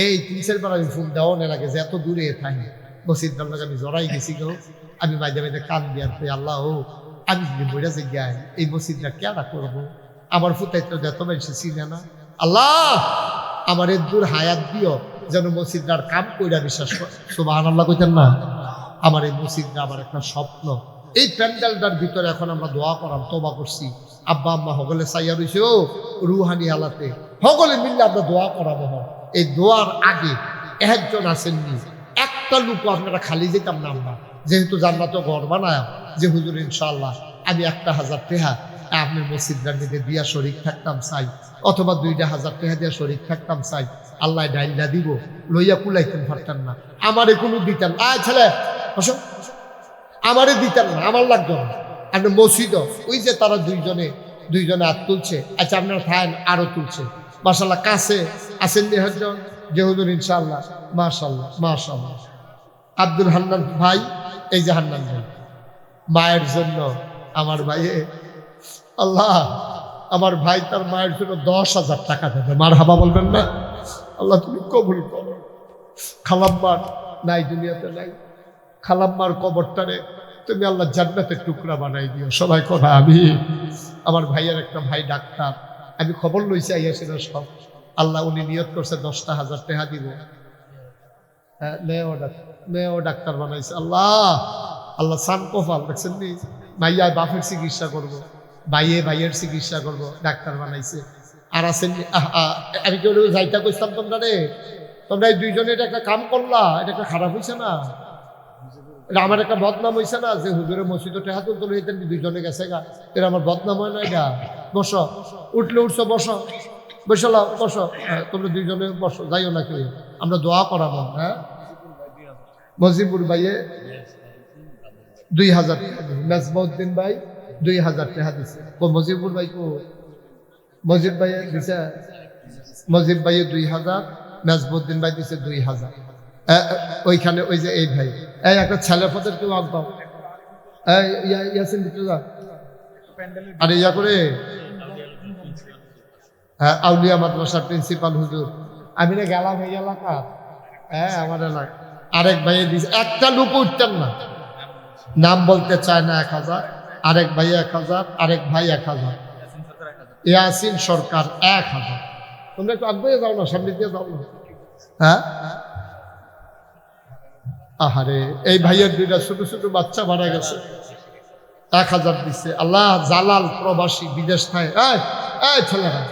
এই 3-4 বার আমি ফোন দেওয়া নে লাগে যে এত দূরে থাকে মসজিদটার লোক আমি জড়াই গেছি গো। আমি মাঝে মাঝে কান দিয়ার পরে আল্লাহ ও আমি যদি বইরা যে গাই এই মসজিদটা কেনা করবো, আমার ফুতাইতে যত বেশি চিনে না, আল্লাহ আমার এর দূর হায়াত দিও যেন মসজিদটার কাম কইরা বিশ্বাস কর। সুবহানাল্লাহ কইতেন না? আমার এই মসজিদটা আমার একটা স্বপ্ন। এই প্যান্ডেলটার ভিতরে এখন আমরা দোয়া করাম, তওবা করছি, আব্বা আম্মা হগলে চাইয়া রয়েছে ও রুহানি হালাতে, হগলে মিললে আমরা দোয়া করাবো। এই দোয়ার আগে একজন আসেননি, একটা লোক আপনারা খালি যেতাম না আমরা, যেহেতু জান্নাতে ঘর বানায় যে হুজুর ইনশাআল্লাহ আমি 1,000 টাকা আপনার মসজিদটার দিকে দিয়া শরীক থাকতাম চাই, অথবা 2,000 টাকা দিয়া শরীক থাকতাম চাই, আল্লাহ ডাইল্লা দিব লইয়া কুলাইতেন পারতেন না, আমারে কোনো দিতেন আয় ছেলে বসো, আমারে দিতেন না, আমার লাগতো না। আপনি মসজিদ ওই যে তারা দুইজনে হাত তুলছে, আচ্ছা আপনারা খায়েন আরো তুলছে, মাশাআল্লাহ কাছে আসেন যে হুজুর ইনশাআল্লাহ, মাশাআল্লাহ মাশাআল্লাহ। আব্দুল হান্নান ভাই, এই যে হান্নান ভাই, মায়ের জন্য আমার ভাইয়ে আল্লাহ, আমার ভাই তার মায়ের জন্য 10,000 টাকা দেবে, মারহাবা বলবেন না? আল্লাহ তুমি কবুল করো। খালাম্মার নাই দুনিয়াতে নাই, খালাম্মার কবরটারে তুমি আল্লাহ জান্নাতের টুকরা বানাই দিও। সবাই কথা আমি, আমার ভাইয়ের একটা ভাই ডাক্তার, আমি খবর লইছি আইয়াছিল সব, আল্লাহ উনি নিয়ত করছে 10,000 টাকা দিব, মেয়েও ডাক্তার বানাইছে। আল্লাহ আল্লাহ সান কফাল দেখছেন নি, মাইয়া বাপের চিকিৎসা করব, ভাইয়ের চিকিৎসা করব, ডাক্তার বানাইছে। আর আছেন আমি কেউ যাইতা কইতাম তোমরা রে, তোমরা এই দুইজনে এটা একটা কাম করলা, এটা একটা খারাপ হয়েছে না, এটা আমার একটা বদনাম হয়েছে না, যে হুজুরের মসজিদে টেহা তুলতে লইতেন দুইজনে গেছে গা, এটা আমার বদনাম হয় না? এটা বসো, উঠলে উঠছো, বসো বসলাও, বসো, তোমরা দুইজনে বসো, যাইও না কেউ, আমরা দোয়া করাবো। হ্যাঁ মজিবুর ভাইয়ে 2,000 মেজবাউদ্দিন ভাই 2,000 টাকা দিছে। মজিবুর ভাই কো? মজিব ভাই দিছে, মজিব ভাই 2,000, মেজবাউদ্দিন ভাই দিছে 2,000। ওইখানে ওই যে এই ভাই, এই একটা ছেলে পদের কেউ আঁকবাও, ইয়াসিন দিতে যা, আরে ইয়া করে আউলিয়া মাদ্রাসার প্রিন্সিপাল হুজুর, আমি না গেলাম এই এলাকা, আমার এলাকা আরেক ভাইয়ে দিছে, একটা লোক উঠতেন না, নাম বলতে চায় না, 1,000, আরেক ভাই 1,000, আরেক ভাই 1,000, ইয়াসিন সরকার 1,000। তোমরা একটু আগে যাও না, সামনে দিয়ে যাও না। হ্যাঁ আহারে এই ভাইয়ের 2টা ছোট ছোট বাচ্চা মারা গেছে, 1,000 দিচ্ছে। আল্লাহ জালাল প্রবাসী বিদেশ থাকে, ছেলেরা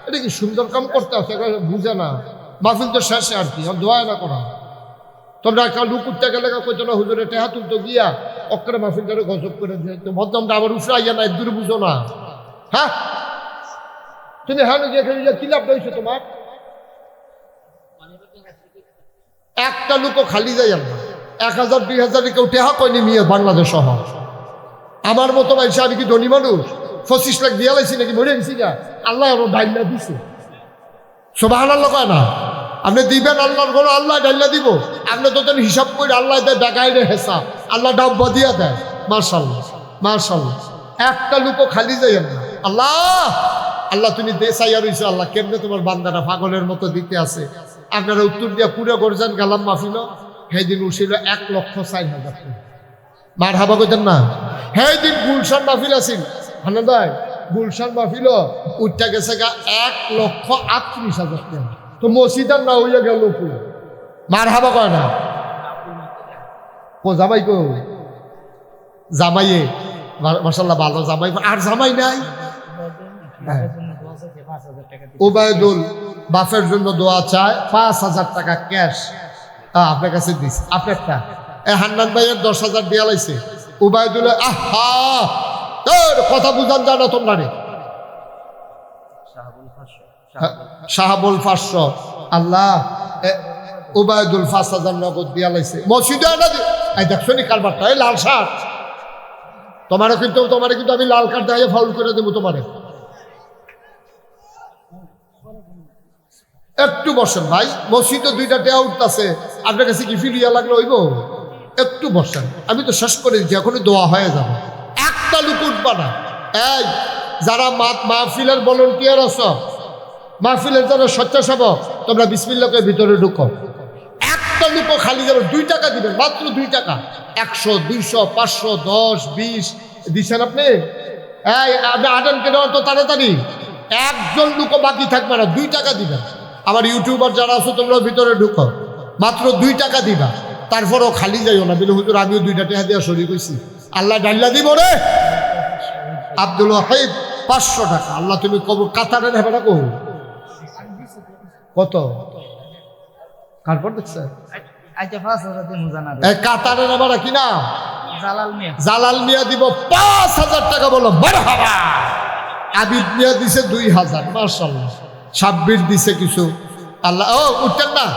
এটা কি সুন্দর কাম করতে আছে, বুঝে না, মাহফিল তো শেষে আর কি, দোয়া না করা। তোমরা একটা লুক উঠতে গেলে কইতো না হুজুরে টেহা তুলতো গিয়া অক্ষরে মাহফিলটারে গজব করে দিতো, ভদ্রমটা আবার উফরা ইয়া না, দূরে বুঝো না। হ্যাঁ তুমি হ্যাঁ গিয়ে কি লাভ রয়েছে তোমার? একটা লোকও খালি যায় না, 1,000 2,000 কেউ টেহা কয়নি মেয়ে বাংলাদেশ সহ। আমার মতো ভাই আমি কি ধনী মানুষ? 25 লাখ দিয়া লাইছি নাকি, মরে গেছি গা, আল্লাহ আরো ডাইল্লা দিছে। সুবহানাল্লাহ কয় না? আপনি দিবেন আল্লাহর ঘরে, আল্লাহ ডাইল্লা দিব। আপনি তো হিসাব করে আল্লাহ দেয়, ডাকাই রে হেসা, আল্লাহ ডাব্বা দিয়া দেয়। মাশাআল্লাহ মাশাআল্লাহ, একটা লোকও খালি যায় না। আল্লাহ আল্লাহ তুমি দেশাইয়া রইছো, আল্লাহ কেমনে তোমার বান্দাটা পাগলের মতো দিতে আছে। আপনারা উত্তর দিয়া পুরো গরজান গালাম মাহফিল, সেই দিন উঠছিল 1,04,000 মারহাবা কইতেন না? সেই দিন গুলশান মাহফিল আছিল, হানা ভাই গুলশান মাহফিল উঠটা গেছে গা 1,38,000 টাকা। তো মসজিদার না হইয়া গেল মার হাবা কয় না ও জামাই কো জামাইয়ে মাশাআল্লাহ ভালো জামাই আর জামাই নাই ওবায়দুল বাপের জন্য দোয়া চায় 5,000 টাকা ক্যাশ আপনার কাছে দিস আপনারটা হান্নান ভাইয়ের 10,000 দিয়া লাইছে ওবায়দুল আহা তোর কথা বুঝান জানো তোমরা রে শাহাবুল 500 আল্লাহ ওবায়দুল 5,000 নগদ দিয়া লাইছে মসজিদে না এই দেখছো নি কারবারটা এই লাল শার্ট তোমারে কিন্তু আমি লাল কার্ড দিয়ে ফাউল করে দেবো তোমারে একটু বসেন ভাই মসজিদে 2টা টেয়া উঠতেছে আপনার কাছে কি ফিরিয়া লাগলো হইব একটু বসেন আমি তো শেষ করে দিচ্ছি এখনই দোয়া হয়ে যাবে একটা লোক উঠবা না এই যারা মাহফিলের ভলান্টিয়ার আছো মাহফিলের যারা স্বেচ্ছাসেবক তোমরা বিসমিল্লাহকে ভিতরে ঢুকো একটা লোক খালি যাবে 2 টাকা দিবেন মাত্র 2 টাকা 100 200 500 10 20 দিচ্ছেন আপনি এই আপনি আটেন কেন তো তাড়াতাড়ি একজন লোক বাকি থাকবে না 2 টাকা দিবেন আমার ইউটিউবার যারা আছো তোমরা ভিতরে ঢুকো মাত্র 2 টাকা দিবা তারপরও খালি যাইও না বলে হুজুর আমিও 2টা টাকা দিয়া শরীর হইছি আল্লাহ ডাল্লা দিব রে আব্দুল ওয়াহিদ 500 টাকা আল্লাহ তুমি কবর কাতারের হেবাটা কো কত কারপর দেখছে আচ্ছা 5,000 দিন জানা এই কাতারের হেবাটা কি না জালাল মিয়া দিব 5,000 টাকা বলো মারহাবা আবিদ মিয়া দিছে 2,000 মাশাআল্লাহ সাব্বির দিছে কিছু আল্লাহ ও উঠতেন না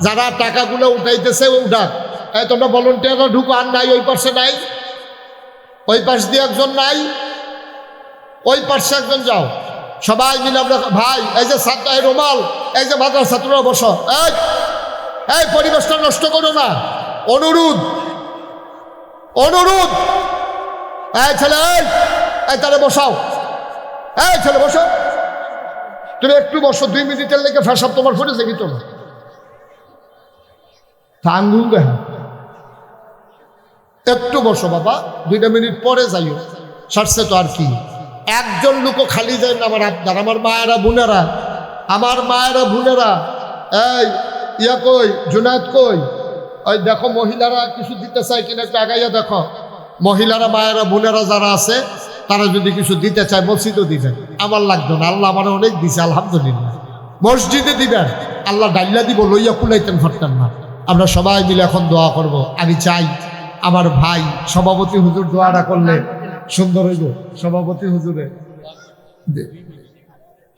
যারা টাকাগুলো উঠাইতেছে উঠা এই তোমরা ভলান্টিয়াররা ঢুকো আর নাই ওই পাশে নাই ওই পাশ দিয়ে একজন নাই ওই পাশে একজন যাও সবাই মিলে আমরা ভাই এই যে ছাত্র এই রুমাল এই যে মাদ্রাসা ছাত্ররা বসো এই পরিবেশটা নষ্ট করো না অনুরোধ এই ছেলে এই তাহলে বসাও এই ছেলে বসো তুমি একটু বসো 2 মিনিটের লেগে ফেসাব তোমার ফুটেছে কি তোমার আঙ্গুল দেখা একটু বসো বাবা 2টা মিনিট পরে যাইও সারছে তো আর কি একজন লোকও খালি যায় না আমার আপনার আমার মায়েরা বোনেরা এই ইয়া কই জুনায়েদ কই ওই দেখো মহিলারা কিছু দিতে চায় কিনা একটু আগাইয়া দেখো মহিলারা মায়েরা বোনেরা যারা আছে তারা যদি কিছু দিতে চায় মসজিদও দিবেন আমার লাগবে না আল্লাহ আমার অনেক দিছে আলহামদুলিল্লাহ মসজিদে দিবেন আল্লাহ ডাল্লা দিব লইয়া কুলাইতেন ফারতেন না আমরা সবাই মিলে এখন দোয়া করব আমি চাই আমার ভাই সভাপতি হুজুর দোয়াটা করলে সুন্দর হইব সভাপতি হুজুরে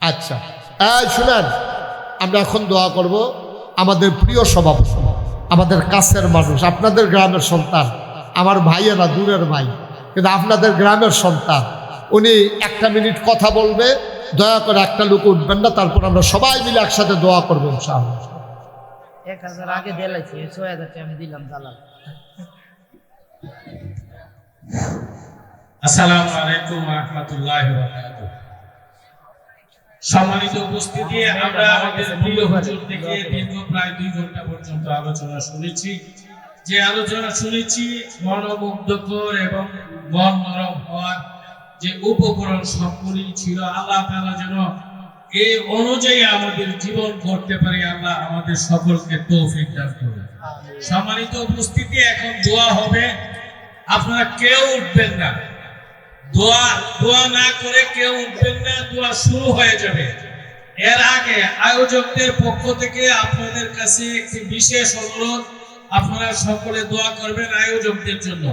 আচ্ছা এই শুনেন আমরা এখন দোয়া করব আমাদের প্রিয় সভাপতি আমাদের কাছের মানুষ আপনাদের গ্রামের সন্তান আমার ভাইয়েরা দূরের ভাই কিন্তু আপনাদের গ্রামের সন্তান উনি 1 মিনিট কথা বলবে দয়া করে একটা লোক উঠবেন না তারপর আমরা সবাই মিলে একসাথে দোয়া করবো ইনশাআল্লাহ 1,000 আগে দিলাইছি 6,000 আমি দিলাম জালাল আসসালামু আলাইকুম ওয়া রাহমাতুল্লাহি ওয়া বারাকাতুহু সম্মানিত উপস্থিতি আমরা আমাদের প্রিয় হুজুর থেকে দীর্ঘ প্রায় 2 ঘন্টা পর্যন্ত আলোচনা শুনেছি যে আলোচনা শুনেছি মনোমুগ্ধকর এবং মন নরম হওয়ার যে উপকরণ সবগুলি ছিল আল্লাহ তাআলা যেন এই অনুযায়ী আমাদের জীবন করতে পারি আল্লাহ আমাদের সকলকে তৌফিক দান করুন সম্মানিত উপস্থিতি এখন দোয়া হবে আপনারা কেউ উঠবেন না দোয়া না করে কেউ উঠবেন না দোয়া শুরু হয়ে যাবে এর আগে আয়োজকদের পক্ষ থেকে আপনাদের কাছে একটি বিশেষ অনুরোধ আপনারা সকলে দোয়া করবেন আয়োজকদের জন্য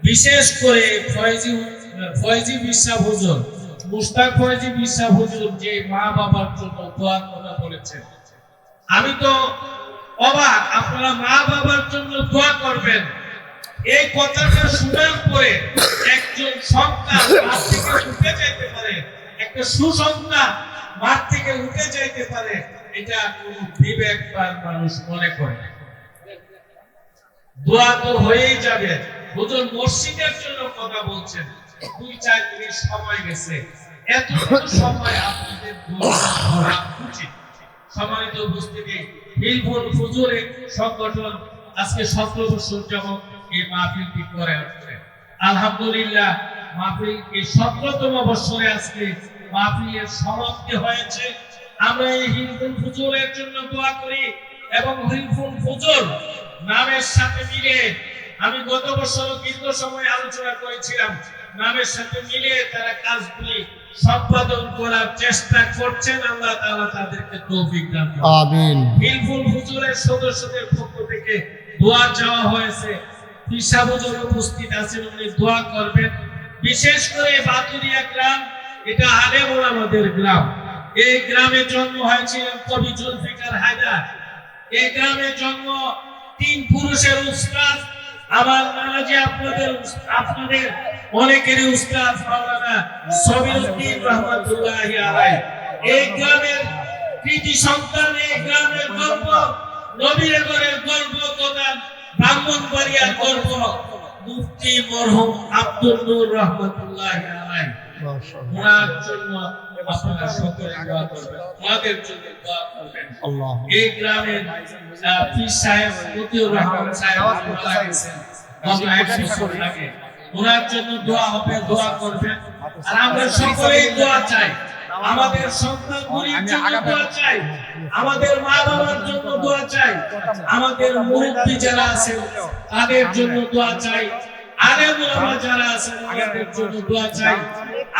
বিশেষ করে ফয়জি বিশ্বাস হুজুর মুশতাক ফয়জি বিশ্বাস হুজুর যে মা বাবার জন্য দোয়ার কথা বলেছেন আমি তো অবাক আপনারা মা বাবার জন্য দোয়া করবেন এই কথাটা শোনার পরে একজন সন্তান মাঠ থেকে উঠে যাইতে পারে একটা সুসন্তান মাঠ থেকে উঠে যাইতে পারে এটা কোন বিবেকবান মানুষ মনে করে দোয়া তো হয়েই যাবে হুজুর মসজিদের জন্য কথা বলছেন 2-4 মিনিট সময় গেছে এতটুকু সময় আপনাদের দোয়া করা উচিত সম্মানিত উপস্থিতি হিলফুল ফুজুরে সংগঠন আজকে 17 বছর যাবত এই মাহফিলটি করে আসছে আলহামদুলিল্লাহ মাহফিল এই 17তম বছরে আজকে মাহফিলের সমাপ্তি হয়েছে। আমরা এই হিলফুল ফুজুরের জন্য দোয়া করি এবং হিলফুল ফুজুর নামের সাথে মিলে, আমি গত বছর দীর্ঘ সময় আলোচনা করেছিলাম, নামের সাথে মিলে তারা কাজগুলি সম্পাদন করার চেষ্টা করছেন। আল্লাহ তাআলা তাদেরকে তৌফিক দান করুন, আমিন। হিলফুল ফুজুরের সদস্যদের পক্ষ থেকে দোয়া চাওয়া হয়েছে। পিসা হুজুর উপস্থিত আছেন, উনি দোয়া করবেন। বিশেষ করে বাতুরিয়া গ্রাম, এটা আলেম ওলামাদের গ্রাম। এই গ্রামে জন্ম হয়েছিল কবি জুলফিকার হায়দার। এই গ্রামে জন্ম 3 পুরুষের উস্তাদ। আমার নানাজি আপনাদের অনেকেরই উস্তাদ মাওলানা সবিরউদ্দিন রহমাতুল্লাহি আলাইহি। এই গ্রামের কৃতি সন্তান, এই গ্রামের গর্ব, নবীর ঘরের গর্ব, তথা ব্রাহ্মণবাড়িয়ার গর্ব মুফতি মরহুম আব্দুল নূর রহমাতুল্লাহি আলাইহি। ওনার জন্য আপনারা সকলে দোয়া করবেন, আমাদের জন্য দোয়া করবেন। আল্লাহ। এই গ্রামের পীর সাহেব মতিউর রহমান সাহেব মারা গেছেন গত 1 বছর আগে। ওনার জন্য দোয়া হবে, দোয়া করবেন। আর আমরা সকলেই দোয়া চাই, আমাদের সন্তানগুলির জন্য দোয়া চাই, আমাদের মা বাবার জন্য দোয়া চাই, আমাদের মুরব্বি যারা আছেন তাদের জন্য দোয়া চাই, আলেম ওলামা যারা আছেন তাদের জন্য দোয়া চাই।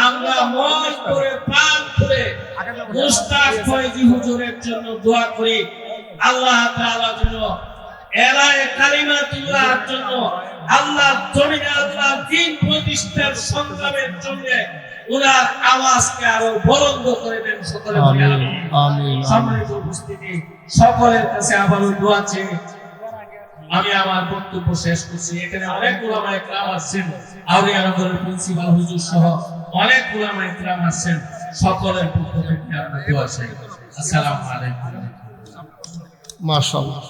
আমরা মন করে প্রাণ করে মুস্তাক ফয়জি হুজুরের জন্য দোয়া করি। আল্লাহ তাআলা যেন এলায়ে কালিমাতুল্লাহর জন্য, আল্লাহর জমিনে আল্লাহর দ্বীন প্রতিষ্ঠার সংগ্রামের জন্য ওনার আওয়াজকে আরো বুলন্দ করে দেন। সকলে বলি আমিন। আমিন। সম্মানিত উপস্থিতি, সকলের কাছে আবারও দোয়া চেয়ে আমি আমার বক্তব্য শেষ করছি। এখানে অনেক উলামায়ে কেরাম আছেন, আউলিয়া নগরের প্রিন্সিপাল হুজুর সহ অনেক উলামায়ে কেরাম আছেন। সকলের পক্ষ থেকে আমরা দোয়া চাই। আসসালামু আলাইকুম। মাশাআল্লাহ।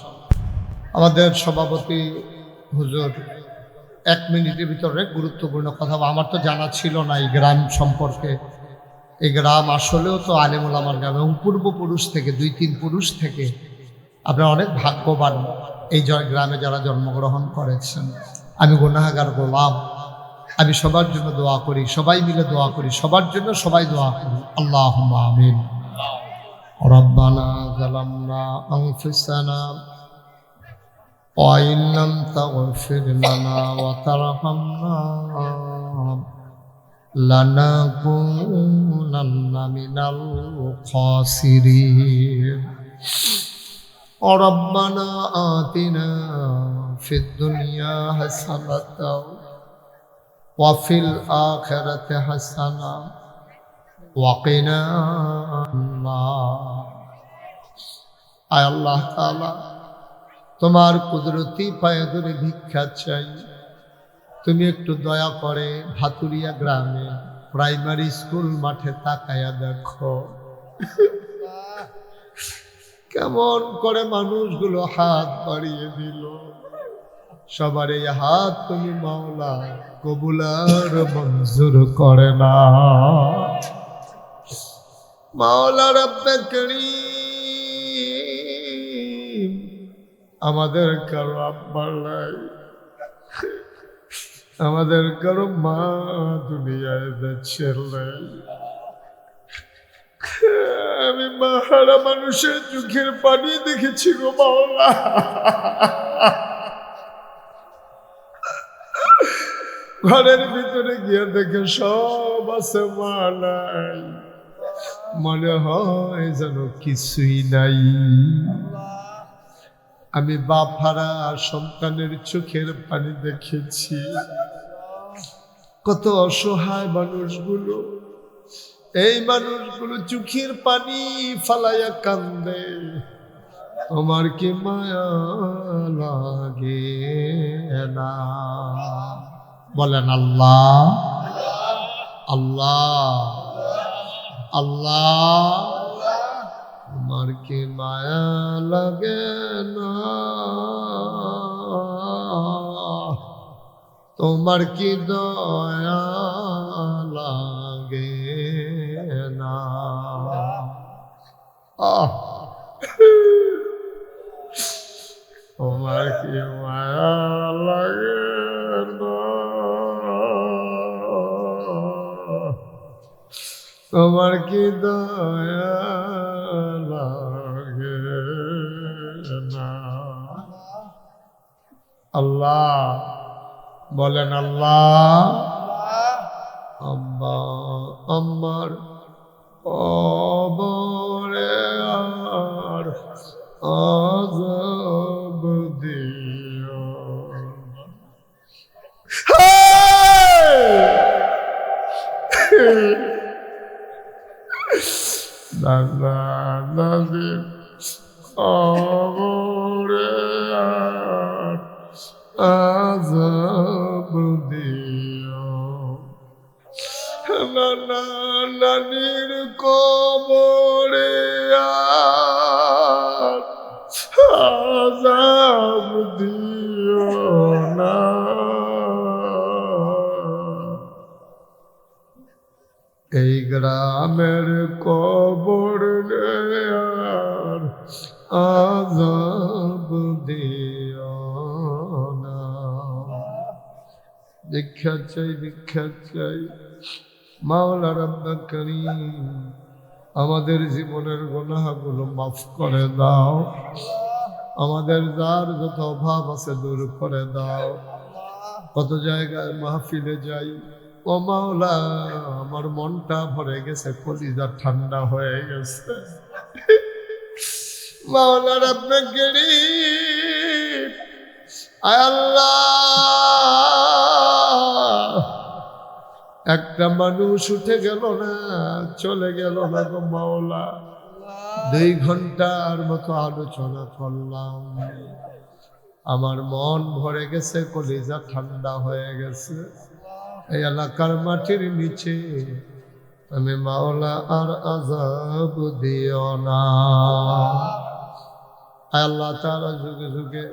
আমাদের সভাপতি হুজুর 1 মিনিটের ভিতরে গুরুত্বপূর্ণ কথা, আমার তো জানা ছিল না এই গ্রাম সম্পর্কে। এই গ্রাম আসলেও তো আলেম ওলামার গ্রাম, এবং পূর্বপুরুষ থেকে 2-3 পুরুষ থেকে আপনারা অনেক ভাগ্যবান এই গ্রামে যারা জন্মগ্রহণ করেছেন। আমি গুনাহগার গোলাম, আমি সবার জন্য দোয়া করি, সবাই মিলে দোয়া করি, সবার জন্য সবাই দোয়া করি। আল্লাহুম্মা আমিন। রব্বানা যালামনা আনফুসানা ওয়া ইন লাম তাগফির লানা ওয়া তারহামনা লানাকুনান্না মিনাল খাসিরিন। রব্বানা আতিনা ফিদ দুনিয়া হাসানাতাও ওয়া ফিল আখিরাতি হাসানা ওয়া কিনা আন্নার। আয় আল্লাহ তাআলা, তোমার কুদরতি পায়ে ধরে ভিক্ষা চাই, তুমি একটু দয়া করে ভাতুরিয়া গ্রামে প্রাইমারি স্কুল মাঠে তাকায়া দেখো কেমন করে মানুষগুলো হাত বাড়িয়ে দিল। সবার এই হাত তুমি মাওলা কবুল আর মঞ্জুর করে না। মাওলা রব্বে করিম, আমাদের কারো আব্বা নাই, আমাদের কারো মা দুনিয়ায় ছেলে, আমি মাহারা মানুষের চোখের পানি দেখেছি গো মাওলা। ঘরের ভিতরে গিয়ে দেখে সব আছে, মা নাই, মনে হয় যেন কিছুই নাই। আমি বাপ হারা সন্তানের চোখের পানি দেখেছি, কত অসহায় মানুষগুলো, এই মানুষগুলো চোখের পানি ফালাইয়া কান্দে, আমার কি মায়া লাগে না? বলেন আল্লাহ আল্লাহ আল্লাহ, আমার কি মায়া লাগে না? তোমার কি দয়া লাগে না? তোমার কি মায়া লাগে না? তোমার কি দয়া লাগে না? আল্লাহ বলেন, আল্লাহ আম্মা আমার কবরে আর আযাব দিও দাদা দাদি কবরে আর আযাব দিও নানা নানির কবরে আর আযাব দিও না। এই গ্রামের কবর আর আযাব দিও না। ভিক্ষা চাই, ভিক্ষা চাই, মাওলা রাব্বুল কারীম আমাদের জীবনের গুনাহগুলো মাফ করে দাও, আমাদের যার যত অভাব আছে দূর করে দাও। কত জায়গায় মাহফিলে যাই, ও মাওলা আমার মনটা ভরে গেছে, কলিজা ঠান্ডা হয়ে গেছে। মাওলা রাব্বুল কারীম, আয় আল্লাহ, একটা মানুষ উঠে গেল না, চলে গেল না গো মাওলা। 2 ঘন্টার মতো আলোচনা করলাম, আমার মন ভরে গেছে, কলিজা ঠান্ডা হয়ে গেছে। এই এলাকার মাটির নিচে আমি মাওলা আর আযাব দিও না। আল্লাহ তাআলা যুগে যুগে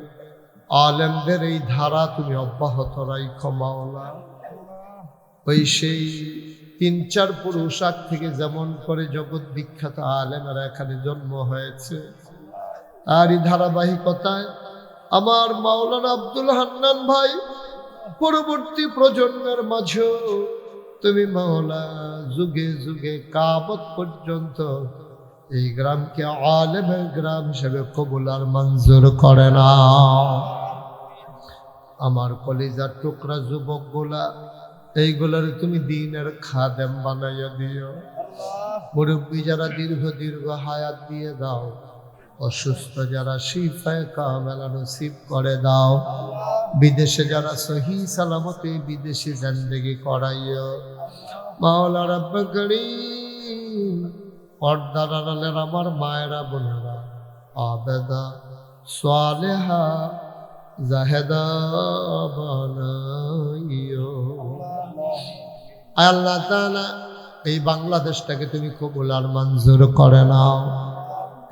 আলেমদের এই ধারা তুমি অব্যাহত রাখো মাওলা। ওই সেই 3-4 পুরুষাক থেকে যেমন করে জগৎ বিখ্যাত আলেমেরা এখানে জন্ম হয়েছে, আর এই ধারাবাহিকতায় আমার মাওলানা আব্দুল হান্নান ভাই পরবর্তী প্রজন্মের মাঝেও তুমি মাওলা যুগে যুগে কিয়ামত পর্যন্ত এই গ্রামকে আলেমের গ্রাম হিসেবে কবুল আর মঞ্জুর করে না। আমার কলিজার টুকরা যুবকগুলা, এইগুলার তুমি দিনের খাদেম বানাইয়া দিও। মুরব্বী যারা দীর্ঘ দীর্ঘ হায়াত দিয়ে দাও, অসুস্থ যারা শিফায়ে কামেলা নসিব করে দাও। বিদেশে যারা সহি সালামতে বিদেশি জিন্দেগি করাইও মাওলা রাব্বুল কারীম। পর্দার আড়ালের আমার মায়েরা বোনেরা, আবেদা সালেহা জাহেদা বানাইও। আল্লাহ তাআলা এই বাংলাদেশটাকে তুমি কবুল আর মঞ্জুর করে নাও।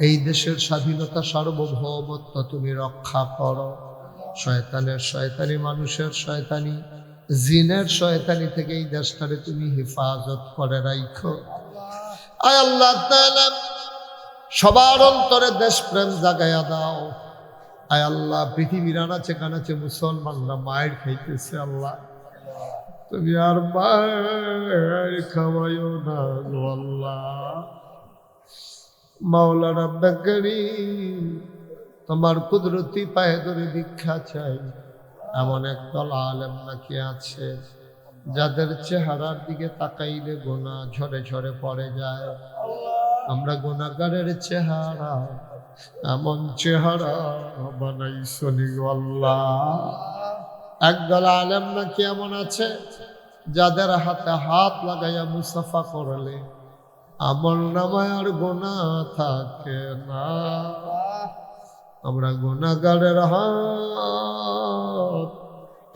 এই দেশের স্বাধীনতা সার্বভৌমত্ব তুমি রক্ষা করো। শয়তানের শয়তানি, মানুষের শয়তানি, জিনের শয়তানি থেকে এই দেশটারে তুমি হেফাজত করে রাখো। আয় আল্লাহ তাআলা সবার অন্তরে দেশপ্রেম জাগাইয়া দাও। আয় আল্লাহ পৃথিবীর আনাচে কানাচে মুসলমানরা মায়ের খাইতেছে, আল্লাহ তুমি আর মায়ের খাওয়াইও না গো আল্লাহ। মাওলা রাব্বুল কারীম তোমার কুদরতি পায়ে ধরে ভিক্ষা চাই। এমন একদল আলেম নাকি আছে যাদের চেহারার দিকে তাকাইলে গোনা ঝরে ঝরে পড়ে যায়। আমরা গুনাহগারের চেহারা, এমন চেহারা বানাইছনি গো আল্লাহ। একদল আলেম নাকি এমন আছে যাদের হাতে হাত লাগাইয়া মুসাফা করলে আমল নামায় আর গোনা থাকে না। আমরা গুনাহগারের হাত,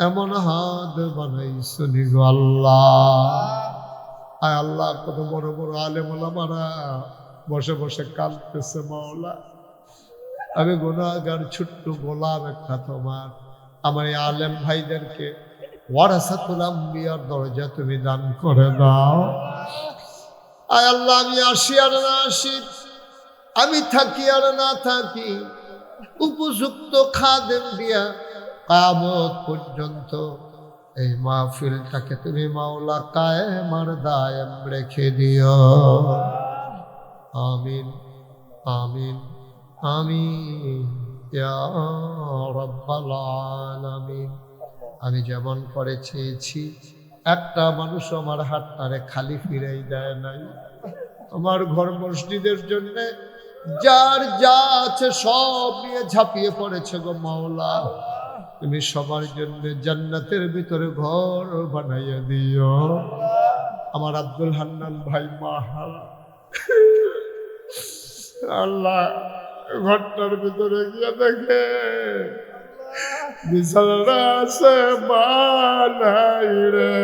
এমন হাত বানাইছনি গো আল্লাহ। আয় আল্লাহ, কত বড় বড় আলেম ওলামারা বসে বসে কাঁদতেছে মাওলা। আমি গুনাহগার ছোট্ট গোলাম একটা তোমার। আমার এই আলেম ভাইদেরকে ওয়ারাসাতুল আম্বিয়ার দরজা তুমি দান করে দাও। আয় আল্লাহ, আমি আসি আর না আসি, আমি থাকি আর না থাকি, উপযুক্ত খাদেম দিয়া কিয়ামত পর্যন্ত এই মাহফিলটাকে তুমি মাওলা কায়েম আর দায়েম রেখে দিও। আমিন আমিন আমিন ইয়া রাব্বাল আলামিন। আমি যেমন করে চেয়েছি, একটা মানুষ আমার হাতটারে খালি ফিরাই দেয় নাই। আমার ঘর মসজিদের জন্য যার যা আছে সব নিয়ে ঝাঁপিয়ে পড়েছে গো মাওলা। তুমি সবার জন্য জান্নাতের ভিতরে ঘর বানাইয়া দিও। আমার আব্দুল হান্নান ভাই মাহারা, আল্লাহ ঘরটার ভিতরে গিয়ে দেখে বিছানাটা আছে মালাই রে,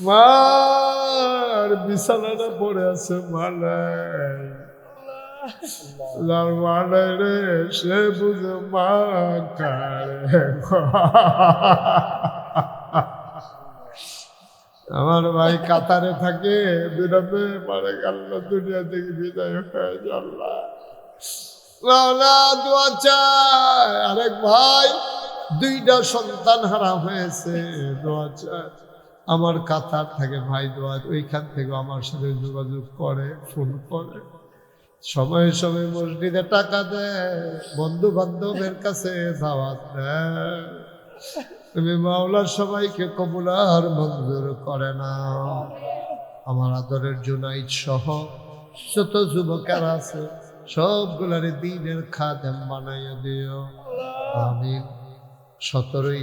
মার বিছানাটা পড়ে আছে মালাই। যার মালাই রে সে বুঝে মা কারে। আমার ভাই কাতারে থাকে, বিরামে পারে গেল দুনিয়া থেকে বিদায় হয়ে গেল। দোয়া চায়। আরেক ভাই 2টা সন্তান হারা হয়েছে, দোয়া চায়। আমার কাতার থাকে ভাই, দোয়া ওইখান থেকে আমার সাথে যোগাযোগ করে, ফোন করে, সময়ে সময়ে মসজিদে টাকা দেয়, বন্ধু বান্ধবের কাছে দাওয়াত দেয়। তুমি মাওলা সবাইকে কবুল আর মঞ্জুর করে না। আমার আদরের জুনাইদ সহ যত যুবকেরা আছে সবগুলারে দ্বীনের খাদেম বানাইয়া দিও। আমিন। 17ই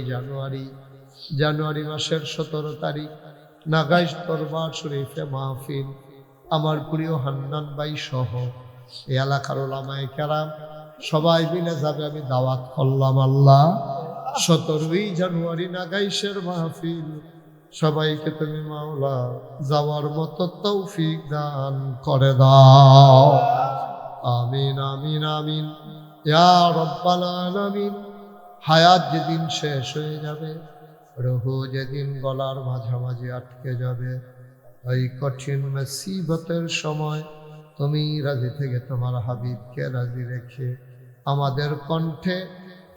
জানুয়ারি মাসের 17 তারিখ নাগাইশ দরবার শরীফে মাহফিল। আমার প্রিয় হান্নান ভাই সহ এই এলাকার ওলামায়ে কেরাম সবাই মিলে যাবে, আমি দাওয়াত করলাম। আল্লাহ 17ই জানুয়ারি নাগাইশের মাহফিল, সবাইকে তুমি মাওলা যাওয়ার মতো তৌফিক দান করে দাও। আমিন আমিন আমিন ইয়া রাব্বাল আলামিন। হায়াত যেদিন শেষ হয়ে যাবে, রুহু যেদিন গলার মাঝামাঝি আটকে যাবে, ওই কঠিন মুসিবতের সময় তুমি রাজি থেকে তোমার হাবিবকে রাজি রেখে আমাদের কণ্ঠে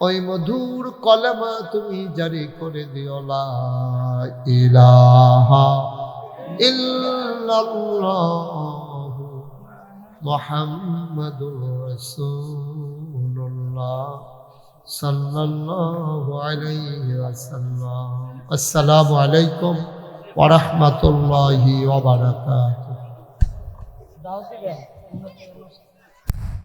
ওই মধুর কলেমা তুমি জারি করে দিও, লা ইলাহা ইল্লাল্লাহু মুহাম্মাদুর রাসূলুল্লাহ সাল্লাল্লাহু আলাইহি ওয়াসাল্লাম। আসসালামু আলাইকুম ওয়া রাহমাতুল্লাহি ওয়া বারাকাতুহু। দাও দিবেন।